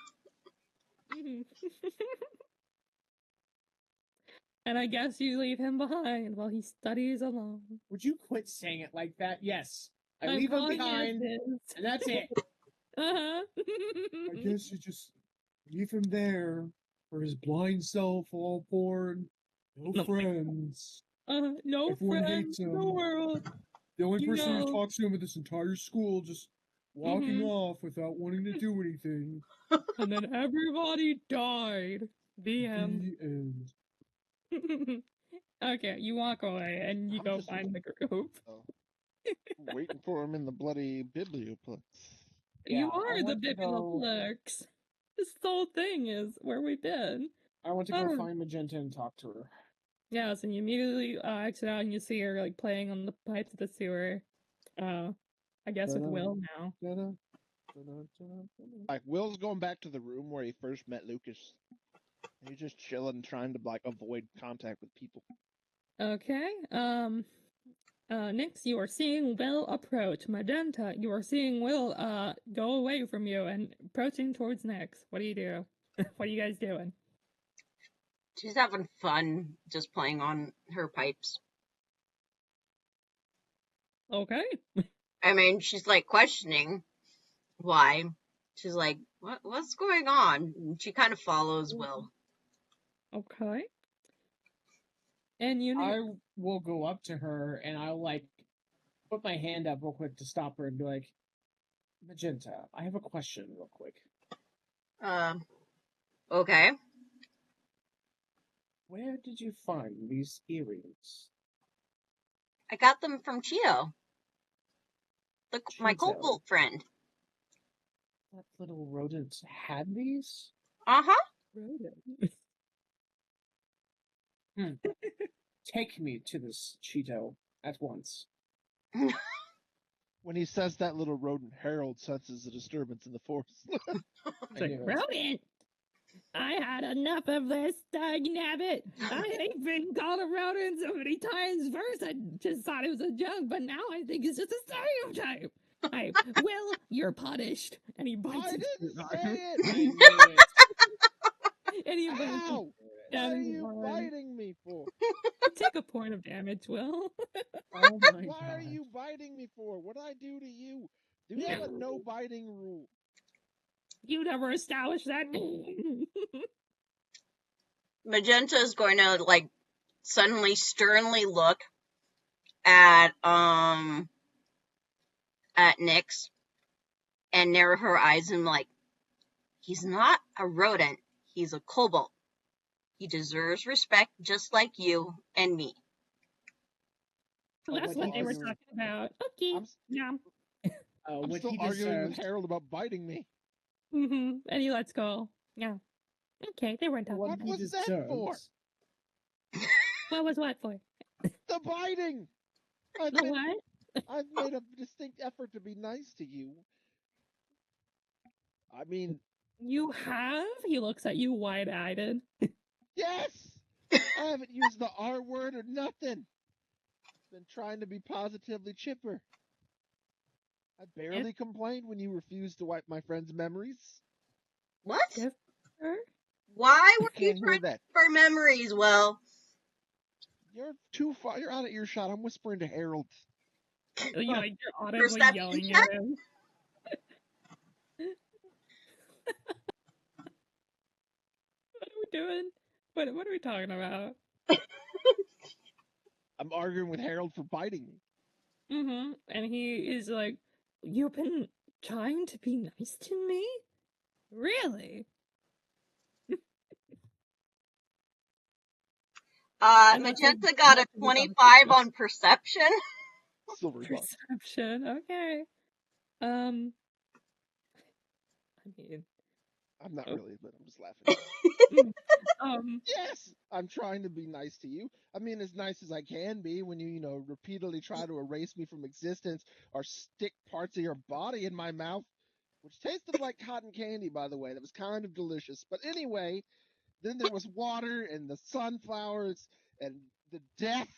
And I guess you leave him behind while he studies alone. Would you quit saying it like that? Yes. I I'm leave him calling behind, it this. and that's it. Uh-huh. I guess you just leave him there for his blind self, all born, no friends. No Everyone friends hates in the him. world. The only You person who know. talks to him in this entire school just walking off without wanting to do anything. And then everybody died. The end. The end. Okay, you walk away and you I'm go just- find the group. Waiting for him in the bloody biblioplex. You Yeah, I are the went to go- Biblioplex. This whole thing is where we've been. I went to go find Magenta and talk to her. Yes, and you immediately exit out and you see her like playing on the pipes of the sewer. I guess with Will now. Like, Will's going back to the room where he first met Lucas. He's just chilling, trying to, like, avoid contact with people. Okay. Nyx, you are seeing Will approach. Magenta, you are seeing Will go away from you and approaching towards Nyx. What do you do? What are you guys doing? She's having fun just playing on her pipes. Okay. I mean, she's like questioning why. She's like, what's going on? And she kind of follows Will. Okay. And you I will go up to her and I'll like put my hand up real quick to stop her and be like, Magenta, I have a question real quick. Okay. Where did you find these earrings? I got them from Chio. My Cheeto. cobalt friend. That little rodent had these? Uh-huh. Take me to this Cheeto at once. When he says that, little rodent, Harold senses a disturbance in the force. It's like, rodent! I had enough of this, nabbit. I've been called a rodent so many times. First, I just thought it was a joke, but now I think it's just a stereotype. Hey, Will, you're punished. And he bites I his didn't arm. say it! I knew it. And he bites his Ow! What down are his you arm. biting me for? Take a point of damage, Will. Oh my Why are God. you biting me for? What did I do to you? Do you have a no biting rule? You never established that. Magenta is going to like suddenly sternly look at Nyx and narrow her eyes and like, he's not a rodent, he's a kobold. He deserves respect just like you and me. Well, that's what they were talking about. Okay. Yeah. I'm what still he arguing with deserves. Harold about biting me. And he lets go. Yeah. Okay, they weren't talking What What about he it. was that for? deserves. What was what for? The biting! The what? I've made a distinct effort to be nice to you. I mean, You have? He looks at you wide-eyed. yes! I haven't used the R word or nothing. Been trying to be positively chipper. I barely complained when you refused to wipe my friend's memories. What? Chipper? Why were you Can't hear trying that. to keep our memories? Well, You're too far. You're out of earshot. I'm whispering to Harold. You're audibly perception yelling check? at him. What are we doing? What are we talking about? I'm arguing with Harold for biting me. And he is like, you've been trying to be nice to me? Really? And that's Magenta got a that's 25 on perception. Silver bucks. Perception, okay. I mean, I'm not Oh. really, but I'm just laughing. Yes, I'm trying to be nice to you. I mean, as nice as I can be when you repeatedly try to erase me from existence or stick parts of your body in my mouth, which tasted like cotton candy, by the way. That was kind of delicious. But anyway, then there was water and the sunflowers and the death.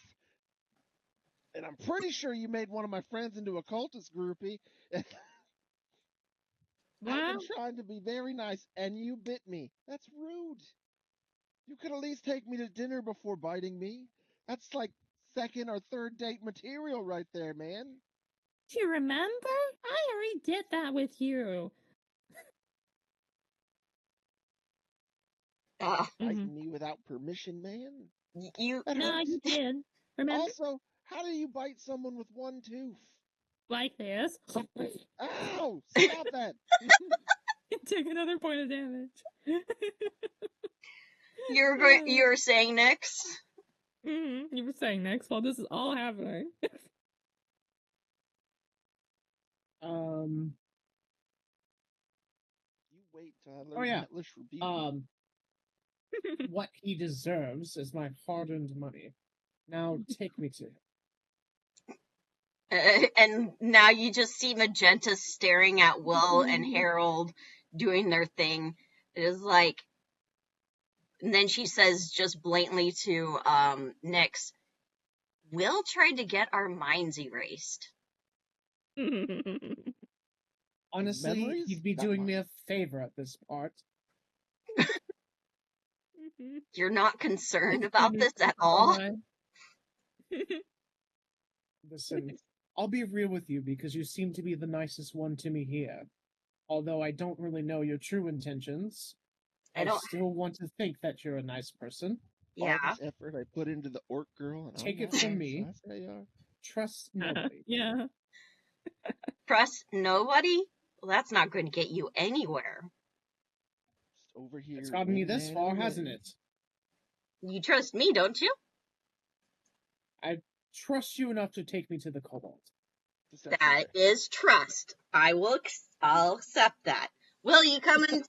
And I'm pretty sure you made one of my friends into a cultist groupie. wow. I've been trying to be very nice, and you bit me. That's rude. You could at least take me to dinner before biting me. That's like second or third date material right there, man. Do you remember? I already did that with you. Biting me without permission, man. You That No, hurts. you did. Remember? Also, how do you bite someone with one tooth? Like this. Ow! Stop that! Take another point of damage. you're saying Nyx? You were saying next while this is all happening. You wait till I learn hellish rebuke. What he deserves is my hard-earned money. Now take me to him. And now you just see Magenta staring at Will and Harold doing their thing. It is like, and then she says just blatantly to Nyx, Will tried to get our minds erased. Honestly, Memories? he'd be Not doing me mine. a favor at this part. You're not concerned about this at all? Listen, I'll be real with you because you seem to be the nicest one to me here. Although I don't really know your true intentions, I still want to think that you're a nice person. Yeah. All this effort I put into the orc girl, and Take I'm it not from nice. me. I say, Trust nobody. Yeah. Trust nobody? Well, that's not going to get you anywhere. Just over here. It's gotten me this far, hasn't it? You trust me, don't you? I trust you enough to take me to the cobalt. That is trust. I'll accept that. Will you come in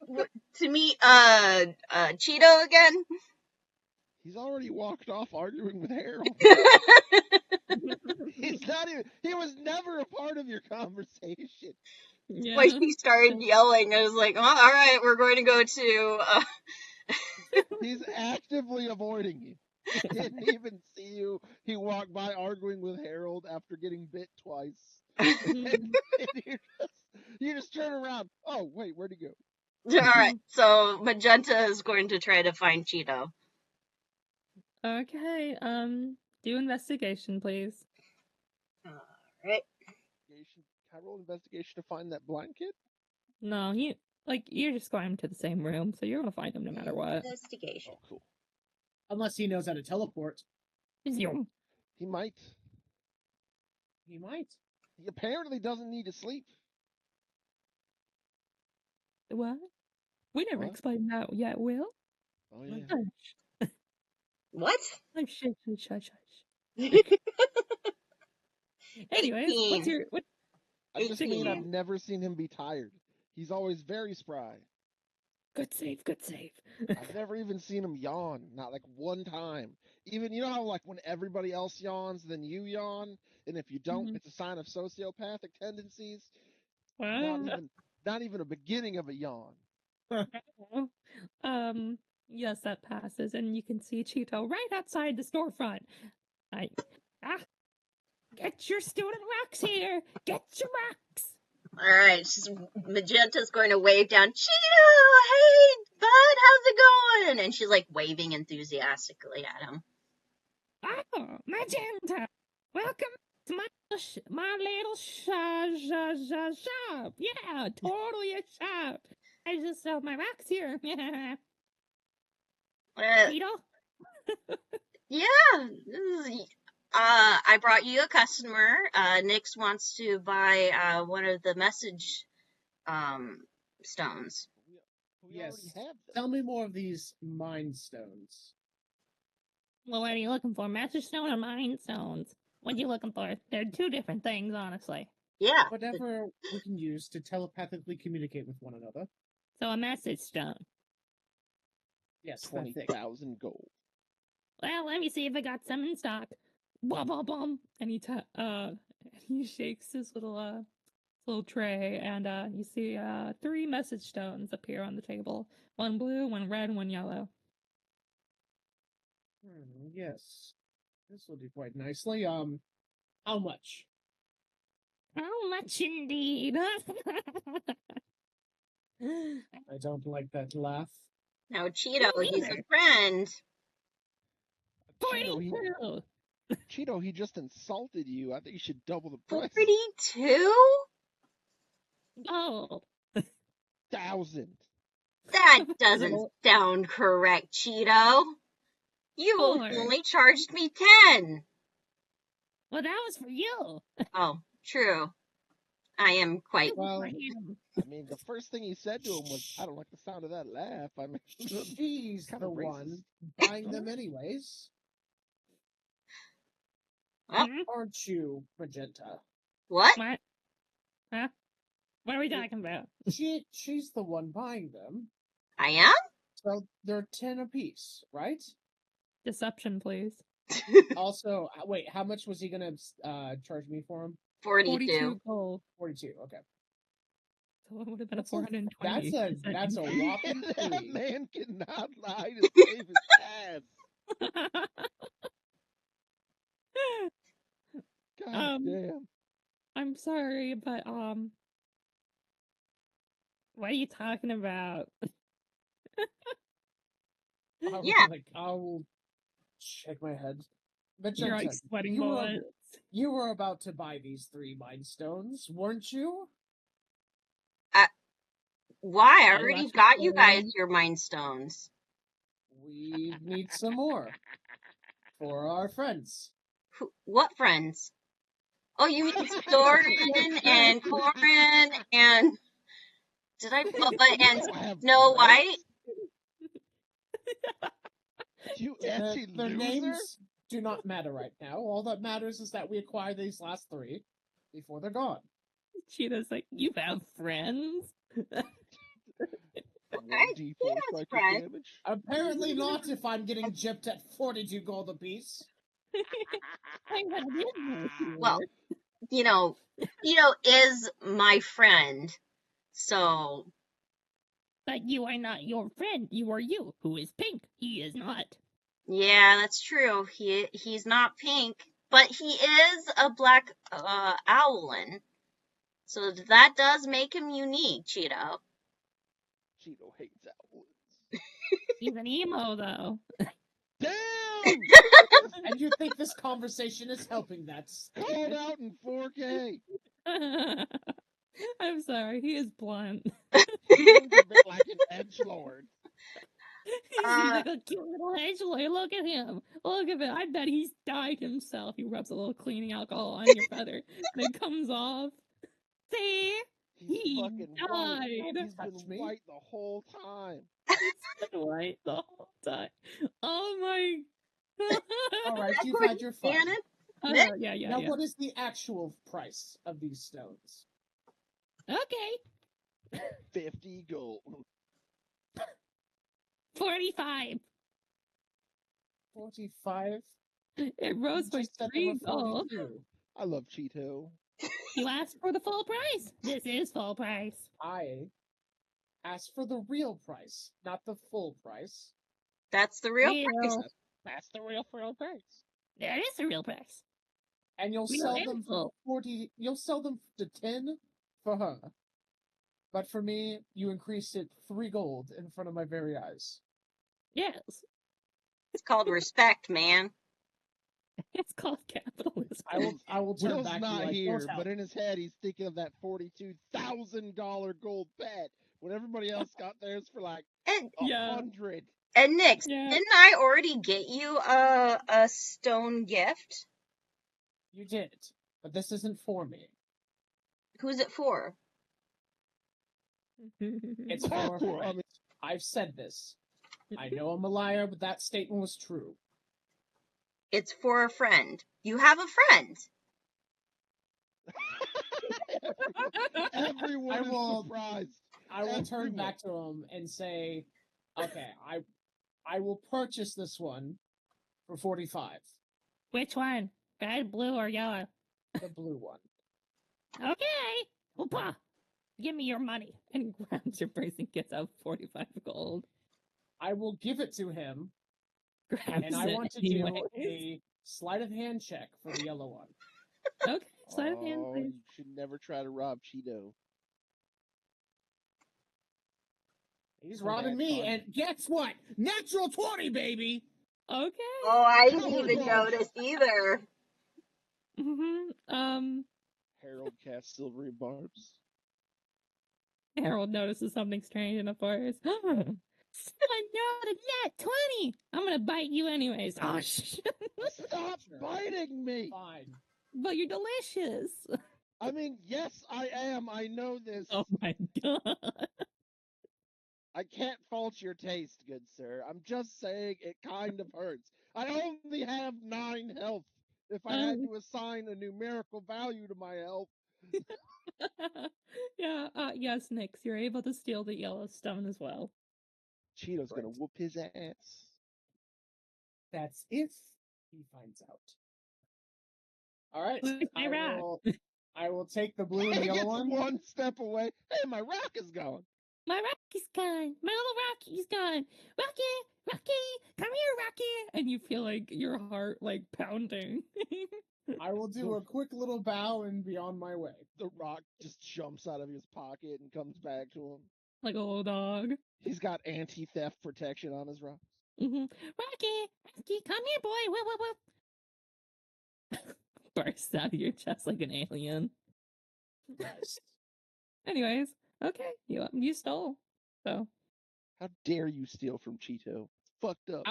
to meet Cheeto again? He's already walked off arguing with Harold. He was never a part of your conversation. Yeah. Like he started yelling. I was like, all right, we're going to go to... He's actively avoiding you. He didn't even see you. He walked by arguing with Harold after getting bit twice. And you just turn around. Oh, wait, where'd he go? All right, so Magenta is going to try to find Cheeto. Okay, do investigation, please. All right. Can I roll investigation to find that blanket? No, you're just going to the same room, so you're gonna find him no matter what. Investigation. Oh, cool. Unless he knows how to teleport. He might. He might. He apparently doesn't need to sleep. What? We never explained that yet, Will. Oh, yeah. What? Oh, shush. Anyways, I just mean 18. I've never seen him be tired. He's always very spry. Good save, good save. I've never even seen him yawn, not like one time. Even you know how like when everybody else yawns, then you yawn, and if you don't, it's a sign of sociopathic tendencies. Not Wow. even a beginning of a yawn. Yes, that passes, and you can see Cheeto right outside the storefront. Get your student wax here! Get your wax! All right, Magenta's going to wave down, Cheeto, hey, bud, how's it going? And she's like waving enthusiastically at him. Oh, Magenta! Welcome to my little shop. Yeah, totally a shop. I just sell my wax here. Cheeto? Yeah. I brought you a customer. Nix wants to buy one of the message stones. We already Yes. have them. Tell me more of these mind stones. Well, what are you looking for? Message stone or mind stones? What are you looking for? They're two different things, honestly. Yeah. Whatever we can use to telepathically communicate with one another. So a message stone. Yes, 20,000 gold. Well, let me see if I got some in stock. Bum bum bum. And he shakes his little tray, and you see 3 message stones appear on the table. One blue, one red, one yellow. Yes. This will do quite nicely. How much? How much indeed? I don't like that laugh. Now, Cheeto, he's a friend. Cheeto, he just insulted you. I think you should double the price. 42? Oh. 1,000. That doesn't sound correct, Cheeto. You only charged me 10. Well, that was for you. Oh, true. I am quite. Well, I mean, the first thing he said to him was, "I don't like the sound of that laugh." I mean, she's the one buying them anyways. Aren't you, Magenta? What? Huh? What are we talking about? She's the one buying them. I am? So they're 10 apiece, right? Deception, please. Also, wait, how much was he gonna charge me for them? 42 gold. 42, okay. So it would have been a 420. That's a whopping that 3. man cannot lie to save his ass. God damn. I'm sorry, but what are you talking about? Yeah. I'll shake my head. You're like sweating bullets. You were about to buy these 3 mind stones, weren't you? Why? I already got you guys your mind stones. We need some more. For our friends. What friends? Oh, you mean Soren and Corin and... Did I... and Snow White? You anti-loser? Their names do not matter right now. All that matters is that we acquire these last 3 before they're gone. Cheetah's like, you have friends? 1d4 psychic damage? Apparently not if I'm getting gypped at 42 gold apiece. Well, Cheeto is my friend, so... But you are not your friend. You are you, who is pink. He is not. Yeah, that's true. He's not pink, but he is a black owlin. So that does make him unique, Cheeto. Cheeto hates owls. He's an emo, though. Damn! And you think this conversation is helping that? Called out in 4K. I'm sorry, he is blunt. He's a bit like an edgelord. He's like a cute little edgelord. Look at him. Look at him. I bet he's dyed himself. He rubs a little cleaning alcohol on your feather, and it comes off. See? He's fucking died. white. He's been white the whole time. He's been white the whole time. Oh my god. Alright, you've had your fun. Yeah. Now, what is the actual price of these stones? Okay. 50 gold. 45. 45. It rose by Just said they 3 were gold. 42. I love Cheeto. You asked for the full price. This is full price. I asked for the real price, not the full price. That's the real price. Real. That's the real price. That is the real price. And you'll Real sell and them full. for 40. You'll sell them to 10 for her. But for me, you increased it 3 gold in front of my very eyes. Yes. It's called respect, man. It's called capitalism. I will turn Will's back not to like, here, "Don't but tell." in his head he's thinking of that $42,000 gold pet when everybody else got theirs for like And Yeah. 100. and Nick, Yeah. didn't I already get you a stone gift? You did, but this isn't for me. Who's it for? It's for a friend. I've said this. I know I'm a liar, but that statement was true. It's for a friend. You have a friend. Everyone is surprised. I will turn back to him and say, okay, I will purchase this one for 45. Which one? Red, blue, or yellow? The blue one. Okay. Opa. Give me your money. And he grabs your purse and gets out 45 gold. I will give it to him. Grabs And I want to anyways. do a sleight of hand check for the yellow one. Okay, sleight of hand, please. You should never try to rob Cheeto. He's robbing me, and guess what? Natural 20, baby! Okay. Oh, I didn't even notice either. Harold casts silvery barbs. Harold notices something strange in the forest. Someone rolled a net 20! I'm gonna bite you anyways. Oh, Stop biting me! Fine. But you're delicious. I mean, yes, I am. I know this. Oh my god. I can't fault your taste, good sir. I'm just saying it kind of hurts. I only have 9 health. If I had to assign a numerical value to my health. Yeah, yes, Nix, you're able to steal the Yellowstone as well. Cheeto's gonna whoop his ass. That's if he finds out. Alright, I will take the blue and the yellow one. One step away. Hey, my rock is gone. My Rocky's gone. My little Rocky's gone. Rocky, come here, Rocky. And you feel like your heart like pounding. I will do a quick little bow and be on my way. The rock just jumps out of his pocket and comes back to him. Like a little dog. He's got anti-theft protection on his rocks. Rocky, come here, boy. Whoop. Bursts out of your chest like an alien. Anyways, okay, you stole. So how dare you steal from Cheeto? It's fucked up.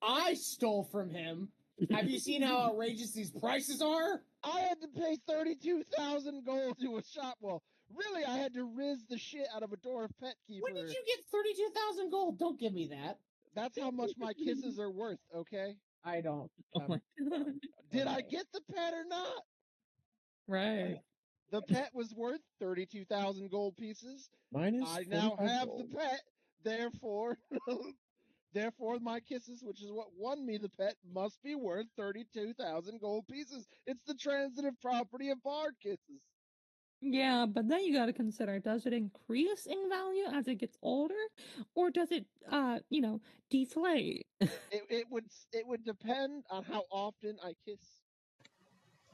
I stole from him. Have you seen how outrageous these prices are? I had to pay 32,000 gold to a shop. Well, really, I had to riz the shit out of a dwarf pet keeper. When did you get 32,000 gold? Don't give me that. That's how much my kisses are worth, okay? I don't. Oh my God. Did I get the pet or not? Right. The pet was worth 32,000 gold pieces. Minus I now have gold. the pet, therefore my kisses, which is what won me the pet, must be worth 32,000 gold pieces. It's the transitive property of bar kisses. Yeah, but then you gotta consider, does it increase in value as it gets older? Or does it, deflate? It would depend on how often I kiss.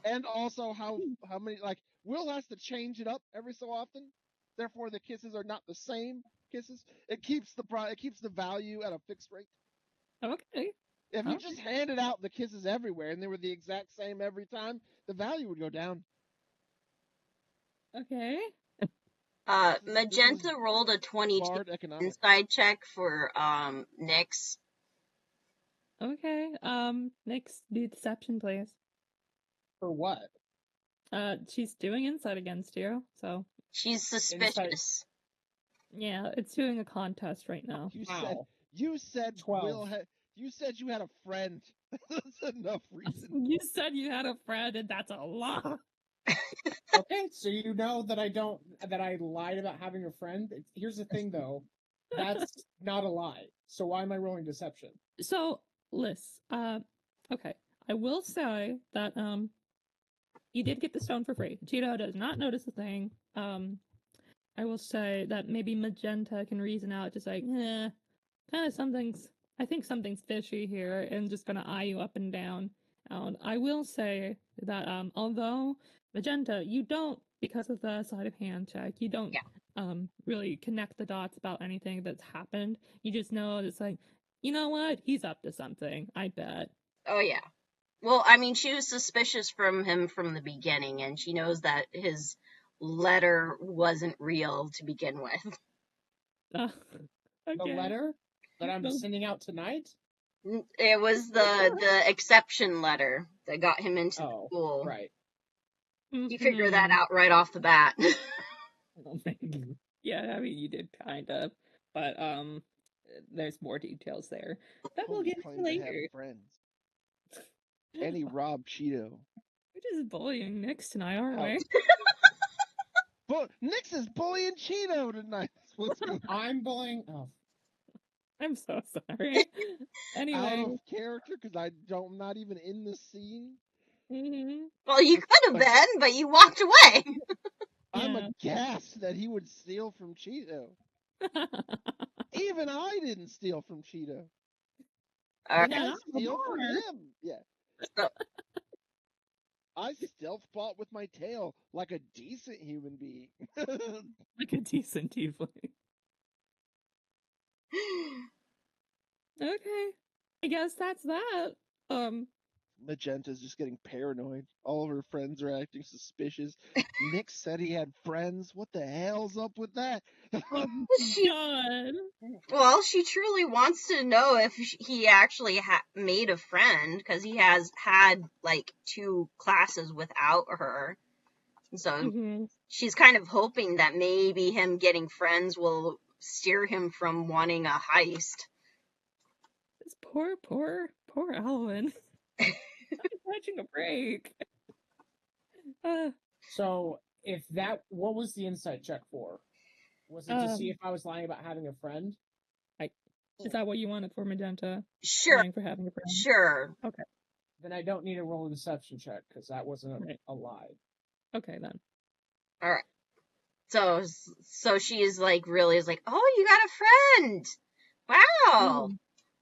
And also how many, like, Will has to change it up every so often. Therefore, the kisses are not the same kisses. It keeps the value at a fixed rate. Okay. If you just handed out the kisses everywhere and they were the exact same every time, the value would go down. Okay. Magenta rolled a 22 inside check for Nyx. Okay. Nyx, do deception, please. For what? She's doing insight against you, so she's suspicious. Insight. Yeah, it's doing a contest right now. You said 12. You said you had a friend. That's enough reason. You said you had a friend, and that's a lot. Okay, so you know that I lied about having a friend. Here's the thing, though, that's not a lie. So why am I rolling deception? So, Liz, okay, I will say that you did get the stone for free. Cheeto does not notice a thing. I will say that maybe Magenta can reason out, just like, kind of something's. I think something's fishy here, and just gonna eye you up and down. And I will say that although Magenta, you don't, because of the sleight of hand check, you don't Yeah. really connect the dots about anything that's happened. You just know it's like, you know what, he's up to something. I bet. Oh yeah. Well, I mean, she was suspicious from him from the beginning, and she knows that his letter wasn't real to begin with. Okay. The letter that I'm sending out tonight? It was the exception letter that got him into the school. Right. You figure that out right off the bat. Yeah, I mean, you did kind of, but there's more details there that we'll get into later. To have friends. And he robbed Cheeto. We're just bullying Nix tonight, aren't we? But Nix is bullying Cheeto tonight. I'm bullying. Oh, I'm so sorry. Anyway, out of character because I'm not even in the scene. Well, you could have been, but you walked away. I'm aghast that he would steal from Cheeto. Even I didn't steal from Cheeto. I steal from him. Yeah. So, I stealth bought with my tail like a decent human being. Like a decent tiefling. Okay. I guess that's that. Magenta's just getting paranoid. All of her friends are acting suspicious. Nick said he had friends. What the hell's up with that? Oh, God. Well, she truly wants to know if he actually made a friend, because he has had, like, 2 classes without her. So she's kind of hoping that maybe him getting friends will steer him from wanting a heist. This poor Alvin. I'm catching a break. So, what was the insight check for? Was it to see if I was lying about having a friend? Is that what you wanted for Magenta? Sure. Lying for having a friend? Sure. Okay. Then I don't need to roll a deception check, because that wasn't a lie. Okay, then. Alright. So she's like, really is like, oh, you got a friend! Wow!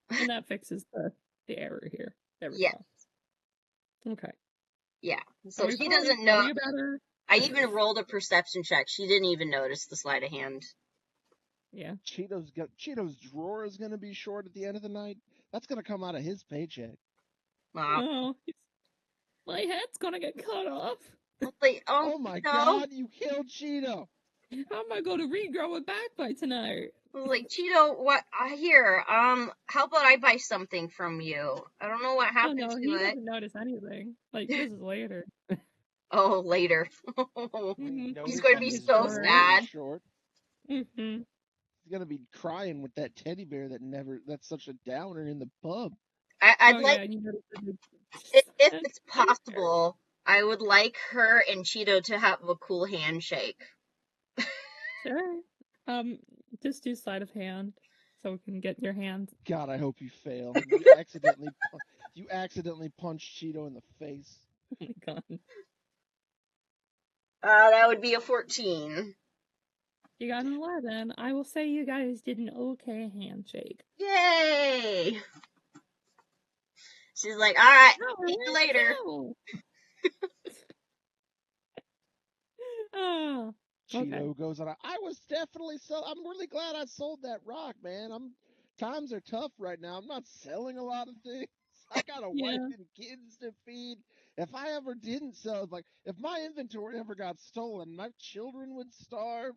And that fixes the error here. There we go. Okay. Yeah. So she doesn't know. Better. I even rolled a perception check. She didn't even notice the sleight of hand. Yeah. Cheeto's drawer is gonna be short at the end of the night. That's gonna come out of his paycheck. Wow. My head's gonna get cut off. Like, oh my God! You killed Cheeto. How am I going to regrow it back by tonight? Like, Cheeto, what? Here, how about I buy something from you? I don't know what happened to it. He doesn't notice anything. Like, this is later. Oh, later. He's going to be so sad. He's gonna be crying with that teddy bear that's such a downer in the pub. I'd like, if it's possible, I would like her and Cheeto to have a cool handshake. Sure. Just do sleight of hand so we can get your hand. God, I hope you fail. You accidentally punch Cheeto in the face. Oh my God. That would be a 14. You got an 11. I will say you guys did an okay handshake. Yay! She's like, alright, see you later. Cheeto goes on. I'm really glad I sold that rock, man. Times are tough right now. I'm not selling a lot of things. I got a wife and kids to feed. If I ever didn't sell, if my inventory ever got stolen, my children would starve.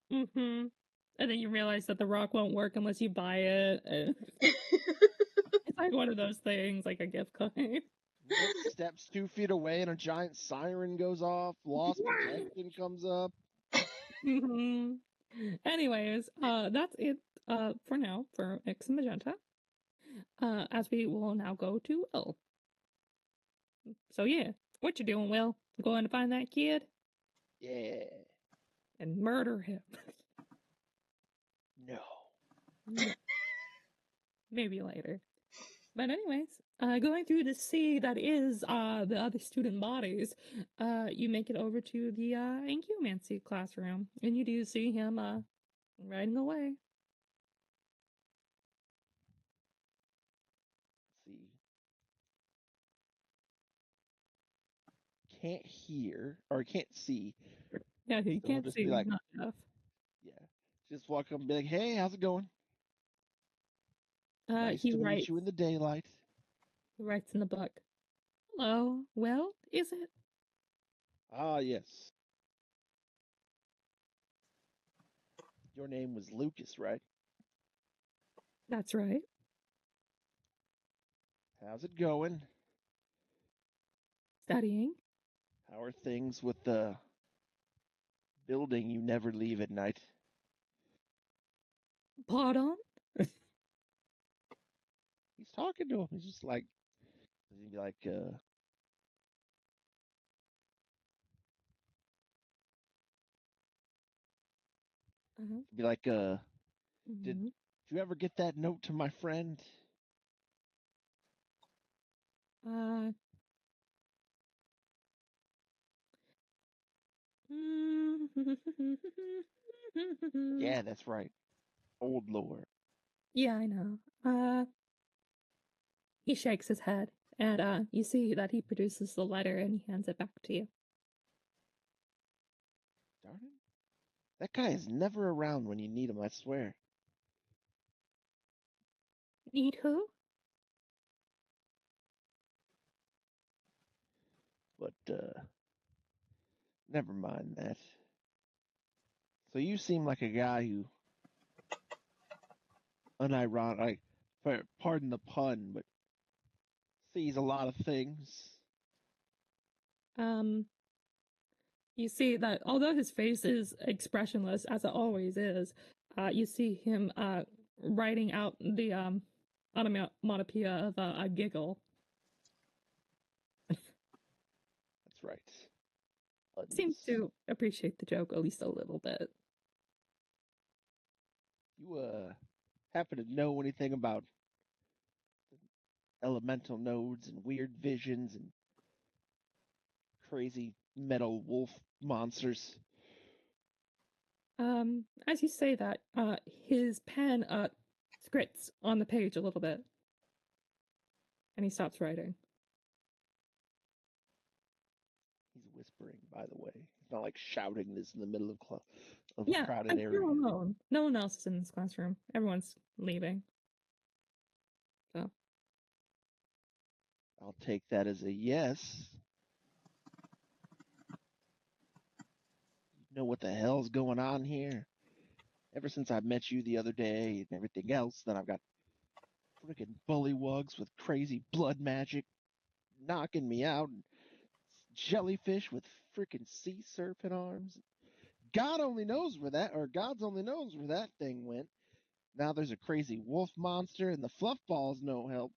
And then you realize that the rock won't work unless you buy it. It's like one of those things, like a gift card. Steps 2 feet away and a giant siren goes off. Lost protection comes up. Anyways, that's it for now for X and Magenta. As we will now go to Will. So yeah, what you doing, Will? going to find that kid Yeah. and murder him. No. No. Maybe later. But anyways, going through the sea that is the other student bodies, you make it over to the incumancy classroom, and you do see him riding away. Let's see. Can't hear or can't see. Yeah, you So we'll can't just see. be like, Not enough. yeah. Just walk up and be like, hey, how's it going? Nice He to meet writes. you in the daylight. He writes in the book. Hello. Well, is it? Ah, yes. Your name was Lucas, right? That's right. How's it going? Studying. How are things with the building you never leave at night? Pardon? He's talking to him. He's just like, he'd be like, Uh-huh. he'd be like, did Mm-hmm. you ever get that note to my friend? Uh. Yeah, that's right. Old lore. Yeah, I know. He shakes his head, and you see that he produces the letter and he hands it back to you. Darn it. That guy is never around when you need him, I swear. Need who? But, never mind that. So you seem like a guy who, unironic, pardon the pun, but sees a lot of things. You see that although his face is expressionless, as it always is, you see him writing out the onomatopoeia of a giggle. That's right. Seems to appreciate the joke at least a little bit. You happen to know anything about elemental nodes and weird visions and crazy metal wolf monsters? As you say that, his pen scripts on the page a little bit, and he stops writing. He's whispering, by the way. He's not like shouting this in the middle of a Yeah, crowded area. you're alone. No one else is in this classroom. Everyone's leaving. So I'll take that as a yes. You know what the hell's going on here? Ever since I met you the other day and everything else, then I've got freaking bullywugs with crazy blood magic knocking me out, and jellyfish with freaking sea serpent arms. God's only knows where that thing went. Now there's a crazy wolf monster, and the fluff ball's no help.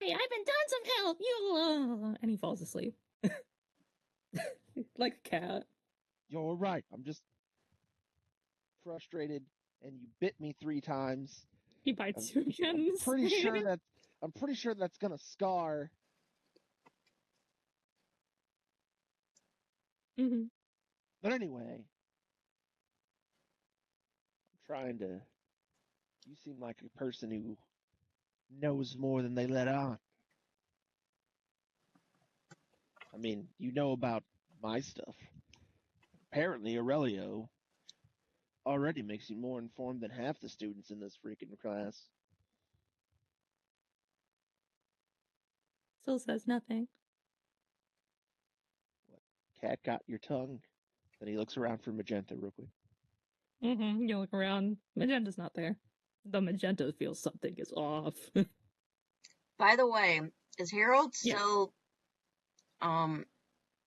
hey, I've been done some help. You and he falls asleep like a cat. You're right. I'm just frustrated, and you bit me 3 times. He bites you again. I'm pretty sure that's gonna scar. Mm-hmm. But anyway, I'm trying to. You seem like a person who knows more than they let on. I mean, you know about my stuff. Apparently, Aurelio already makes you more informed than half the students in this freaking class. Still says nothing. What? Cat got your tongue? Then he looks around for Magenta real quick. Mm-hmm. You look around. Magenta's not there. The Magenta feels something is off. By the way, is Harold still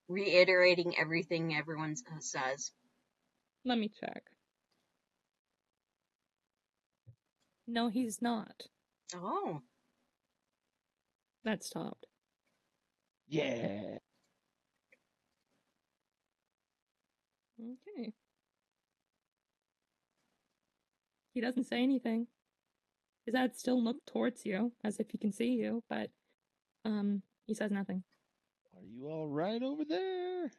reiterating everything everyone says? Let me check. No, he's not. Oh. That stopped. Yeah. Okay. He doesn't say anything. His eyes still look towards you, as if he can see you, but he says nothing. Are you all right over there?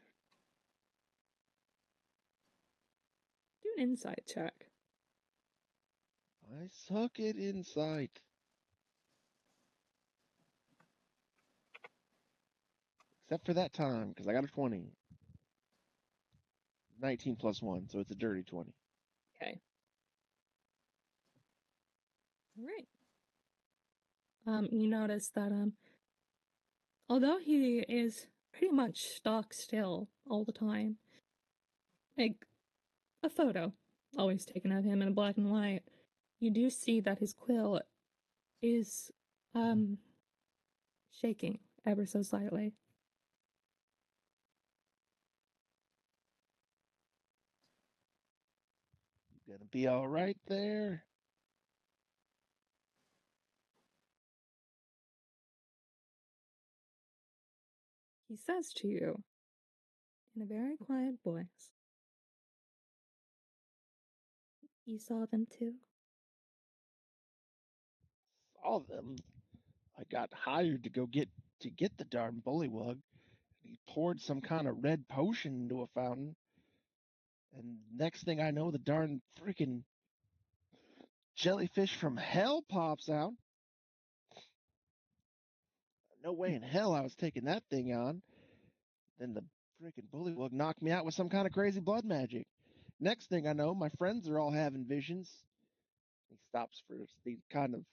Do an insight check. I suck at insight. Except for that time, because I got a 20. 19 plus 1, so it's a dirty 20. Okay. All right. You notice that although he is pretty much stock still all the time, like a photo always taken of him in black and white, you do see that his quill is shaking ever so slightly. You gonna be all right there? He says to you in a very quiet voice, "You saw them too?" Saw them. I got hired to go get the darn bullywug. He poured some kind of red potion into a fountain, and next thing I know, the darn freaking jellyfish from hell pops out. No way in hell I was taking that thing on. Then the freaking bullywug knocked me out with some kind of crazy blood magic. Next thing I know, my friends are all having visions. He stops for he kind of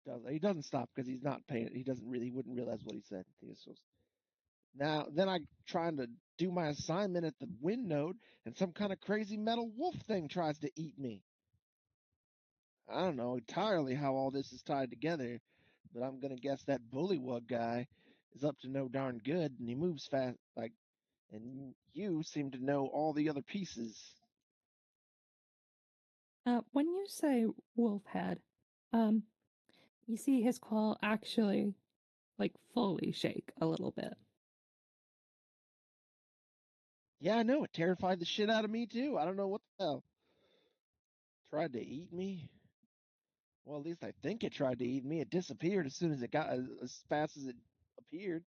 does. He doesn't stop because he's not paying. He wouldn't realize what he said. He just goes, now then I trying to do my assignment at the wind node, and some kind of crazy metal wolf thing tries to eat me. I don't know entirely how all this is tied together, but I'm gonna guess that bullywug guy is up to no darn good, and he moves fast like. And you seem to know all the other pieces. When you say wolf head, you see his claw actually, like, fully shake a little bit. Yeah, I know. It terrified the shit out of me, too. I don't know what the hell. Tried to eat me? Well, at least I think it tried to eat me. It disappeared as soon as it got as fast as it appeared.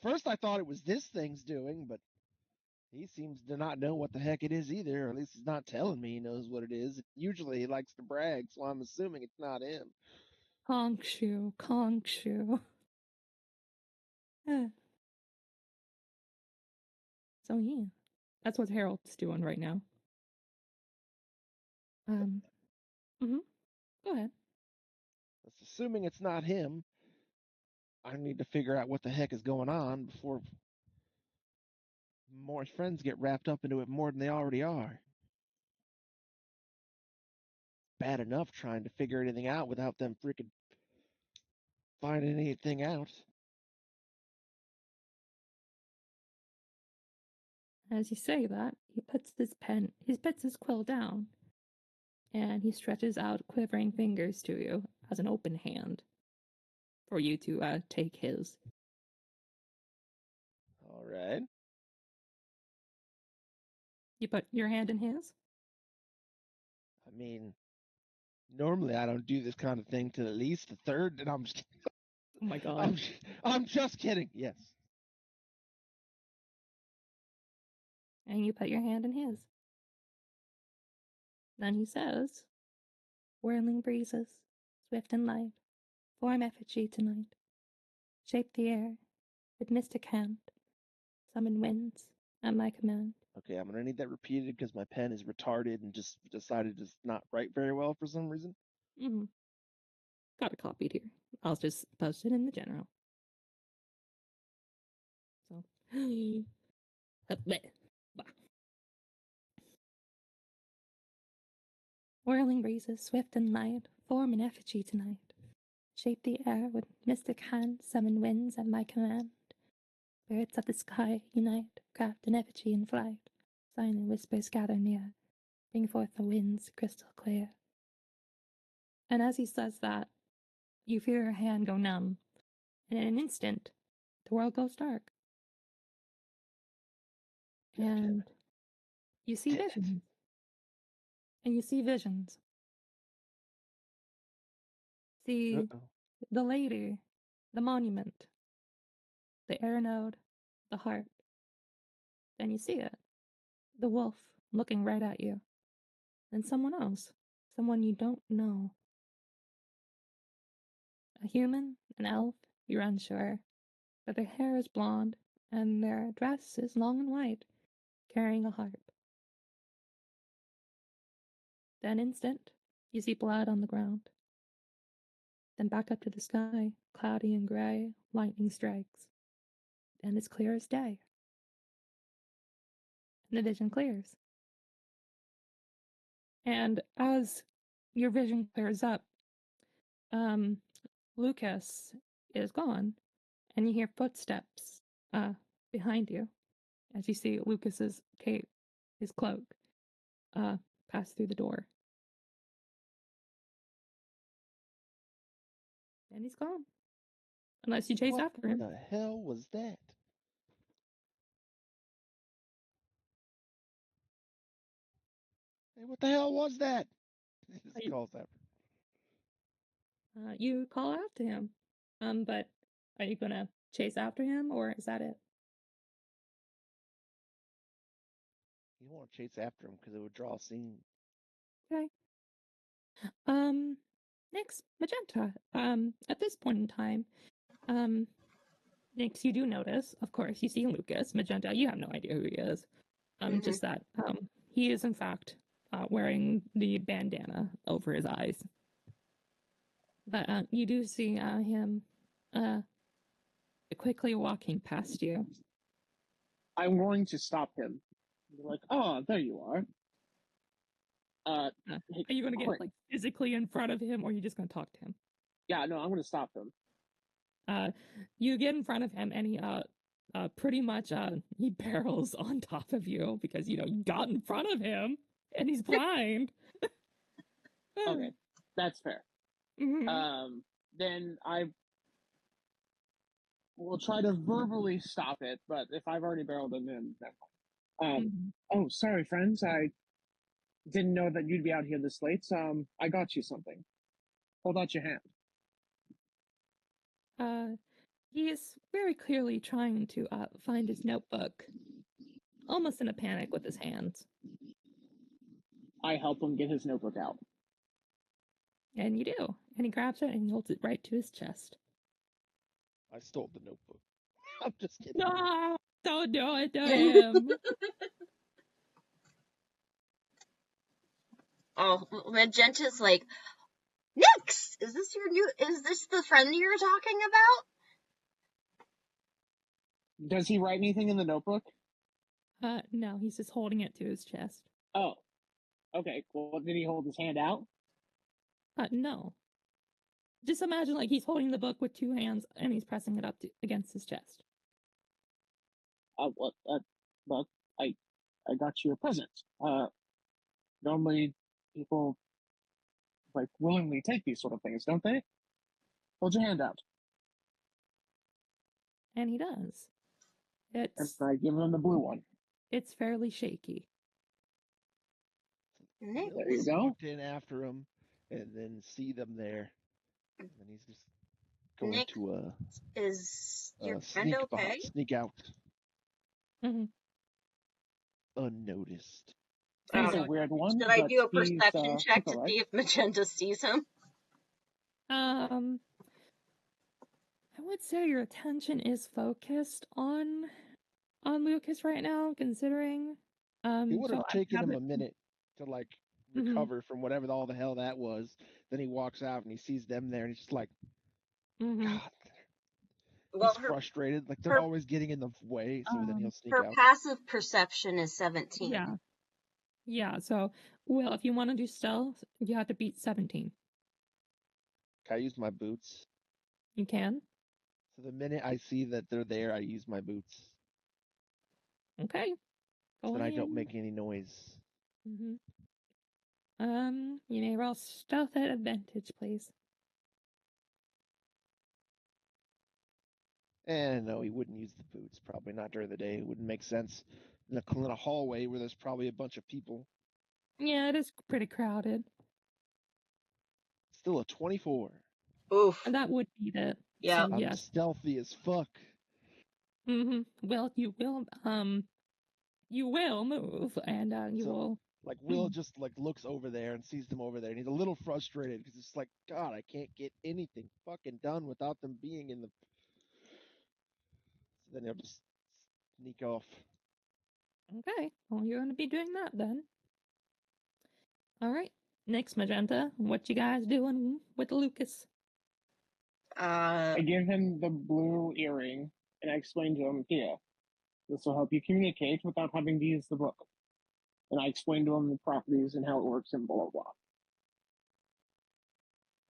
First, I thought it was this thing's doing, but he seems to not know what the heck it is either, or at least he's not telling me he knows what it is. Usually he likes to brag, so I'm assuming it's not him. Conch shoe. So yeah, that's what Harold's doing right now. Go ahead. That's assuming it's not him. I need to figure out what the heck is going on before more friends get wrapped up into it more than they already are. Bad enough trying to figure anything out without them freaking finding anything out. As you say that, he puts his quill down, and he stretches out quivering fingers to you as an open hand for you to take his. All right. You put your hand in his? I mean, normally I don't do this kind of thing to at least the third, and I'm just, Oh my god. I'm just kidding. Yes. And you put your hand in his. Then he says, "Whirling breezes, swift and light, form effigy tonight. Shape the air with mystic hand, summon winds at my command." Okay, I'm gonna need that repeated because my pen is retarded and just decided to not write very well for some reason. Mm-hmm. Got it copied here. I'll just post it in the general. So, whirling breezes, swift and light, form an effigy tonight. Shape the air with mystic hand, summon winds at my command. Spirits of the sky unite, craft an effigy in flight. Sign and whispers gather near, bring forth the winds crystal clear. And as he says that, you feel your hand go numb, And in an instant, the world goes dark. And you see visions. And you see visions. See the lady, the monument, the aeronode, the heart. Then you see it. The wolf looking right at you. Then someone else. Someone you don't know. A human, an elf, you're unsure. But their hair is blonde, and their dress is long and white, carrying a harp. Then instant, you see blood on the ground. Then back up to the sky, cloudy and gray, lightning strikes. And it's clear as day. And the vision clears. And as your vision clears up, Lucas is gone, and you hear footsteps behind you as you see Lucas's cape, his cloak, pass through the door. And he's gone. Unless you chase after him. What the hell was that? Hey, what the hell was that? He calls after. You call out to him. But are you gonna chase after him, or is that it? You don't want to chase after him because it would draw a scene. Okay. Next, Magenta. At this point in time, Nix, you do notice, of course, you see Lucas. Magenta, you have no idea who he is. Just that he is in fact wearing the bandana over his eyes. But you do see him quickly walking past you. I'm going to stop him. You're like, oh, there you are. Are you going to get like physically in front of him, or are you just going to talk to him? Yeah, no, I'm going to stop him. You get in front of him, and he pretty much he barrels on top of you because you got in front of him, and he's blind. Okay, that's fair. Mm-hmm. Then I will try to verbally stop it, but if I've already barreled him in, never mind. Oh, sorry, friends. I didn't know that you'd be out here this late. So, I got you something. Hold out your hand. He is very clearly trying to find his notebook, almost in a panic with his hands. I help him get his notebook out. And you do. And he grabs it and he holds it right to his chest. I stole the notebook. I'm just kidding. No, don't do it to him. Oh, Magenta's like, Nix, is this the friend you're talking about? Does he write anything in the notebook? No, he's just holding it to his chest. Oh, okay. Well, did he hold his hand out? No. Just imagine like he's holding the book with two hands and he's pressing it up against his chest. But I got you a present. Normally people like willingly take these sort of things, don't they? Hold your hand out. And he does. And I give him the blue one. It's fairly shaky. Nix. There you go. Walked in after him, and then see them there, and then he's just going Nick, to is your friend okay? Sneak out, unnoticed. He's a weird one. Should I do a perception check to see if Magenta sees him? I would say your attention is focused on Lucas right now, considering It would have taken him a minute to like recover from whatever all the hell that was. Then he walks out and he sees them there, and he's just like, God. He's frustrated. Like they're always getting in the way, so then he'll sneak out. Her passive perception is 17. Yeah. So, Will, if you want to do stealth, you have to beat 17. Can I use my boots? You can. So the minute I see that they're there, I use my boots. Okay. So then I don't make any noise. You may roll stealth at advantage, please. No, he wouldn't use the boots. Probably not during the day. It wouldn't make sense in a hallway where there's probably a bunch of people. Yeah, it is pretty crowded. Still a 24. Oof. And that would beat it. Yeah. So I'm yes. stealthy as fuck. Well, you will move, and you So, will. Like Will just like looks over there and sees them over there, and he's a little frustrated because it's like, God, I can't get anything fucking done without them being in the. So then he'll just sneak off. Okay, well, you're gonna be doing that then. All right, next Magenta. What you guys doing with Lucas? I give him the blue earring and I explain to him, here, this will help you communicate without having to use the book. And I explain to him the properties and how it works and blah, blah, blah.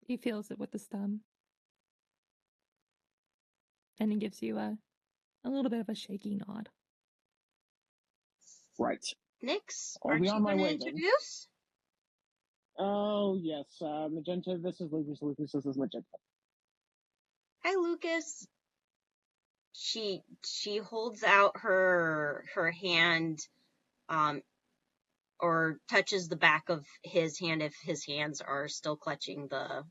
He feels it with his thumb. And he gives you a little bit of a shaky nod. Right. Nix, I'll aren't be you on my going to way then. introduce? Oh, yes. Magenta, this is Lucas. Lucas, this is Magenta. Hi, Lucas. She holds out her hand, or touches the back of his hand if his hands are still clutching the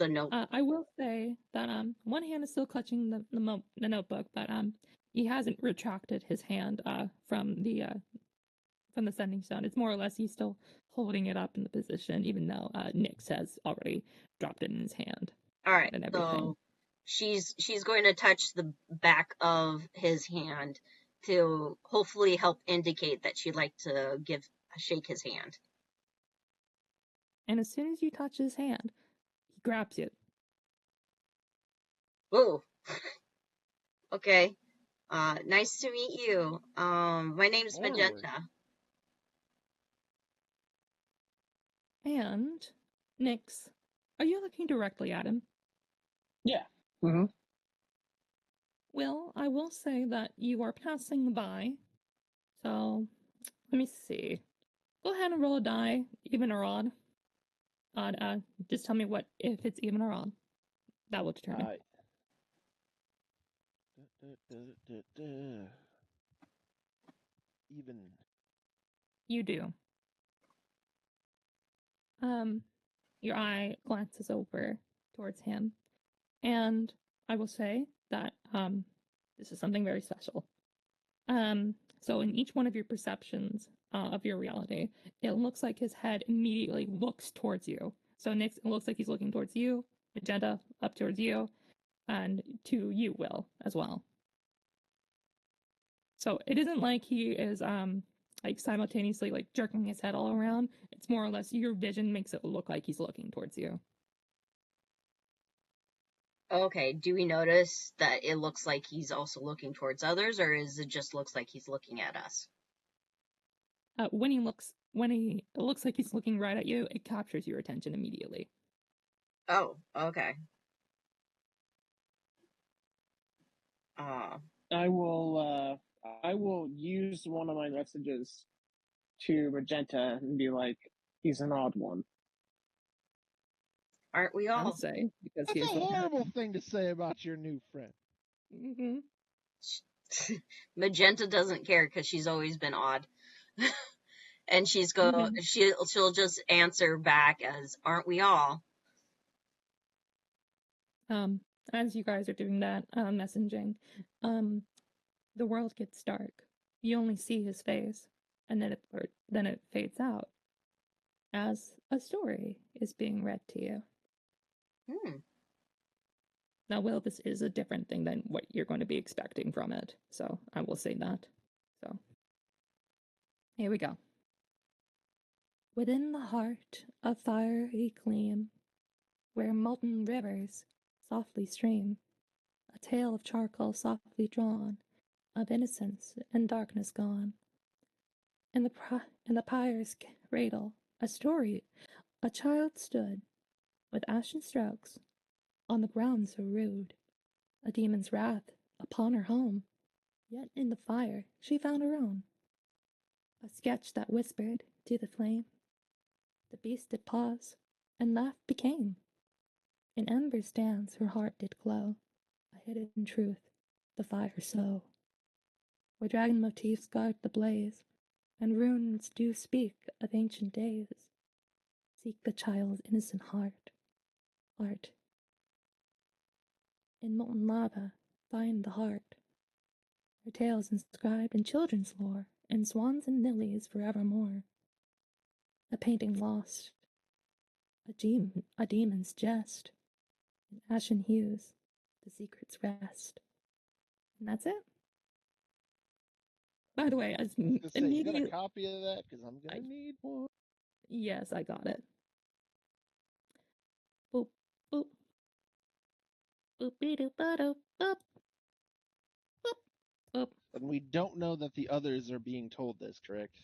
notebook. I will say that one hand is still clutching the notebook, but he hasn't retracted his hand from the sending stone. It's more or less he's still holding it up in the position, even though Nyx has already dropped it in his hand. All right, and everything. so she's going to touch the back of his hand to hopefully help indicate that she'd like to shake his hand. And as soon as you touch his hand, he grabs it. Whoa. Okay. Nice to meet you. My name's Magenta. And Nyx, are you looking directly at him? Yeah. Mm-hmm. Well, I will say that you are passing by. So, let me see. Go ahead and roll a die, even or odd. Odd, just tell me if it's even or odd. That will determine. Even. You do. Your eye glances over towards him, and I will say that this is something very special. So in each one of your perceptions of your reality, it looks like his head immediately looks towards you. So Nyx, it looks like he's looking towards you, Magenta up towards you, and to you, Will, as well. So it isn't like he is like simultaneously like jerking his head all around. It's more or less your vision makes it look like he's looking towards you. Okay, do we notice that it looks like he's also looking towards others, or is it just looks like he's looking at us? When he it looks like he's looking right at you, it captures your attention immediately. Oh, okay. I will use one of my messages to Magenta and be like, he's an odd one. Aren't we all? I'll say, because That's a horrible thing to say about your new friend. Mm-hmm. Magenta doesn't care because she's always been odd. And she'll just answer back as, aren't we all? As you guys are doing that messaging, the world gets dark. You only see his face, and then it fades out as a story is being read to you. Now, Will, this is a different thing than what you're going to be expecting from it, so I will say that. So, here we go. Within the heart of fiery gleam, where molten rivers softly stream, a tale of charcoal softly drawn, of innocence and darkness gone. In the pyre's cradle, a story, a child stood, with ashen strokes, on the ground so rude, a demon's wrath upon her home, yet in the fire she found her own. A sketch that whispered to the flame, the beast did pause, and laugh became. In embers dance her heart did glow, a hidden truth, the fire so, where dragon motifs guard the blaze, and runes do speak of ancient days. Seek the child's innocent heart. In molten lava, find the heart. Her tales inscribed in children's lore, and swans and lilies forevermore. A painting lost, a demon's jest. In ashen hues, the secrets rest. And that's it. By the way, as You got a copy of that? Because I'm going to need one. Yes, I got it. Boop, boop. Boop-be-doop-ba-doop, boop. Boop, boop. And we don't know that the others are being told this, correct?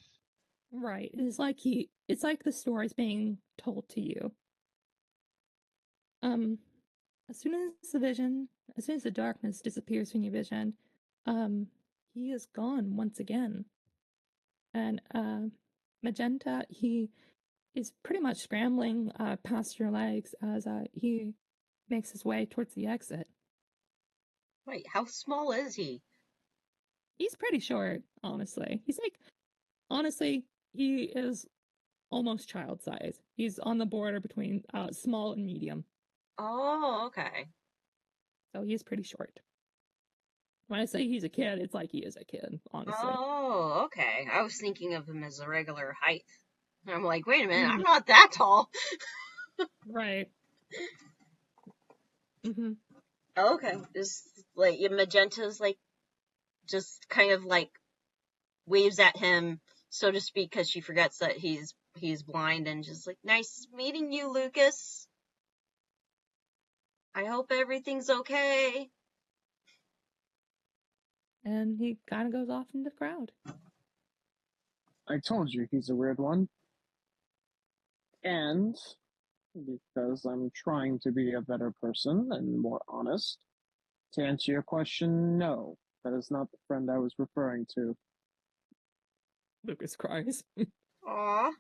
Right. It's like the story's being told to you. As soon as the darkness disappears from your vision, he is gone once again. And Magenta, he is pretty much scrambling past your legs as he makes his way towards the exit. Wait, how small is he? He's pretty short, honestly. He is almost child size. He's on the border between small and medium. Oh, okay. So he's pretty short. When I say he's a kid, it's like he is a kid, honestly. Oh, okay. I was thinking of him as a regular height. I'm like, wait a minute, I'm not that tall. Right. Mm-hmm. Okay. Just like Magenta's like just kind of like waves at him, so to speak, because she forgets that he's blind, and just like, nice meeting you, Lucas. I hope everything's okay. And he kind of goes off into the crowd. I told you he's a weird one. And because I'm trying to be a better person and more honest, to answer your question, no, that is not the friend I was referring to. Lucas cries. Aw.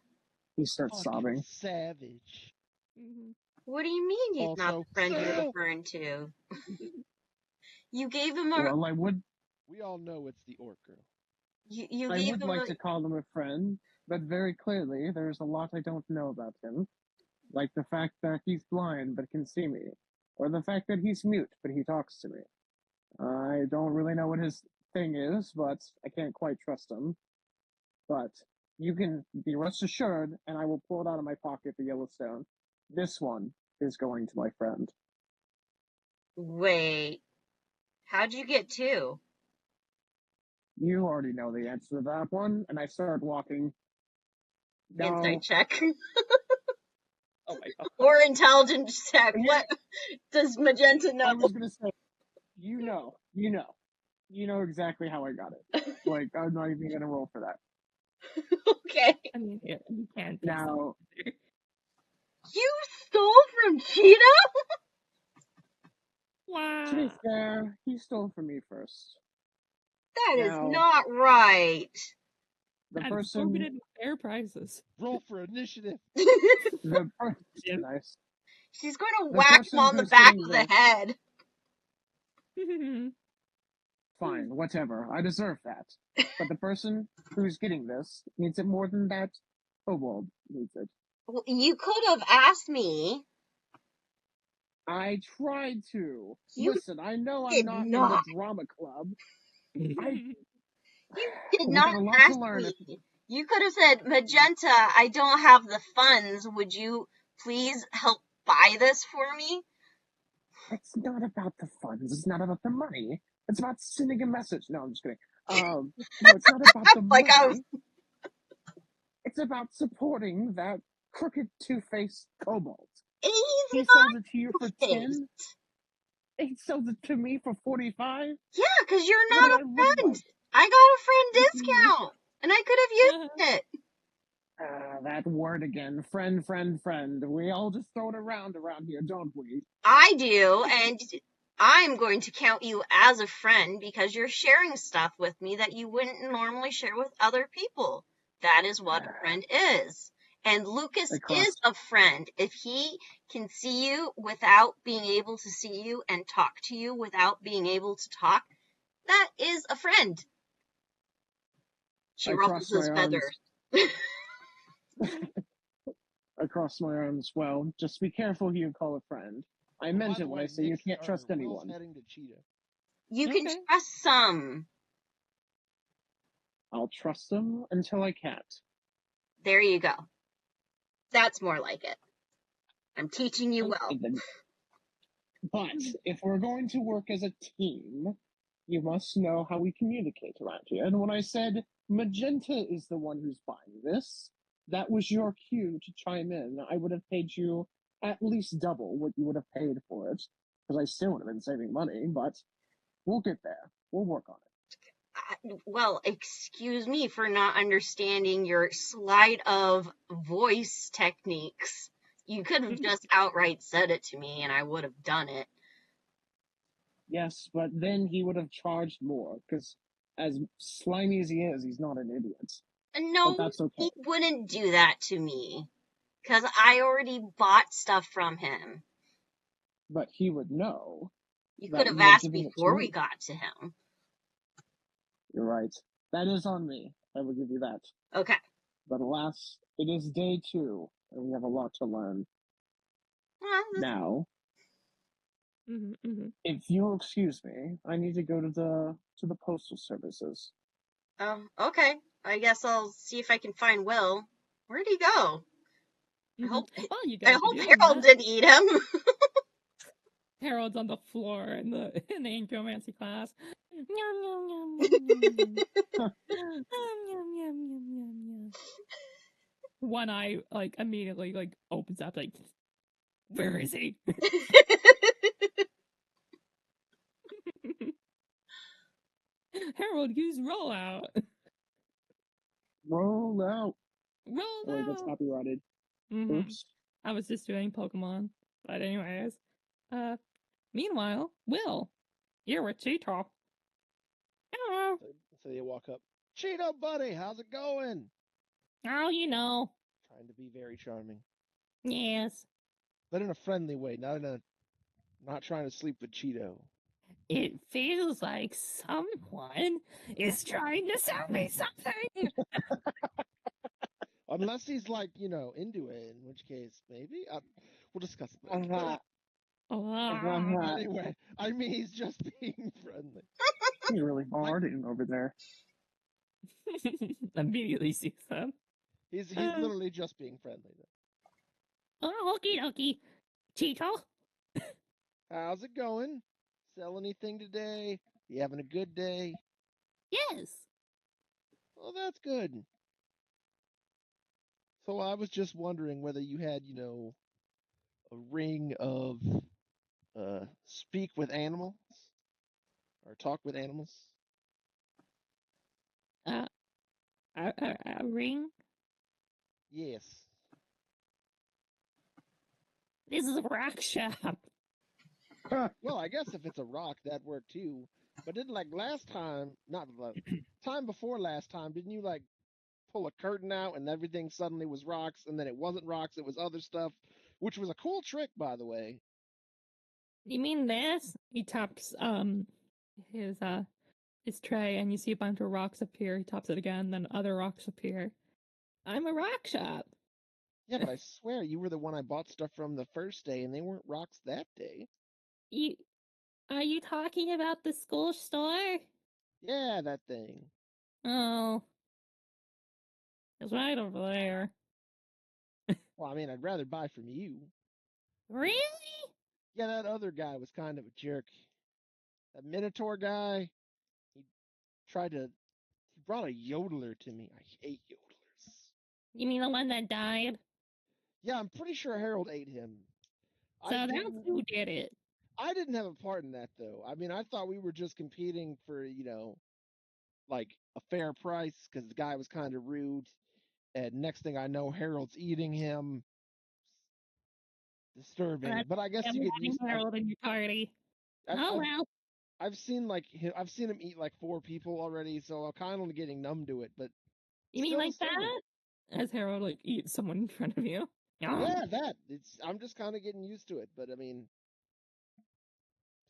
He starts sobbing. Savage. Mm-hmm. What do you mean he's Also, not the friend you're referring to? You gave him a... Well, we all know it's the orc girl. You I gave would him like to call him a friend, but very clearly there's a lot I don't know about him. Like the fact that he's blind but can see me. Or the fact that he's mute but he talks to me. I don't really know what his thing is, but I can't quite trust him. But you can be rest assured, and I will pull it out of my pocket, the Yellowstone. This one is going to my friend. Wait. How'd you get two? You already know the answer to that one, and I started walking. No. Insight check. Oh my god. Or intelligence check. What does Magenta know? I was gonna say, you know exactly how I got it. Like, I'm not even gonna roll for that. Okay. I mean, yeah, you can't. Now, you stole from Cheetah? Wow. to be fair, he stole from me first. That is not right. The and person so fair prices. Roll for initiative. Nice. She's going to whack him on the back of the head. Fine, whatever. I deserve that. But the person who's getting this needs it more than that kobold needs it. Well, you could have asked me. I tried to. You Listen, I know I'm did not in not. the drama club. You did We not got a lot ask to learn. me. You could have said, Magenta, I don't have the funds. Would you please help buy this for me? It's not about the funds. It's not about the money. It's about sending a message. No, I'm just kidding. No, it's not about the Like money. It's about supporting that crooked two-faced kobold. He sells it to you for 10. He sells it to me for 45. Yeah, because you're not a friend. Like? I got a friend discount, and I could have used it. That word again. Friend. We all just throw it around here, don't we? I do, and I'm going to count you as a friend because you're sharing stuff with me that you wouldn't normally share with other people. That is what a friend is. And Lucas Across. is a friend. If he can see you without being able to see you and talk to you without being able to talk, that is a friend. She ruffles his feathers. I cross my arms. Well, just be careful who you call a friend. I meant it when I say you can't trust anyone. Will's heading to Cheetah. You can trust some. I'll trust them until I can't. There you go. That's more like it. I'm teaching you well. But if we're going to work as a team, you must know how we communicate around here. And when I said Magenta is the one who's buying this, that was your cue to chime in. I would have paid you at least double what you would have paid for it, because I still would have been saving money, but we'll get there. We'll work on it. Well, excuse me for not understanding your sleight of voice techniques. You could have just outright said it to me and I would have done it. Yes, but then he would have charged more, because as slimy as he is, he's not an idiot. No, but that's okay. He wouldn't do that to me, because I already bought stuff from him. But he would know. You could have asked before we got to him. You're right. That is on me. I will give you that. Okay. But alas, it is day 2, and we have a lot to learn. Now, if you'll excuse me, I need to go to the postal services. Okay. I guess I'll see if I can find Will. Where'd he go? I hope Harold didn't eat him. Harold's on the floor in the anchromancy class. One eye immediately opens up where is he? Harold, use roll out. Roll out. Roll out. Wait, that's copyrighted. Oops. I was just doing Pokemon. But anyways. Meanwhile, Will, you're with Cheetah. Hello. So you walk up. Cheetah, buddy, how's it going? Oh, you know. Trying to be very charming. Yes. But in a friendly way, not trying to sleep with Cheeto. It feels like someone is trying to sell me something. Unless he's into it, in which case maybe we'll discuss it later. Anyway, I mean he's just being friendly. You're really barding over there. Immediately sees them. He's literally just being friendly. Oh, okie dokie. Cheetah? How's it going? Sell anything today? You having a good day? Yes. Well, that's good. So I was just wondering whether you had, a ring of speak with animals or talk with animals. A ring? Yes. This is a rock shop. Well, I guess if it's a rock, that'd work too. But didn't last time, not the time before last time, didn't you pull a curtain out and everything suddenly was rocks, and then it wasn't rocks, it was other stuff, which was a cool trick, by the way. You mean this? He taps his tray, and you see a bunch of rocks appear. He taps it again, then other rocks appear. I'm a rock shop. Yeah, but I swear you were the one I bought stuff from the first day, and they weren't rocks that day. Are you talking about the school store? Yeah, that thing. Oh. It's right over there. Well, I mean, I'd rather buy from you. Really? Yeah, that other guy was kind of a jerk. That Minotaur guy, he brought a yodeler to me. I hate yodelers. You mean the one that died? Yeah, I'm pretty sure Harold ate him. So that's who did it. I didn't have a part in that, though. I mean, I thought we were just competing for, a fair price, because the guy was kind of rude. And next thing I know, Harold's eating him. Disturbing. But I guess you get used to Harold in your party. Well. I've seen him eat 4 people already, so I'm kind of getting numb to it. But you mean like that? As Harold like eats someone in front of you. Yeah, that. I'm just kind of getting used to it, but I mean,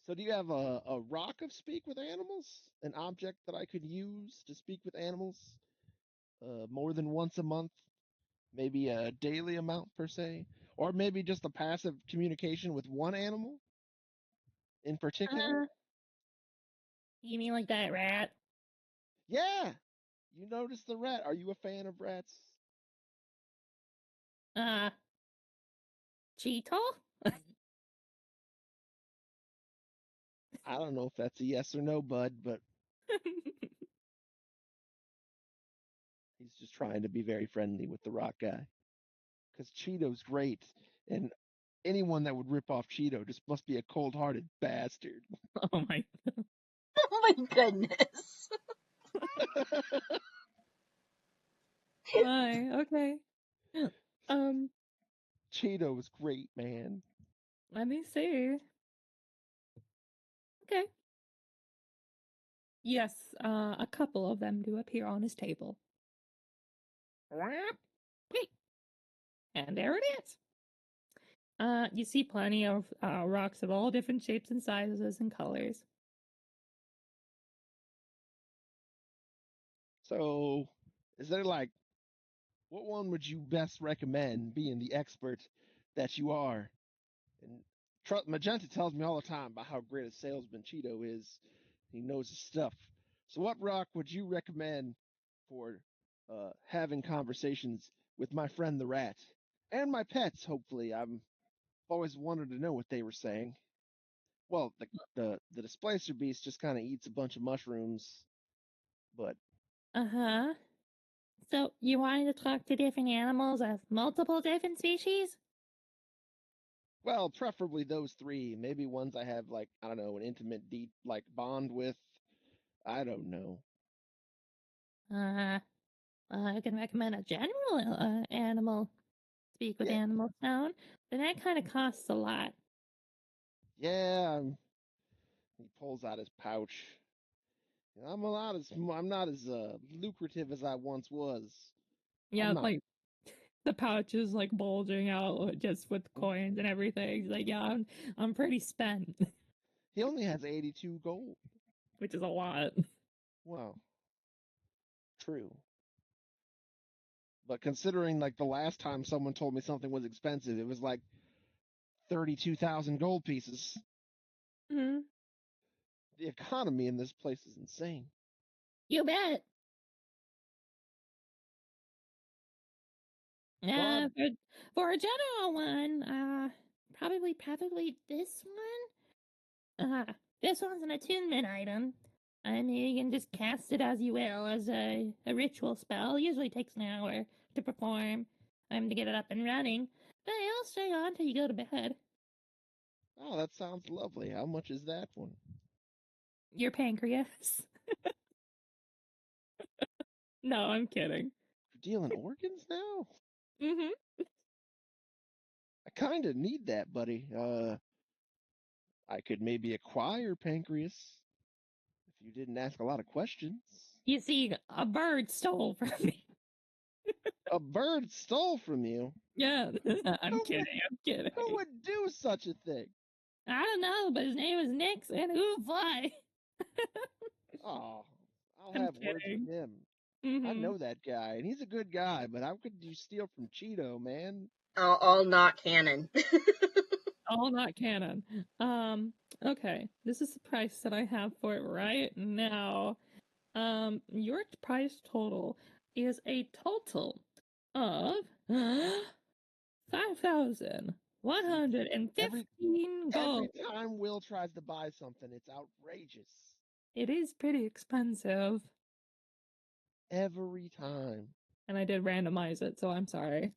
so do you have a rock of speak with animals? An object that I could use to speak with animals more than once a month? Maybe a daily amount per se? Or maybe just a passive communication with one animal in particular? You mean like that rat? Yeah! You noticed the rat. Are you a fan of rats? Cheeto? I don't know if that's a yes or no, bud, but he's just trying to be very friendly with the rock guy. Because Cheeto's great, and anyone that would rip off Cheeto just must be a cold-hearted bastard. Oh my. Oh my goodness. My, okay. Cheeto is great, man. Let me see. Okay. Yes, a couple of them do appear on his table. And there it is. You see plenty of rocks of all different shapes and sizes and colors. So, is there like, what one would you best recommend being the expert that you are? And Magenta tells me all the time about how great a salesman Cheeto is. He knows his stuff. So, what rock would you recommend for having conversations with my friend the rat and my pets? Hopefully, I've always wanted to know what they were saying. Well, the displacer beast just kind of eats a bunch of mushrooms, but Uh-huh. So, you wanted to talk to different animals of multiple different species? well, preferably those three. Maybe ones I have like I don't know an intimate, deep like bond with. I don't know. I can recommend a general animal speak with Yeah, animal sound, but that kind of costs a lot. yeah. He pulls out his pouch. I'm not as lucrative as I once was. Yeah, I'm not. like the pouch is like bulging out just with coins and everything. He's like, yeah, I'm pretty spent, He only has 82 gold. which is a lot. Well, true. But considering like the last time someone told me something was expensive, it was like 32,000 gold pieces. Mm-hmm. The economy in this place is insane. You bet. Well, For a general one, probably this one. This one's an attunement item. And you can just cast it as you will as a ritual spell. Usually takes an hour to perform, to get it up and running. But it'll stay on till you go to bed. oh, that sounds lovely. How much is that one? Your pancreas. No, I'm kidding. You're dealing organs now? Mm-hmm. I kind of need that, buddy. I could maybe acquire pancreas if you didn't ask a lot of questions. You see, a bird stole from me. A bird stole from you? Yeah, I'm Who kidding. would, I'm kidding. who would do such a thing? I don't know, but his name is Nix, and ooh, fly. Oh, I'll I'm have words with kidding. him. I Mm-hmm. know that guy, and he's a good guy, but how could you steal from Cheeto, man? All not canon. All not canon. Okay. This is the price that I have for it right now. Your price total is a total of 5,115 Every gold. time Will tries to buy something, it's outrageous. It is pretty expensive. Every time. And I did randomize it, so I'm sorry.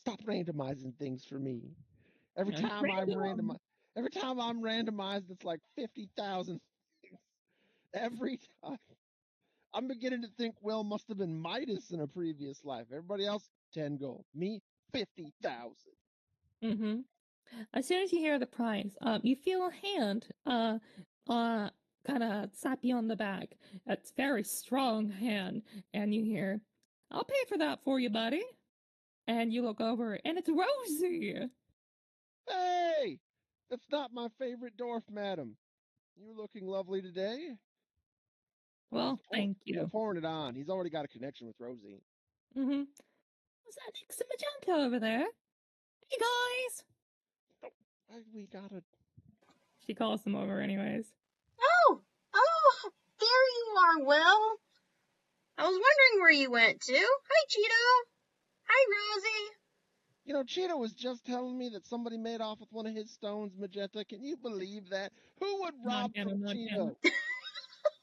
Stop randomizing things for me. Every It's time I'm random. randomized, every time I'm randomized, it's like 50,000. Every time. I'm beginning to think Will must have been Midas in a previous life. Everybody else, 10 gold. Me, 50,000. Mm-hmm. As soon as you hear the price, you feel a hand, kind of slap you on the back. It's very strong hand, and you hear, I'll pay for that for you, buddy. And you look over, and it's Rosie. Hey! That's not my favorite dwarf, madam. You're looking lovely today. Well, thank He's you. pouring it on. He's already got a connection with Rosie. Mm-hmm. What's that Nix and Magenta over there? Hey, guys! We gotta... She calls them over anyways. Oh, there you are, Will. I was wondering where you went to. Hi, Cheeto. Hi, Rosie. You know, Cheeto was just telling me that somebody made off with one of his stones, Magenta. Can you believe that? Who would rob from Cheeto?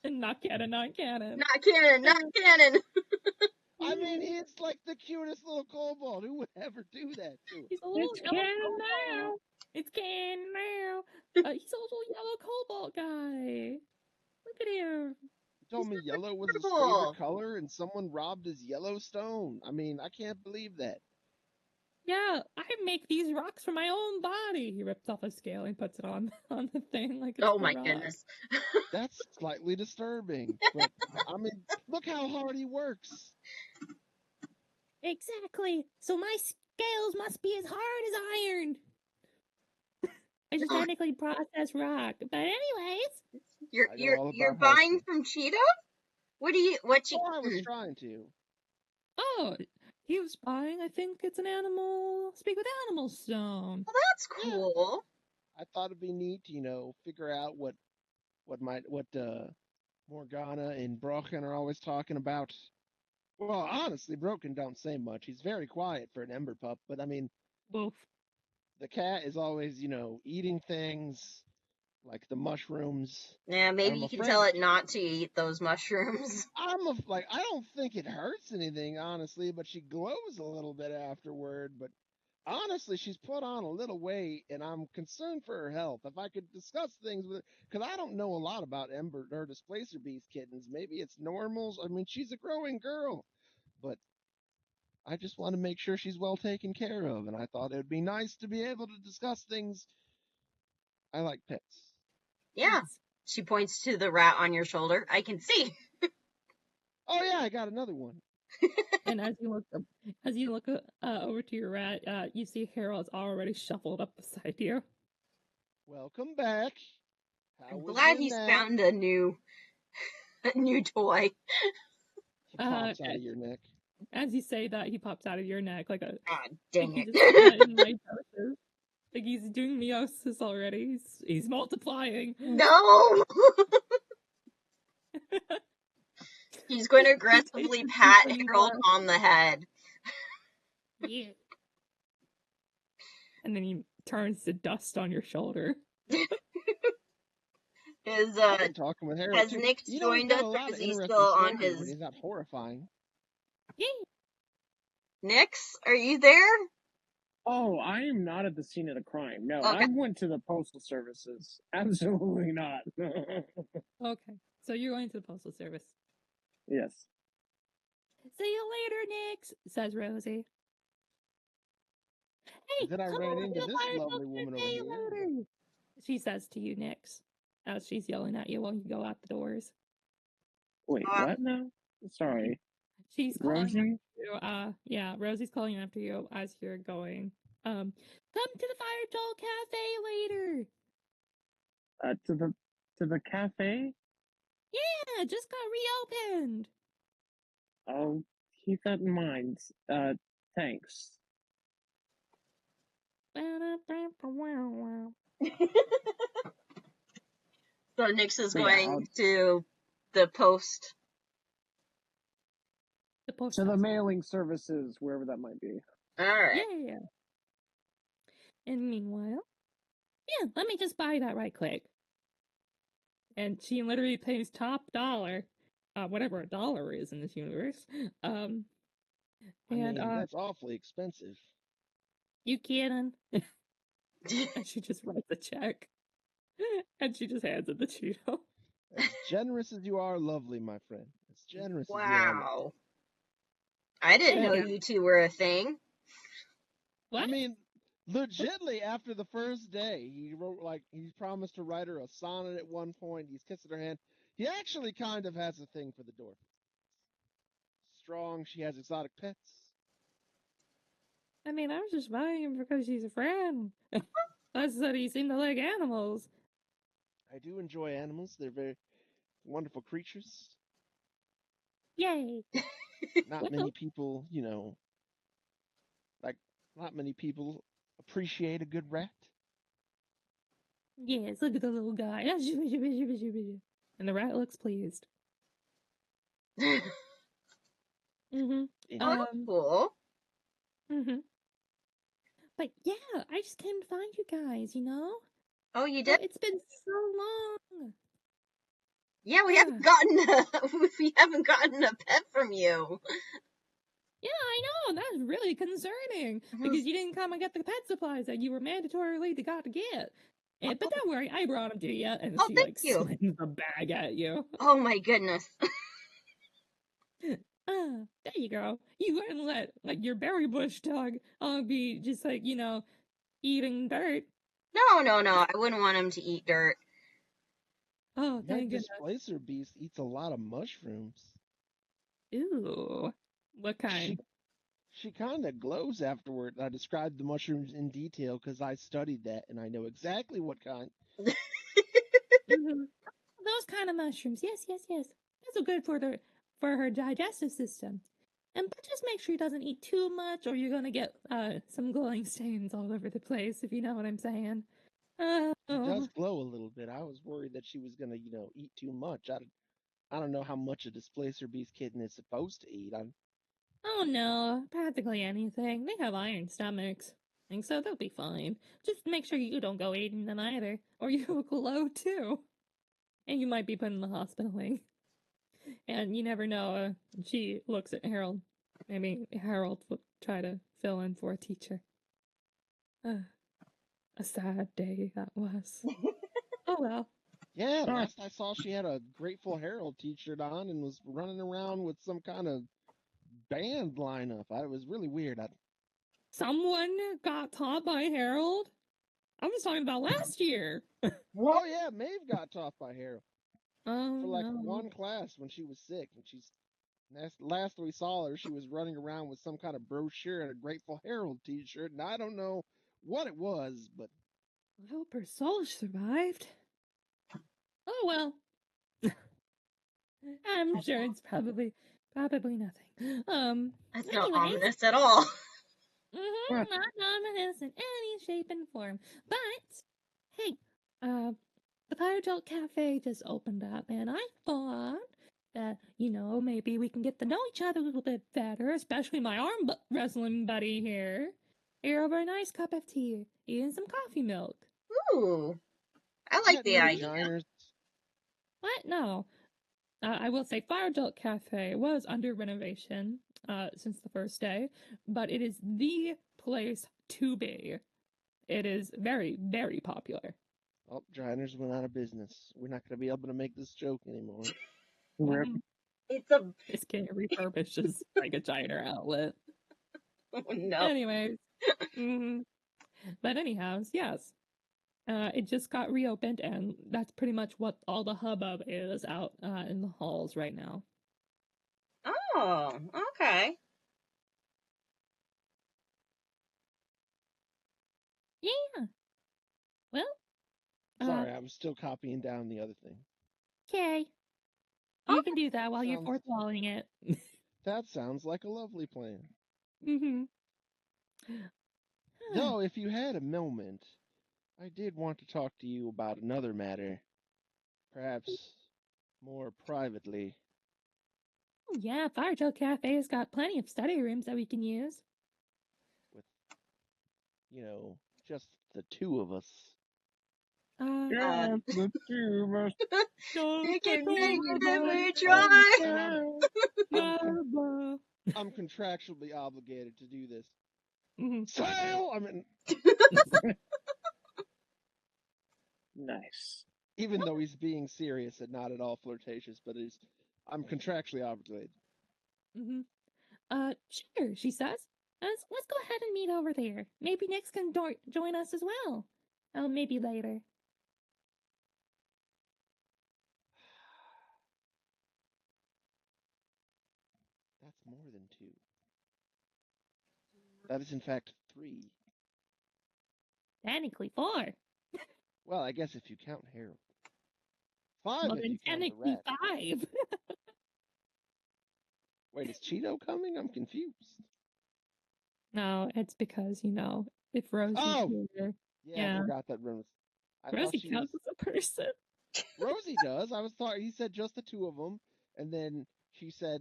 Not canon. Not canon. I mean, he's like the cutest little kobold. Who would ever do that to him? He's a little It's yellow canon cobalt. now. It's canon now. He's a little yellow cobalt guy. Look at him. He told me yellow was his Cool. favorite color, and someone robbed his yellow stone. I mean, I can't believe that. Yeah, I make these rocks from my own body. He rips off a scale and puts it on the thing like it's Oh the my rock. goodness. That's slightly disturbing. But, I mean, look how hard he works. Exactly. So my scales must be as hard as iron. I just technically process rock. But anyways. You're buying from Cheeto? What you I was trying to. Oh, he was buying, I think it's an animal speak with animal stone. Well, that's cool. Yeah. I thought it'd be neat to, you know, figure out what Morgana and Brocken are always talking about. Well, honestly, Broken don't say much. He's very quiet for an Ember pup, but I mean, Both. The cat is always, you know, eating things like the mushrooms. Yeah, maybe you can tell it not to eat those mushrooms. I don't think it hurts anything, honestly, but she glows a little bit afterward. But honestly, she's put on a little weight, and I'm concerned for her health. If I could discuss things with her, because I don't know a lot about Ember or Displacer Beast kittens. Maybe it's normals. I mean, she's a growing girl, but I just want to make sure she's well taken care of, and I thought it would be nice to be able to discuss things. I like pets. Yeah. She points to the rat on your shoulder. I can see. Oh yeah, I got another one. And as you look over to your rat, you see Harold's already shuffled up beside you. Welcome back. I'm glad he's found a new toy. He pops out of your neck. As you say that, he pops out of your neck like a. God dang it! Like he's doing meiosis already. He's multiplying. No. He's going to aggressively pat Harold on the head. Yeah. And then he turns to dust on your shoulder. Has talking with Harold has Nick joined us, or is he still on his? He's not horrifying. Yeah. Nix, are you there? Oh, I am not at the scene of the crime. No, Okay. I went to the postal services. Absolutely not. Okay, so you're going to the postal service. Yes. See you later, Nix, says Rosie. Hey, then I ran into this lovely woman over here. Later. She says to you, Nix, as she's yelling at you while you go out the doors. Wait, what now? Sorry. She's Rosie? calling you. Yeah, Rosie's calling after you as you're going. Come to the Fire Joel Cafe later. To the cafe? Yeah, just got reopened. I'll keep that in mind. Thanks. So Nix is going to the post. To the mailing services, wherever that might be. All right. Yeah. And meanwhile, yeah, let me just buy that right quick. And she literally pays top dollar, whatever a dollar is in this universe. I mean, that's awfully expensive. You kidding? And she just writes a check. And she just hands it to Cheeto. As generous as you are, lovely, my friend. As generous as you are. Wow. I didn't know you two were a thing. What? I mean, legitly, after the first day, he wrote, he promised to write her a sonnet at one point. He's kissing her hand. He actually kind of has a thing for the dwarf. strong. She has exotic pets. I mean, I was just buying him because she's a friend. I said he seemed to like animals. I do enjoy animals. They're very wonderful creatures. Yay! Not many people, not many people appreciate a good rat. Yes, look at the little guy. And the rat looks pleased. Oh, that's cool. But yeah, I just came to find you guys, Oh, you did? It's been so long. Yeah, we haven't gotten a pet from you. Yeah, I know. That's really concerning because you didn't come and get the pet supplies that you were mandatorily got to get. But don't worry, I brought them to you. And she thank you. slings the bag at you. Oh my goodness. There you go. You wouldn't let your berry bush dog be just eating dirt. No. I wouldn't want him to eat dirt. Oh, My thank goodness. displacer beast eats a lot of mushrooms. Ooh. What kind? She kind of glows afterward. I described the mushrooms in detail because I studied that and I know exactly what kind. Those kind of mushrooms. Yes. Those are good for her digestive system. But just make sure he doesn't eat too much, or you're gonna get some glowing stains all over the place. If you know what I'm saying. She does glow a little bit. I was worried that she was gonna, eat too much. I don't know how much a displacer beast kitten is supposed to eat. Oh no, practically anything. They have iron stomachs, and so they'll be fine. Just make sure you don't go eating them either, or you will glow too, and you might be put in the hospital. And you never know. She looks at Harold. Maybe Harold will try to fill in for a teacher. A sad day that was. Oh well. Yeah, last I saw, she had a Grateful Herald t-shirt on and was running around with some kind of band lineup. It was really weird. Someone got taught by Harold? I was talking about last year. What? Oh yeah, Maeve got taught by Harold Oh for like no. one class when she was sick, and last we saw her, she was running around with some kind of brochure and a Grateful Herald t-shirt, and I don't know what it was, but I hope her soul survived. Oh well. I'm sure it's probably nothing. That's not Anyways, ominous at all. not ominous in any shape and form. But hey, the Fire Jolt Cafe just opened up, and I thought that maybe we can get to know each other a little bit better, especially my arm wrestling buddy here. Here over a nice cup of tea and some coffee milk. Ooh, I like the idea. vaginers. What? No. I will say Fire Jolt Cafe was under renovation since the first day, but it is the place to be. It is very, very popular. Oh, Driners went out of business. We're not going to be able to make this joke anymore. It's a. This can't refurbish as like a Giner outlet. Oh no. Anyways. But anyhow, yes. It just got reopened, and that's pretty much what all the hubbub is out in the halls right now. Oh, okay. Yeah. Well. Sorry, I'm still copying down the other thing. Okay. You can do that while you're fourth-walling it. That sounds like a lovely plan. Mm-hmm. Though, if you had a moment, I did want to talk to you about another matter. Perhaps more privately. Oh, yeah, Fire Joe Cafe has got plenty of study rooms that we can use. With, just the two of us. Yeah, the two of us. We can never try. I'm contractually obligated to do this. Sail! I mean, Nice. even though he's being serious and not at all flirtatious, but I'm contractually obligated. Sure, she says. Let's go ahead and meet over there. Maybe Nix can join us as well. Oh, maybe later. That's more That is in fact 3. Technically 4. Well, I guess if you count Harold. 5 Well, if then you count the technically rat. 5. Wait, is Cheeto coming? I'm confused. No, it's because, if Rosie's here. Yeah, I forgot that Rose. I thought Rosie she counts was. as a person. Rosie does. He said just the 2 of them, and then she said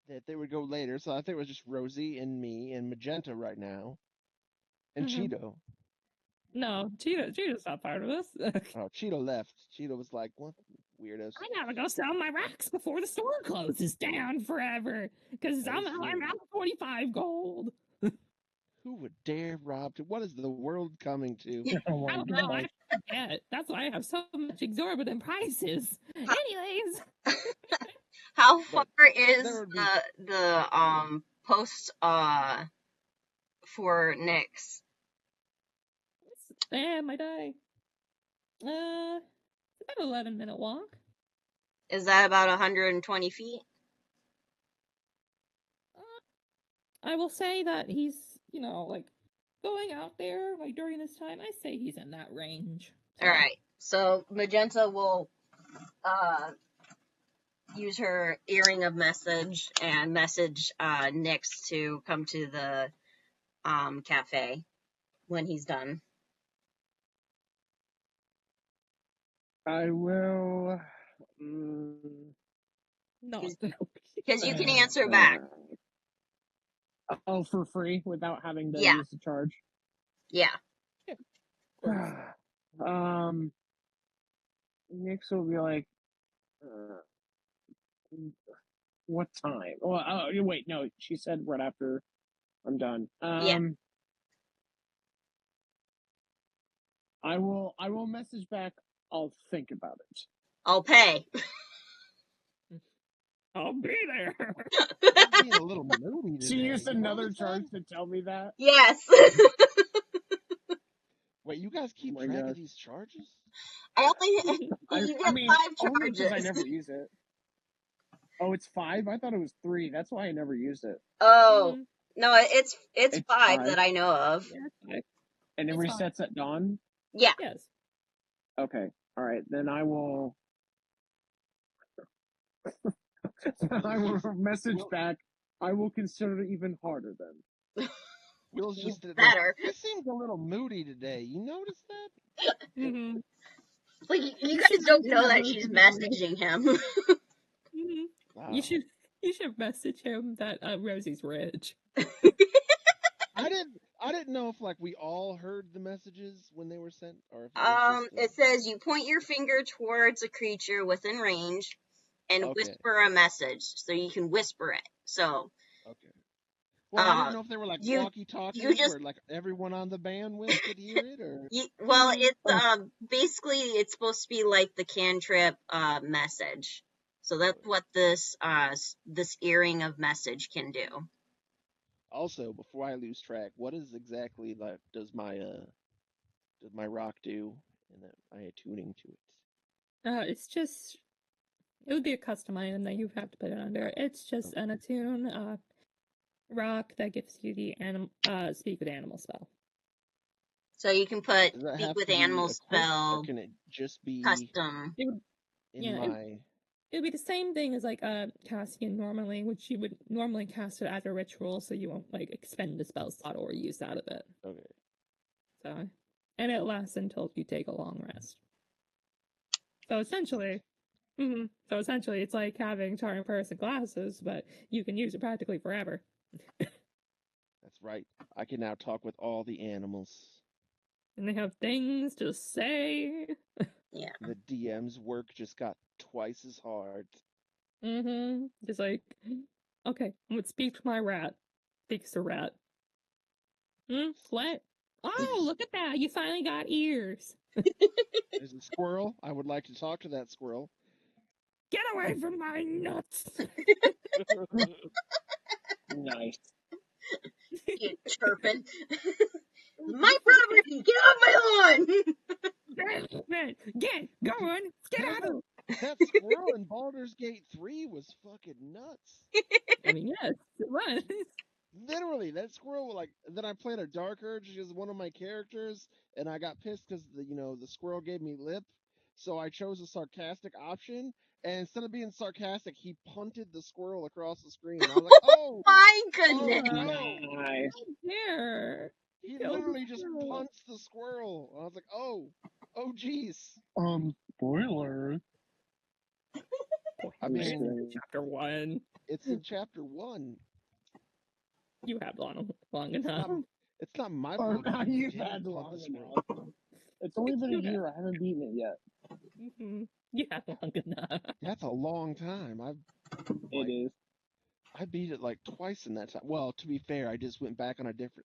that they would go later. So I think it was just Rosie and me and Magenta right now, and Cheeto. No, Cheeto's not part of this. Oh, Cheeto left. Cheeto was like, "What weirdos?" I gotta go sell my rocks before the store closes down forever. Because somehow I'm out of 45 gold. Who would dare rob? What is the world coming to? Oh I my don't know. God. I forget. That's why I have so much exorbitant prices. Anyways. How But far is there would be the post for Nyx? My die. It's about 11-minute walk. Is that about 120 feet? I will say that he's, going out there, during this time, I say he's in that range. So. All right. So Magenta will use her earring of message and message Nyx to come to the cafe when he's done. I will. No. Because you can answer back. Oh, for free without having to Yeah. use the charge. Yeah. Nyx will be like, what time? Well, wait, no, she said right after I'm done. Yeah. I will message back. I'll think about it. I'll pay. I'll be there. You're being a little moody today. She used another charge to tell me that? Yes. Wait, you guys keep track of these charges? I only you get 5 only because charges. I never use it. Oh, it's 5? I thought it was 3. That's why I never used it. Oh, no, it's 5 that I know of. Yeah, and it resets at dawn? Yeah. Yes. Okay. All right. Then I will. I will message back. I will consider it even harder then. Will's just better. He seems a little moody today. You notice that? Mm-hmm. Like you guys don't know that she's messaging him. Mm-hmm. Wow. You should message him that Rosie's rich. I didn't know if we all heard the messages when they were sent, or if it says you point your finger towards a creature within range and whisper a message, so you can whisper it. So okay. Well, I didn't know if they were walkie-talkies where everyone on the bandwidth could hear it, or it's basically it's supposed to be like the cantrip message. So that's what this earring of message can do. Also, before I lose track, what is exactly does my rock do in my attuning to it? It's just it would be a custom item that you have to put it under. It's just an attune rock that gives you the speak with animal spell. So you can put speak with animal spell. Or can it just be custom? It would be the same thing as casting normally, which you would normally cast it as a ritual, so you won't expend a spell slot or use out of it. Okay. So, and it lasts until you take a long rest. So essentially, it's like having charming person glasses, but you can use it practically forever. That's right. I can now talk with all the animals. And they have things to say. Yeah. The DM's work just got twice as hard. Just okay, I'm gonna speak to my rat. Speaks to rat. What? Oh, look at that! You finally got ears. There's a squirrel. I would like to talk to that squirrel. Get away from my nuts! Nice. You chirping. My property! Get off my lawn! Go on! Get out! That squirrel in Baldur's Gate 3 was fucking nuts. I mean, yes, it was. literally, that squirrel, like, then I played a Dark Urge as one of my characters, and I got pissed because the squirrel gave me lip, so I chose a sarcastic option, and instead of being sarcastic, he punted the squirrel across the screen. I was like, oh, My oh goodness. no! Nice. There. He literally just punched the squirrel. I was like, oh jeez. Spoiler. I It's mean, in chapter 1. it's in chapter 1. You have long enough. It's not my fault. You've didn't had punch long the squirrel. enough. It's only been a year. I haven't beaten it yet. Mm-hmm. You have long enough. That's a long time. It is. I beat it like twice in that time. Well, to be fair, I just went back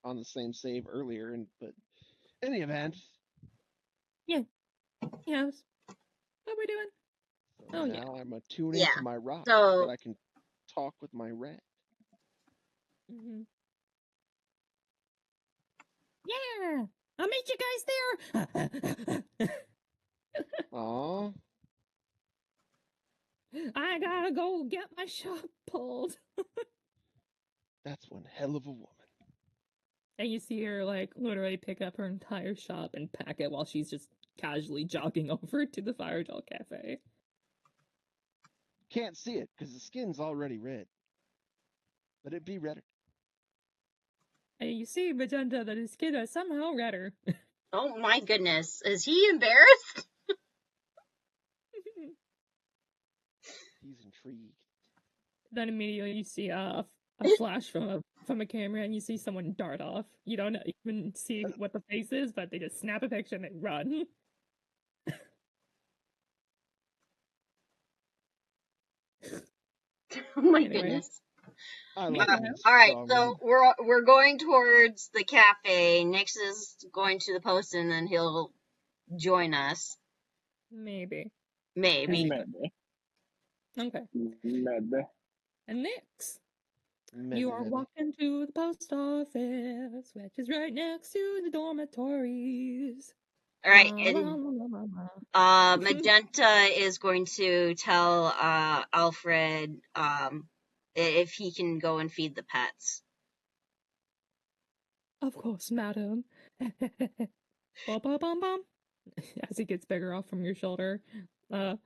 on the same save earlier, but any event. Yeah. Yes. What are we doing? So now I'm attuning Yeah. to my rock So- that I can talk with my rat. Mm-hmm. Yeah. I'll meet you guys there. Aw, I gotta go get my shop pulled. that's one hell of a woman. And you see her, like, literally pick up her entire shop and pack it while she's just casually jogging over to the Fire Doll Cafe. Can't see it because the skin's already red. But it'd be redder. And you see Magenta that his skin is somehow redder. Oh my goodness. Is he embarrassed? He's intrigued. Then immediately you see a flash from a camera and you see someone dart off. You don't even see what the face is, but they just snap a picture and they run. Oh my Anyway. goodness. I love him. All right, so we're going towards the cafe. Nix is going to the post, and then he'll join us. Maybe. Maybe. Okay. Maybe. And Nix, you are walking to the post office, which is right next to the dormitories. All right, and Magenta is going to tell Alfred if he can go and feed the pets. Of course, madam. Bum, bum, bum, bum. As he gets bigger off from your shoulder. And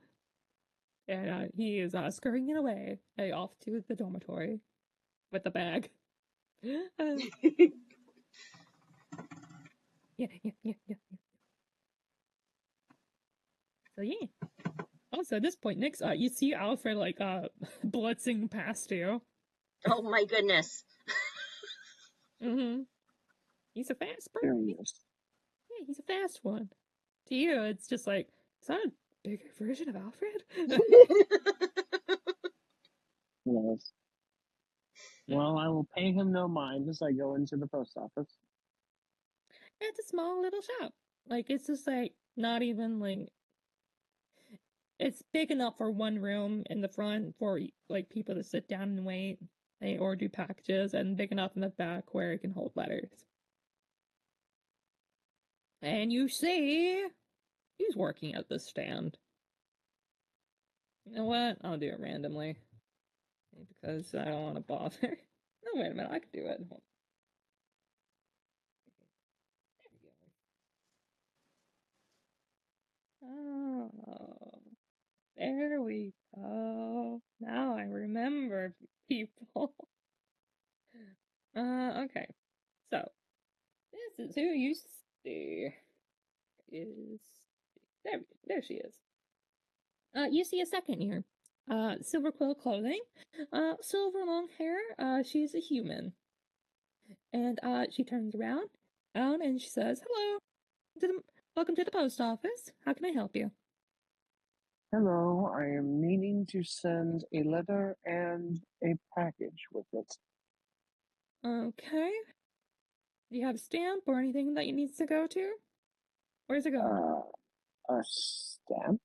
he is scurrying away off to the dormitory with the bag. Yeah. So yeah. Also, at this point, Nix, you see Alfred like blitzing past you. Oh my goodness. Mm-hmm. He's a fast person. Yeah, he's a fast one. To you, it's just like, is that a bigger version of Alfred? Yes. Well, I will pay him no mind as I go into the post office. It's a small little shop. Like, it's just like, not even like, it's big enough for one room in the front for like people to sit down and wait or do packages, and big enough in the back where it can hold letters. And you see, he's working at the stand. You know what? I'll do it randomly. Because I don't want to bother. No, wait a minute, I can do it. Oh, there we go. Now I remember people. Okay. So, this is who you see. There she is. You see a second here. Silver quill clothing, silver long hair. She's a human. And she turns around, and she says, "Hello, welcome to the post office. How can I help you?" Hello, I am needing to send a letter and a package with it. Okay. Do you have a stamp or anything that you needs to go to? Where's it going? A stamp?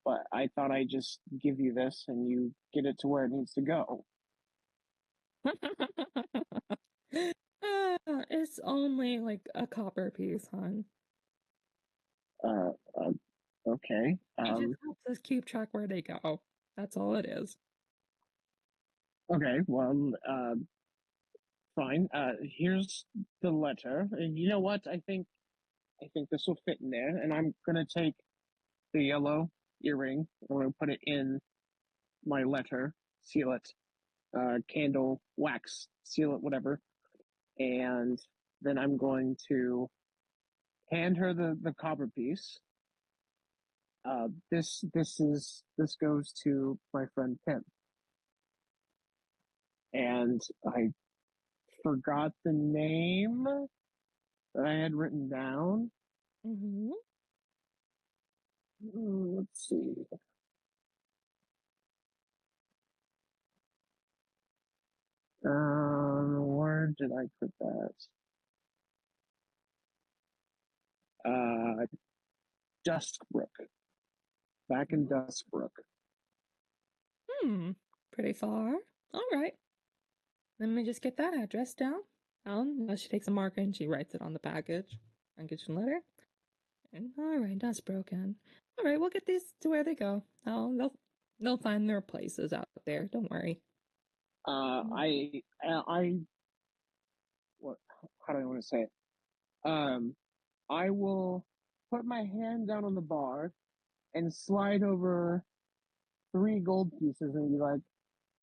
But I thought I'd just give you this and you get it to where it needs to go. It's only like a copper piece, hon. Okay. It just helps us keep track where they go. That's all it is. Okay, well, fine. Here's the letter. And you know what? I think this will fit in there. And I'm gonna take the yellow earring. I'm gonna put it in my letter, seal it, candle, wax, seal it, whatever. And then I'm going to hand her the copper piece. This goes to my friend Kim. And I forgot the name that I had written down. Mm-hmm. Let's see. Where did I put that? Duskbrook. Back in Duskbrook. Pretty far. All right. Let me just get that address down. She takes a marker and she writes it on the package and gets your letter. And all right, that's broken. All right, we'll get these to where they go. They'll find their places out there. Don't worry. What? How do I want to say it? I will put my hand down on the bar and slide over 3 gold pieces and be like,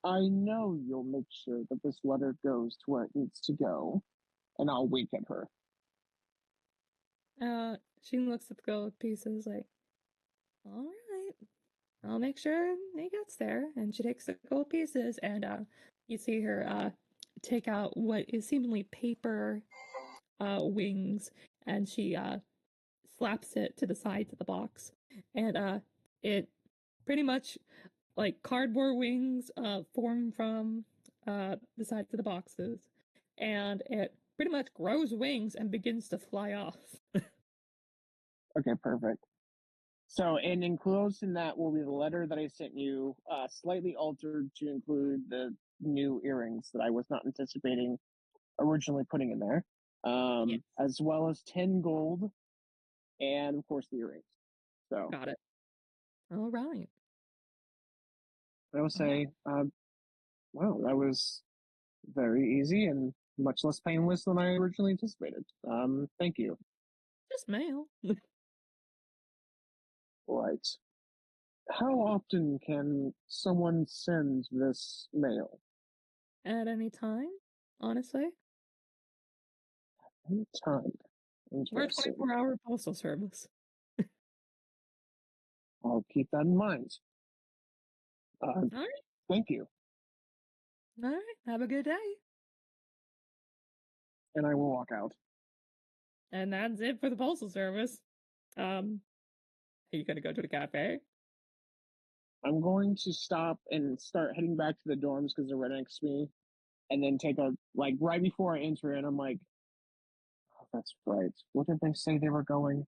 I know you'll make sure that this letter goes to where it needs to go, and I'll wink at her. She looks at the gold pieces like, all right, I'll make sure it gets there. And she takes the gold pieces, and you see her take out what is seemingly paper wings, and she slaps it to the sides of the box, and it pretty much like cardboard wings form from the sides of the boxes, and it pretty much grows wings and begins to fly off. Okay, perfect. So, and enclosed in that will be the letter that I sent you, slightly altered to include the new earrings that I was not anticipating originally putting in there, Yes. as well as 10 gold, and of course the earrings. So, Got it. All right. I will say, wow, that was very easy and much less painless than I originally anticipated. Thank you. Just mail. Right. How often can someone send this mail? At any time, honestly. Any time. We're a Interesting. 24-hour postal service. I'll keep that in mind. All right. Thank you. All right. Have a good day. And I will walk out. And that's it for the postal service. Are you gonna go to the cafe? I'm going to stop and start heading back to the dorms because they're right next to me. And then take a, like, right before I enter in, I'm like, oh, that's right. What did they say they were going?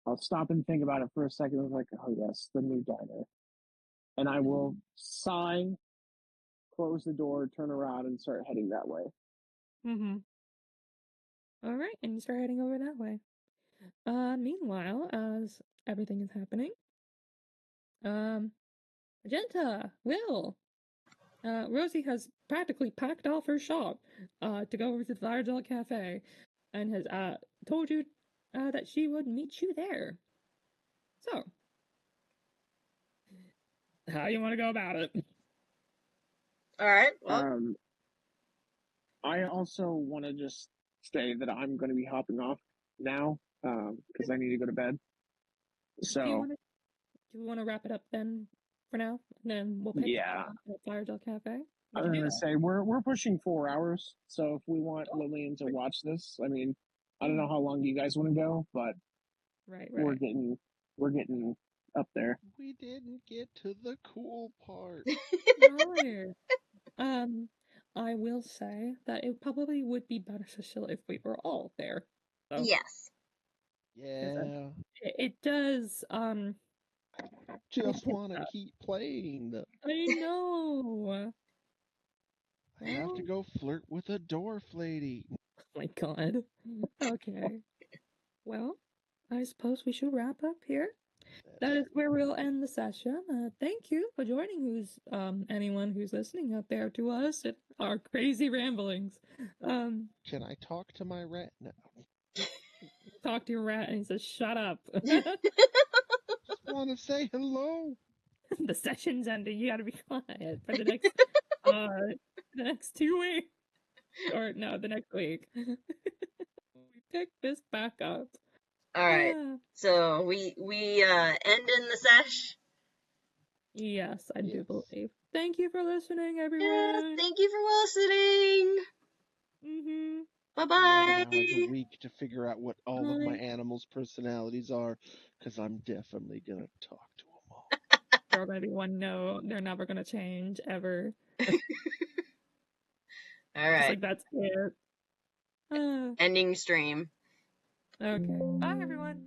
I'll stop and think about it for a second. I was like, oh, yes, the new diner. And I will sigh, close the door, turn around, and start heading that way. Mm-hmm. All right, and you start heading over that way. Meanwhile, as everything is happening, Magenta, Will, Rosie has practically packed off her shop, to go over to the Firedale Cafe, and has, told you, that she would meet you there. So, how you want to go about it? All right. Well, I also want to just say that I'm going to be hopping off now because I need to go to bed. So do we want to wrap it up then for now? And then we'll pick yeah, up at Firedale Cafe. I was going to say we're pushing 4 hours. So if we want Lillian to watch this, I mean, I don't know how long you guys want to go, but right. we're getting up there. We didn't get to the cool part. I will say that it probably would be beneficial if we were all there. So, yes. Yeah. It does. Just want to keep playing. I know. I have to go flirt with a dwarf lady. Oh my god. Okay. Well, I suppose we should wrap up here. that is where we'll end the session. Thank you for joining anyone who's listening out there to us at our crazy ramblings. Can I talk to my rat now? Talk to your rat and he says, shut up. Just want to say hello. The session's ending. You gotta be quiet for the next 2 weeks. Or no, the next week. We pick this back up. All right. So we end in the sesh. Yes, I do believe. Thank you for listening, everyone. Yes, thank you for listening. Mm-hmm. Bye-bye. Now I have a week to figure out what all of my animals' personalities are, because I'm definitely going to talk to them all. They're all going to be one note. They're never going to change, ever. All right. Just like that's it. Ending stream. Okay. Bye, everyone.